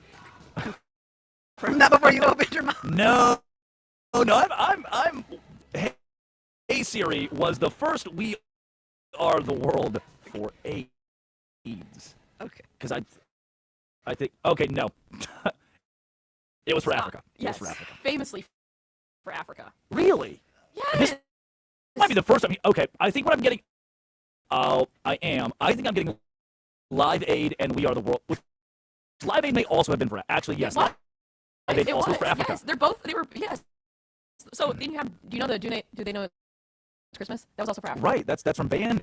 confirmed that before you opened your mouth. No, I'm. Hey Siri was the first "We Are the World" for AIDS. Okay. Because I think no, it was for Africa. Yes, it was for Africa. Famously for Africa. Really? Yes. This might be the first time. Okay, I think what I'm getting. I think I'm getting Live Aid and "We Are the World." Live Aid may also have been for actually yes. Live Aid also was for Africa. Yes, they were yes. So then you have. Do you know do they know it's Christmas? That was also for Africa. Right. That's from Band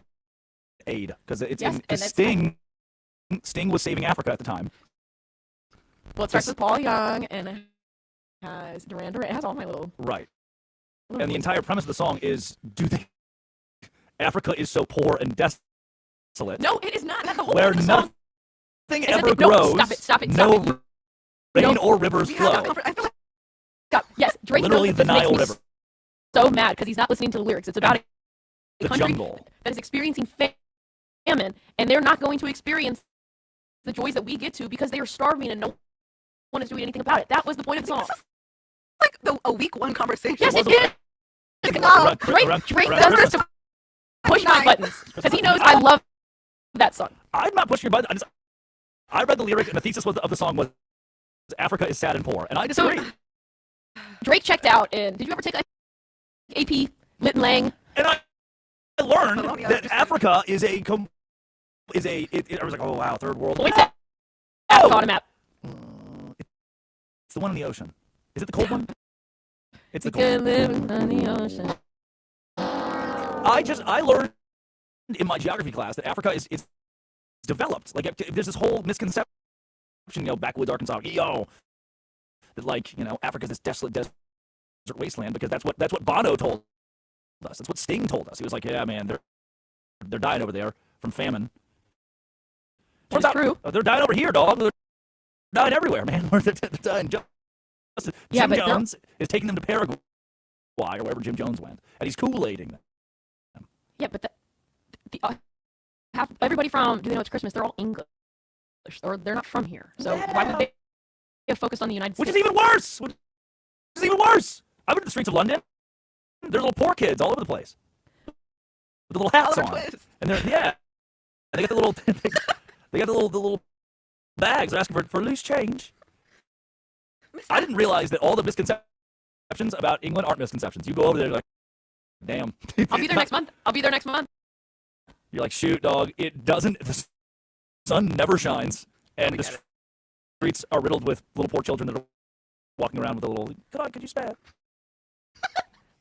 Aid because it's yes, in Sting. Sting was saving Africa at the time. Well, it starts with Paul Young and it has Duran Duran. It has all my little right. And the entire premise of the song is, Africa is so poor and desolate. No, it is not. That's the whole where point of the song. nothing ever grows. No, stop it. No rain or rivers flow. Stop. Yes, Drake Literally knows the that this Nile makes me River. so mad because he's not listening to the lyrics. It's about The a country jungle. that is experiencing famine, and they're not going to experience the joys that we get to because they are starving and no one is doing anything about it. That was the point of the song. Like a week one conversation. Yes, it did. Drake does this to push my buttons because he knows I love that song. I'm not pushing your button. I read the lyric, and the thesis of the song was Africa is sad and poor, and I disagree. So, Drake checked out, and did you ever take AP Lit and Lang? And I learned that Africa is I was like, oh wow, third world. Points at on a map. It's the one in the ocean. Is it the cold one? It's the We cold can live on the ocean. I learned in my geography class that Africa is developed. Like there's this whole misconception, backwoods Arkansas, that Africa's this desolate desert wasteland because that's what Bono told us. That's what Sting told us. He was like, yeah, man, they're dying over there from famine. That's true. They're dying over here, dog. They're dying everywhere, man. They're dying. Jim Jones is taking them to Paraguay or wherever Jim Jones went, and he's Kool-Aiding them. Yeah, but everybody from Do They Know It's Christmas? They're all English, or they're not from here. So why would they have focused on the United States? Which is even worse. I went to the streets of London. There's little poor kids all over the place with the little hats on, and they got the little the little bags. They're asking for loose change. I didn't realize that all the misconceptions about England aren't misconceptions. You go over there, you're like, damn. I'll be there next month. You're like, shoot, dog. It doesn't. The sun never shines, and the streets are riddled with little poor children that are walking around with a little. Could you spare?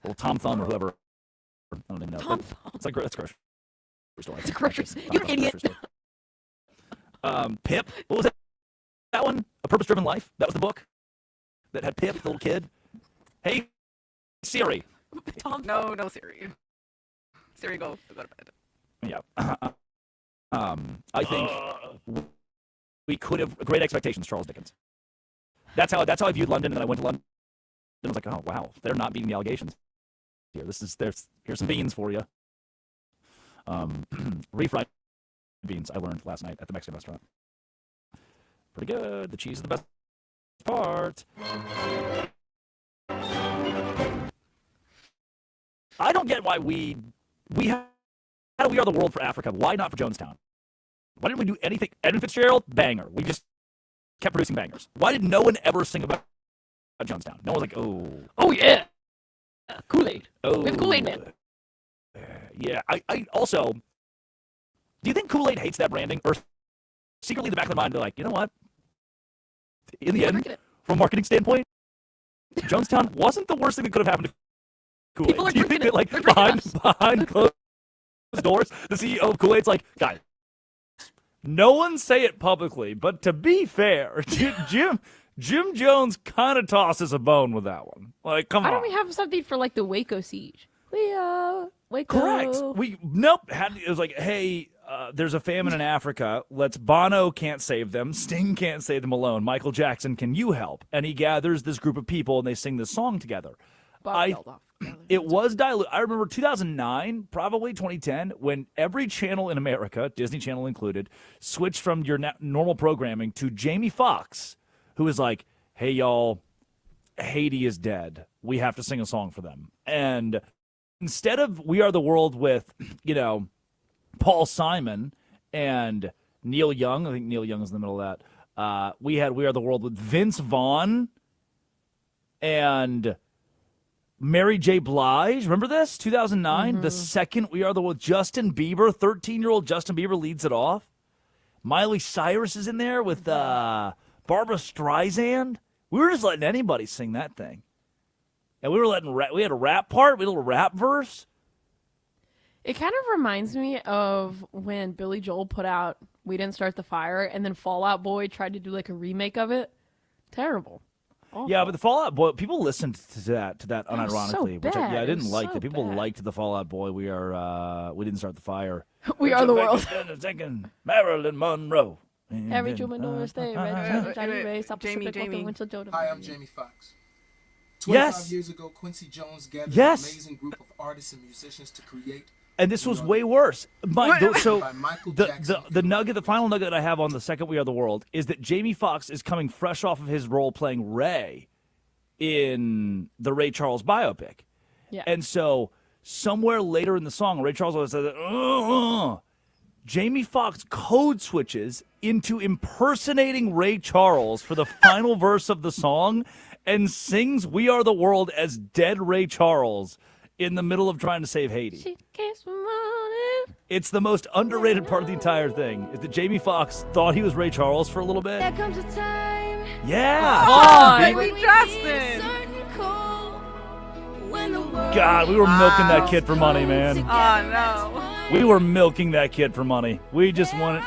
Little Tom Thumb or whoever. I don't even know. Tom Thumb. It's like that's grocery store. It's a grocery store. You're an idiot. Pip. What was that one? A Purpose-Driven Life. That was the book that had Pip, the little kid. Hey, Siri. Tom, no, Siri. Siri, go to bed. Yeah. I think we could have Great Expectations, Charles Dickens. That's how I viewed London, and then I went to London. And I was like, oh wow, they're not beating the allegations here. Here's some beans for you. Refried beans I learned last night at the Mexican restaurant. Pretty good. The cheese is the best part. I don't get why we had a We Are the World for Africa. Why not for Jonestown? Why didn't we do anything? Edmund Fitzgerald, banger. We just kept producing bangers. Why did no one ever sing about Jonestown? No one's like, oh yeah, Kool-Aid. Oh, we have a Kool-Aid man. Yeah, I also, do you think Kool-Aid hates that branding? Or secretly in the back of their mind, they're like, you know what? In the end, from a marketing standpoint, Jonestown wasn't the worst thing that could have happened to Kool-Aid. Do you think that, like, behind closed doors, the CEO of Kool-Aid's like, guys, no one say it publicly, but to be fair, Jim Jones kind of tosses a bone with that one. Like, come on. Why don't we have something for like the Waco siege? Waco. Correct. It was like, hey, there's a famine in Africa. Bono can't save them. Sting can't save them alone. Michael Jackson, can you help? And he gathers this group of people and they sing this song together. It was dilute. I remember 2009, probably 2010, when every channel in America, Disney Channel included, switched from your normal programming to Jamie Foxx, who was like, hey, y'all, Haiti is dead. We have to sing a song for them. And instead of We Are the World with, Paul Simon and Neil Young, I think Neil Young is in the middle of that, we had We Are the World with Vince Vaughn and Mary J. Blige. Remember this? 2009? Mm-hmm. The second We Are the World. Justin Bieber, 13-year-old Justin Bieber leads it off. Miley Cyrus is in there with Barbara Streisand. We were just letting anybody sing that thing. And we had a rap part, we had a little rap verse. It kind of reminds me of when Billy Joel put out We Didn't Start the Fire, and then Fall Out Boy tried to do like a remake of it. Terrible. awful. Yeah, but the Fall Out Boy, people listened to that unironically, so which I bad. didn't It was like. so That people bad. liked the Fall Out Boy. We didn't start the fire. We are the world. Second, Marilyn Monroe. Every Truman Norris Day, Red Johnny Ray, South Jamie, Pacific, Jamie. Winter Jordan. Hi, I'm Jamie Foxx. 25 Yes. years ago, Quincy Jones gathered Yes. an amazing group of artists and musicians to create. And this was way worse. So By Michael the Jackson. the final nugget that I have on the second We Are the World is that Jamie Foxx is coming fresh off of his role playing Ray in the Ray Charles biopic. Yeah. And so somewhere later in the song, Ray Charles always said, Jamie Foxx code switches into impersonating Ray Charles for the final verse of the song and sings We Are the World as dead Ray Charles in the middle of trying to save Haiti. She keeps running. It's the most underrated part of the entire thing is that Jamie Foxx thought he was Ray Charles for a little bit. There comes a time. Yeah. Oh, when baby we Justin. certain cold, when the world God, we were milking that kid for money, man. Oh, no. We were milking that kid for money. We just wanted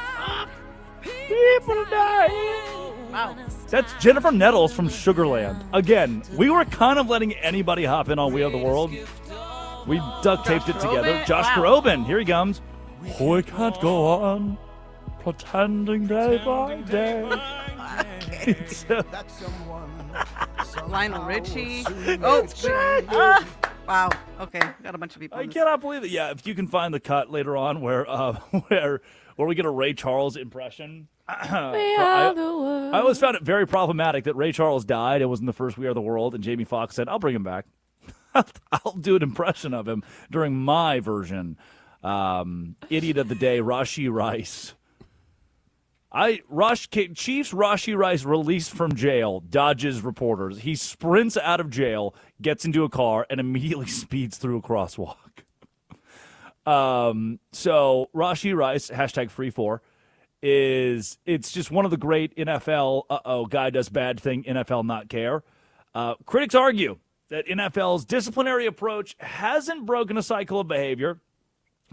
people dying. Wow. That's Jennifer Nettles from Sugarland. Again, we were kind of letting anybody hop in on We Are the World. We duct taped it together. Groban? Josh Wow. Groban, here he comes. We can't go on pretending day by day. It's, Lionel Richie. That's Oh, wow. Okay, got a bunch of people. I in this. cannot believe it. Yeah, if you can find the cut later on where where we get a Ray Charles impression. I always found it very problematic that Ray Charles died. It was in the first We Are the World, and Jamie Foxx said, "I'll bring him back. I'll do an impression of him during my version." Idiot of the day, Rashee Rice. Chiefs Rashee Rice released from jail, dodges reporters. He sprints out of jail, gets into a car, and immediately speeds through a crosswalk. So Rashee Rice, #free4, it's just one of the great NFL, guy does bad thing, NFL not care. Critics argue that NFL's disciplinary approach hasn't broken a cycle of behavior.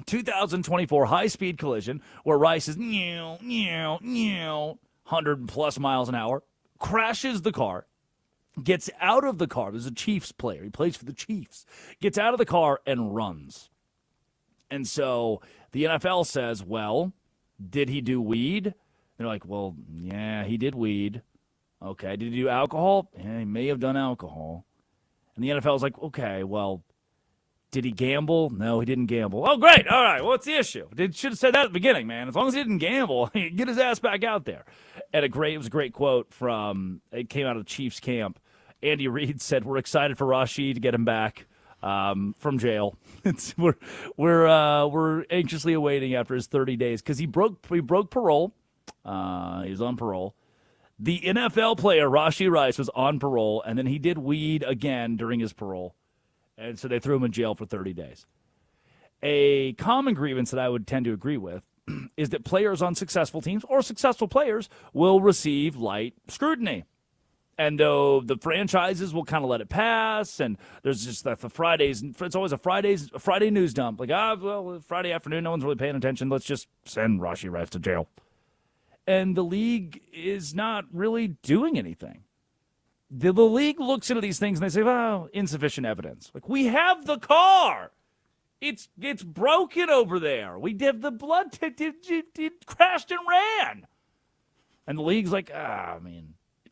2024 high-speed collision where Rice is 100+ miles an hour, crashes the car, gets out of the car. There's a Chiefs player. He plays for the Chiefs. Gets out of the car and runs. And so the NFL says, well, did he do weed? They're like, well, yeah, he did weed. Okay, did he do alcohol? Yeah, he may have done alcohol. And the NFL is like, okay, well, did he gamble? No, he didn't gamble. Oh, great. All right. What's the issue? Should have said that at the beginning, man. As long as he didn't gamble, get his ass back out there. And it was a great quote it came out of the Chiefs camp. Andy Reid said, "We're excited for Rashee to get him back from jail. We're anxiously awaiting after his 30 days because he broke parole. He was on parole. The NFL player Rashee Rice was on parole, and then he did weed again during his parole. And so they threw him in jail for 30 days. A common grievance that I would tend to agree with is that players on successful teams or successful players will receive light scrutiny. And though the franchises will kind of let it pass, and there's just the Fridays, it's always a Friday news dump. Like, Friday afternoon, no one's really paying attention. Let's just send Rashee Rice to jail. And the league is not really doing anything. The league looks into these things and they say, well, insufficient evidence. Like, we have the car. It's broken over there. We did the blood it crashed and ran. And the league's like,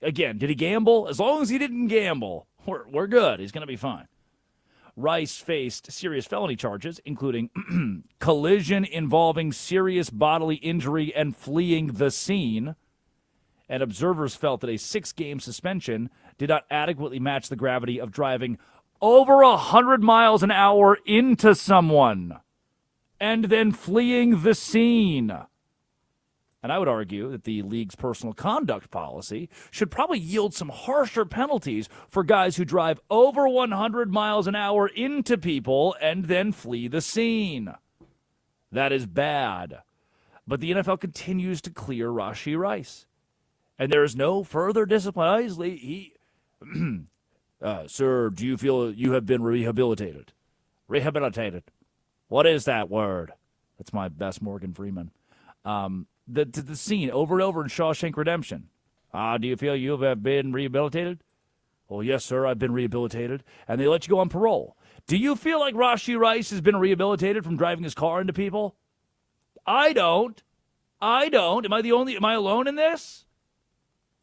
again, did he gamble? As long as he didn't gamble, we're good. He's going to be fine. Rice faced serious felony charges, including collision involving serious bodily injury and fleeing the scene. And observers felt that a 6-game suspension did not adequately match the gravity of driving over 100 miles an hour into someone and then fleeing the scene. And I would argue that the league's personal conduct policy should probably yield some harsher penalties for guys who drive over 100 miles an hour into people and then flee the scene. That is bad. But the NFL continues to clear Rashee Rice. And there is no further discipline. Sir, do you feel you have been rehabilitated? Rehabilitated. What is that word? That's my best Morgan Freeman. The scene over and over in Shawshank Redemption. Do you feel you have been rehabilitated? Well, yes, sir, I've been rehabilitated. And they let you go on parole. Do you feel like Rashee Rice has been rehabilitated from driving his car into people? I don't. Am I alone in this?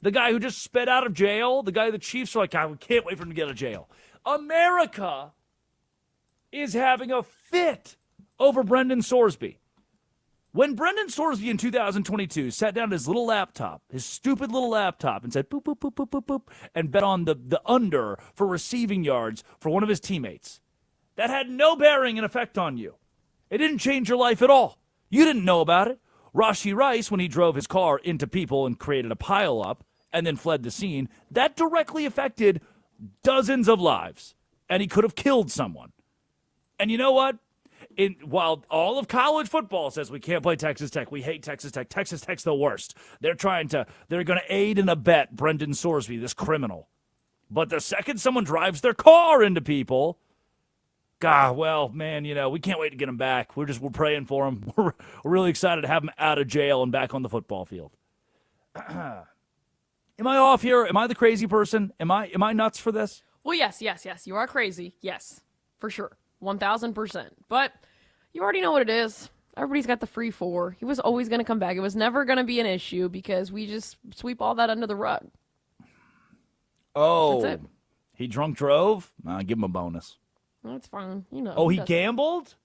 The guy who just sped out of jail, the guy the Chiefs are like, I can't wait for him to get out of jail. America is having a fit over Brendan Sorsby. When Brendan Sorsby in 2022 sat down at his little laptop, his stupid little laptop, and said, boop, boop, boop, boop, boop, boop, and bet on the under for receiving yards for one of his teammates, that had no bearing and effect on you. It didn't change your life at all. You didn't know about it. Rashee Rice, when he drove his car into people and created a pileup and then fled the scene, that directly affected dozens of lives, and he could have killed someone. And you know what? While all of college football says we can't play Texas Tech, we hate Texas Tech, Texas Tech's the worst. They're going to aid and abet Brendan Sorsby, this criminal. But the second someone drives their car into people, God, well, man, we can't wait to get him back. We're praying for him. We're really excited to have him out of jail and back on the football field. Am I off here? Am I the crazy person? Am I nuts for this? Well, yes. You are crazy. Yes, for sure. 1,000%. But you already know what it is. Everybody's got the free 4. He was always going to come back. It was never going to be an issue because we just sweep all that under the rug. Oh, that's it. He drunk drove? Give him a bonus. That's fine. Oh, he gambled?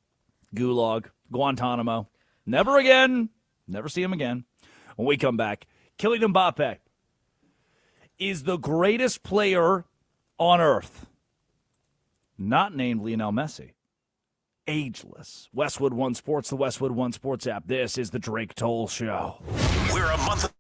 Gulag, Guantanamo. Never again. Never see him again. When we come back, Kylian Mbappé is the greatest player on earth. Not named Lionel Messi. Ageless. Westwood One Sports, the Westwood One Sports app. This is the Drake Toll Show. We're a month.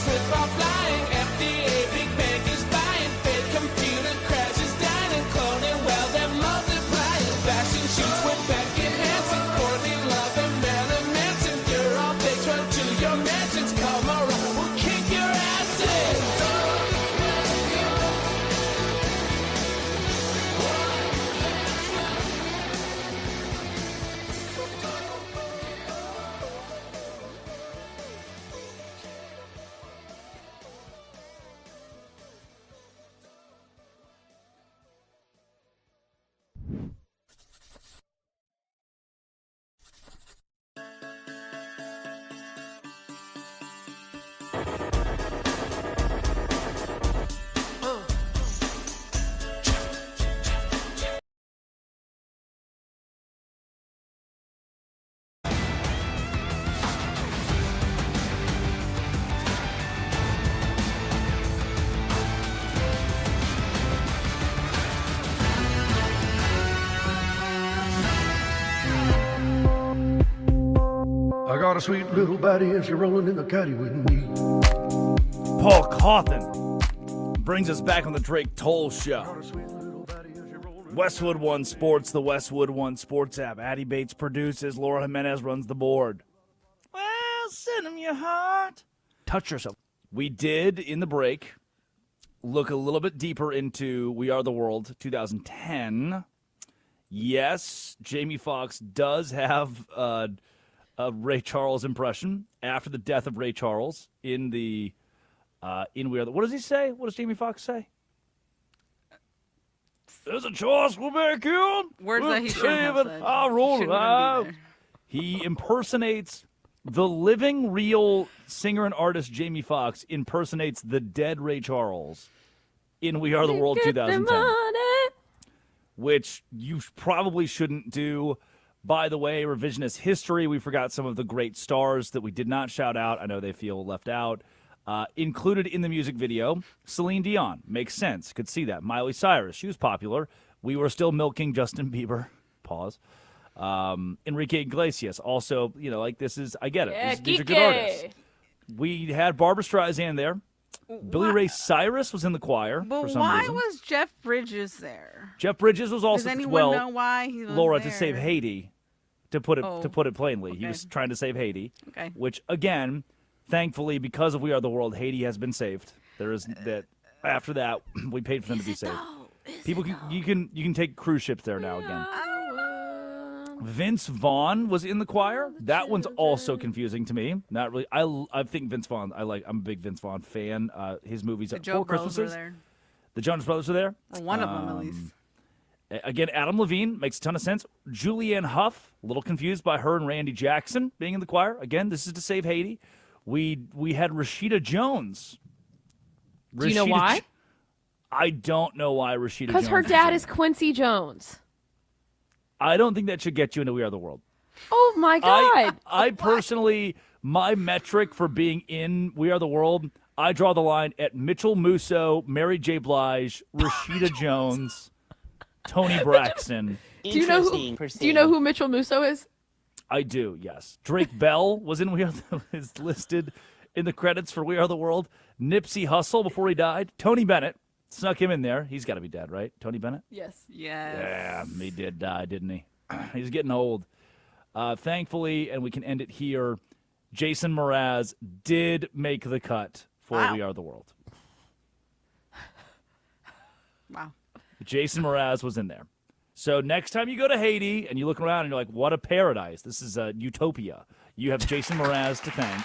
Swift while flying. FDA, big bank is buying. Fake computer crashes dying. And cloning, well, they're multiplying. Fashion shoots with Beckett Hansen. Courtney Love and Marilyn Manson. You're all pics, run to your mansions. Come around, we'll kick your ass in. I got a sweet little baddie and she's rolling in the caddy with me. Paul Cawthon brings us back on the Drake Toll Show. Westwood One Sports, the Westwood One Sports app. Addie Bates produces. Laura Jimenez runs the board. Well, send him your heart. Touch yourself. We did, in the break, look a little bit deeper into We Are the World 2010. Yes, Jamie Foxx does have a Ray Charles impression after the death of Ray Charles in the in We Are the. What does he say? What does Jamie Foxx say? There's a choice we'll make you. Words that he shouldn't have said. I'll roll Shouldn't it even out. be there. He impersonates the living, real singer and artist Jamie Foxx impersonates the dead Ray Charles in We Are the World 2010, which you probably shouldn't do. By the way, revisionist history, we forgot some of the great stars that we did not shout out. I know they feel left out. Included in the music video, Celine Dion. Makes sense. Could see that. Miley Cyrus. She was popular. We were still milking Justin Bieber. Pause. Enrique Iglesias. Also, like this is, I get it. Yeah, These are good artists. We had Barbra Streisand there. Billy Ray Cyrus was in the choir for some why reason. was Jeff Bridges there? Jeff Bridges was also, Does anyone know why he was Laura, there? to save Haiti, to put it plainly. Okay. He was trying to save Haiti. Okay. Which, again, thankfully, because of We Are the World, Haiti has been saved. There is that. After that, we paid for them to be saved. People, you can take cruise ships there now again. Vince Vaughn was in the choir. That one's also confusing to me. Not really. I think Vince Vaughn. I'm a big Vince Vaughn fan. His movies The at Joe Four Bros Christmases. were there. The Jonas Brothers were there. Well, one of them, at least. Again, Adam Levine makes a ton of sense. Julianne Hough, a little confused by her and Randy Jackson being in the choir. Again, this is to save Haiti. We had Rashida Jones. Do you know why? I don't know why Rashida Jones. Because her dad is Quincy Jones. I don't think that should get you into We Are the World. Oh, my God. I personally, my metric for being in We Are the World, I draw the line at Mitchell Musso, Mary J. Blige, Rashida Jones, Tony Braxton. Do you know who Mitchell Musso is? I do, yes. Drake Bell was in is listed in the credits for We Are the World. Nipsey Hussle before he died. Tony Bennett snuck him in there. He's got to be dead, right? Tony Bennett? Yes. Yeah, he did die, didn't he? He's getting old. Thankfully, and we can end it here, Jason Mraz did make the cut for We Are the World. Wow. Jason Mraz was in there. So next time you go to Haiti and you look around and you're like, what a paradise. This is a utopia. You have Jason Mraz to thank.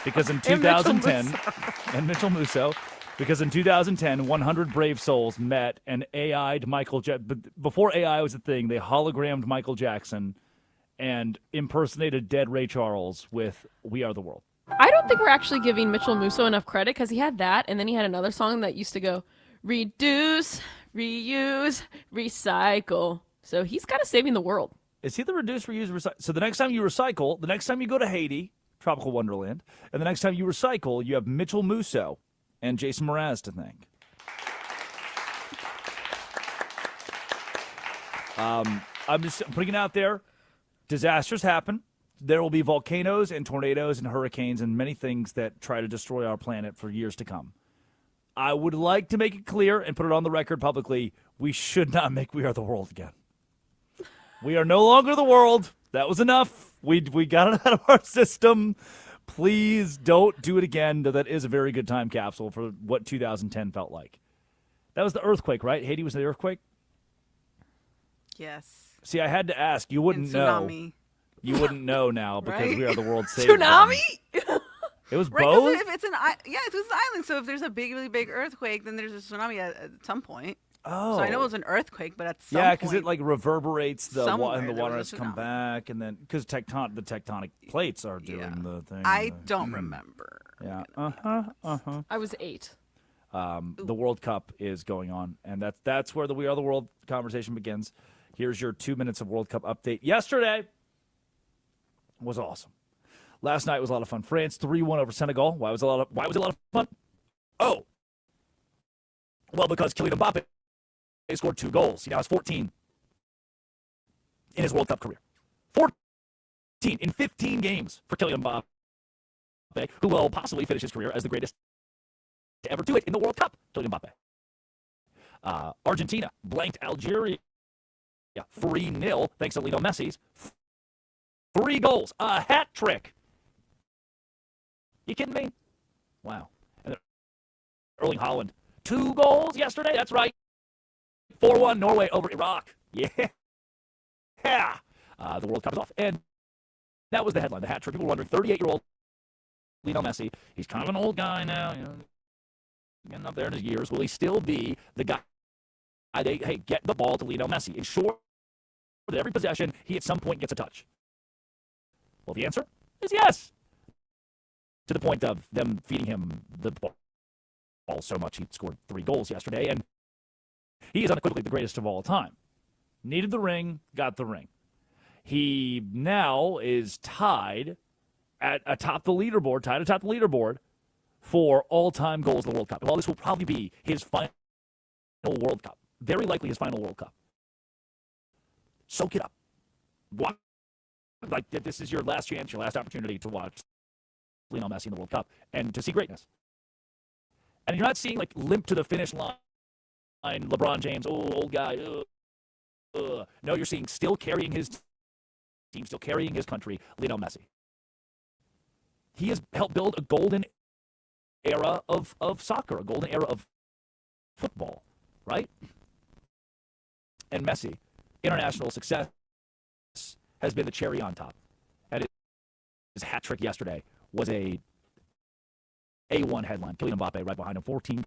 Because in 2010, and Mitchell Musso, because in 2010, 100 brave souls met and AI'd Michael Jackson. But before AI was a thing, they hologrammed Michael Jackson and impersonated dead Ray Charles with We Are the World. I don't think we're actually giving Mitchell Musso enough credit because he had that, and then he had another song that used to go, reduce, reuse, recycle. So he's kind of saving the world. Is he the reduce, reuse, recycle? So the next time you recycle, the next time you go to Haiti, tropical wonderland, and the next time you recycle, you have Mitchell Musso and Jason Mraz to thank. I'm just putting it out there. Disasters happen. there will be volcanoes and tornadoes and hurricanes and many things that try to destroy our planet for years to come. I would like to make it clear and put it on the record publicly, we should not make We Are the World again. We are no longer the world. That was enough. We got it out of our system. Please don't do it again. That is a very good time capsule for what 2010 felt like. That was the earthquake, right? Haiti was the earthquake? Yes. See, I had to ask. You wouldn't know. You wouldn't know now because Right? We Are the World saved Tsunami? It was Right, both? if it's it was an island. So if there's a really big earthquake, then there's a tsunami at some point. Oh. So I know it was an earthquake, but at some Yeah, point. because it like reverberates and the somewhere water there has was a to come tsunami. back, and then because the tectonic plates are doing the thing. I don't remember. Yeah. I was 8. The World Cup is going on, and that's where the We Are the World conversation begins. Here's your 2 minutes of World Cup update. Yesterday was awesome. Last night was a lot of fun. France 3-1 over Senegal. Why was it a lot of fun? Oh, well, because Kylian Mbappé scored 2 goals. He now has 14 in his World Cup career. 14 in 15 games for Kylian Mbappé, who will possibly finish his career as the greatest to ever do it in the World Cup. Kylian Mbappé. Argentina blanked Algeria 3-0 thanks to Lionel Messi's 3 goals. A hat trick. You kidding me? Wow. And then Erling Haaland, 2 goals yesterday. That's right. 4-1 Norway over Iraq. Yeah. The World Cup is off. And that was the headline, the hat trick. People were wondering, 38-year-old Lionel Messi, he's kind of an old guy now, getting up there in his years. Will he still be the guy? Get the ball to Lionel Messi. Ensure that every possession, he at some point gets a touch. Well, the answer is yes. To the point of them feeding him the ball so much, he scored 3 goals yesterday, and he is unequivocally the greatest of all time. Needed the ring, got the ring. He now is tied atop the leaderboard for all-time goals in the World Cup. Well, this will probably be his final World Cup. Very likely his final World Cup. Soak it up. What? Like, this is your last chance, your last opportunity to watch Lionel Messi in the World Cup and to see greatness. And you're not seeing, like, limp to the finish line, LeBron James, old guy. No, you're seeing still carrying his team, still carrying his country, Lionel Messi. He has helped build a golden era of soccer, a golden era of football, right? And Messi, international success, has been the cherry on top. And his hat trick yesterday was a A1 headline. Kylian Mbappé right behind him, 14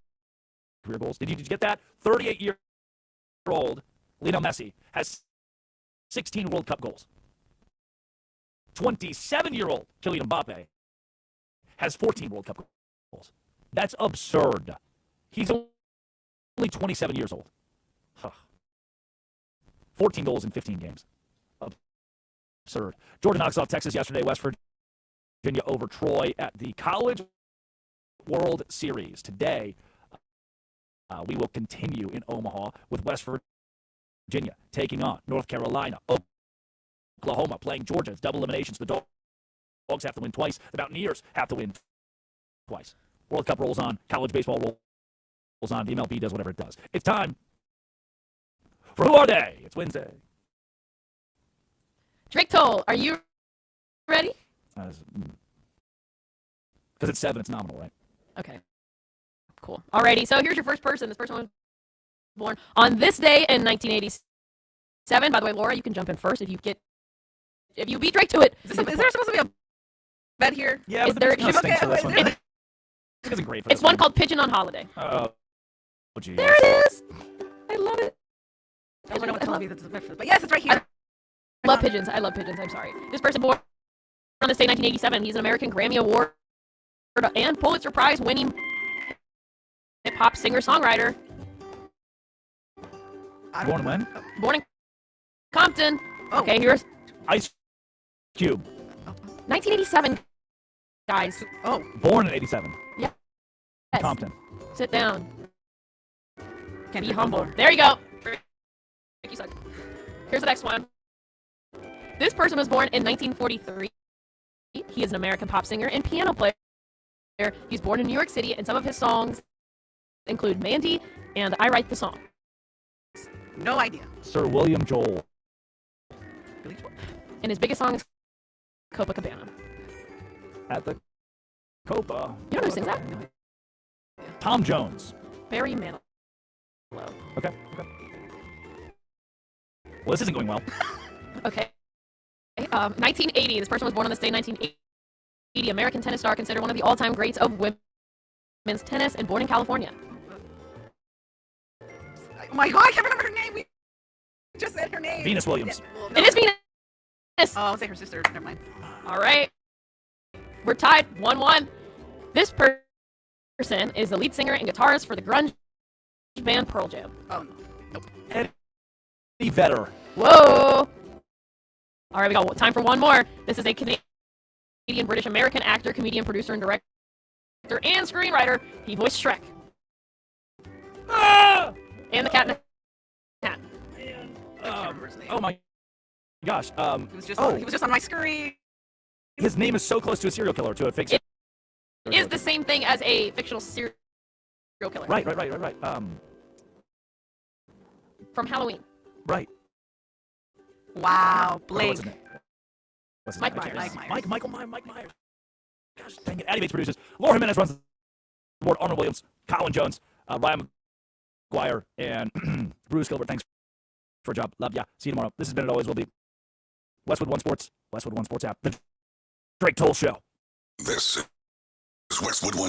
career goals. Did you get that? 38-year-old Lionel Messi has 16 World Cup goals. 27-year-old Kylian Mbappé has 14 World Cup goals. That's absurd. He's only 27 years old. 14 goals in 15 games. Absurd. Georgia knocks off Texas yesterday. West Virginia over Troy at the College World Series. Today, we will continue in Omaha with West Virginia taking on North Carolina. Oklahoma playing Georgia. It's double eliminations. The Dogs have to win twice. The Mountaineers have to win twice. World Cup rolls on. College baseball rolls on. The MLB does whatever it does. It's time for Who Are They? It's Wednesday. Drake Toll, are you ready? Because it's 7, it's nominal, right? Okay. Cool. Alrighty, so here's your first person. This person was born on this day in 1987. By the way, Laura, you can jump in first if you beat Drake to it. Is there supposed to be a bet here? Yeah, Is but there? the business stinks for this one. It isn't great for this It's one called Pigeon on Holiday. Oh, geez. There it is. I love it. I don't know what to tell you that's a bet for this, but yes, it's right here. I love pigeons. I love pigeons. I'm sorry. This person born on this day, 1987. He's an American Grammy Award and Pulitzer Prize winning hip-hop singer-songwriter. Born when? Born in Compton. Okay, here's Ice Cube. 1987, guys. Oh. Born in 87. Yes. Compton. Sit down. Can't be humble. There you go. You suck. Here's the next one. This person was born in 1943. He is an American pop singer and piano player. He's born in New York City, and some of his songs include Mandy and I Write the Song. No idea. Sir William Joel. And his biggest song is Copacabana. At the Copa. You know who sings that? Tom Jones. Barry Manilow. Okay. Well, this isn't going well. Okay. 1980. This person was born on this day, 1980. American tennis star, considered one of the all-time greats of women's tennis, and born in California. Oh my God, I can't remember her name. We just said her name. Venus Williams. Yeah, well, It is Venus. Oh, I'll say her sister. Never mind. All right. We're tied 1-1. This person is the lead singer and guitarist for the grunge band Pearl Jam. Oh, no. Nope. Eddie Vedder. Whoa. All right, we got time for one more. This is a Canadian, British, American actor, comedian, producer, and director, and screenwriter. He voiced Shrek. And the Cat in the Hat. Oh my gosh. He was just on my screen. His name is so close to a serial killer, to a fake. It is the same thing as a fictional serial killer. Right. From Halloween. Right. Wow, Blake. What's his name? Mike Myers. Mike Myers. Gosh, dang it. Addy Bates produces. Laura Jimenez runs the board. Arnold Williams, Colin Jones, Ryan McGuire, and Bruce Gilbert. Thanks for a job. Love ya. See you tomorrow. This has been, it always will be, Westwood One Sports, Westwood One Sports app, the Drake Toll Show. This is Westwood One.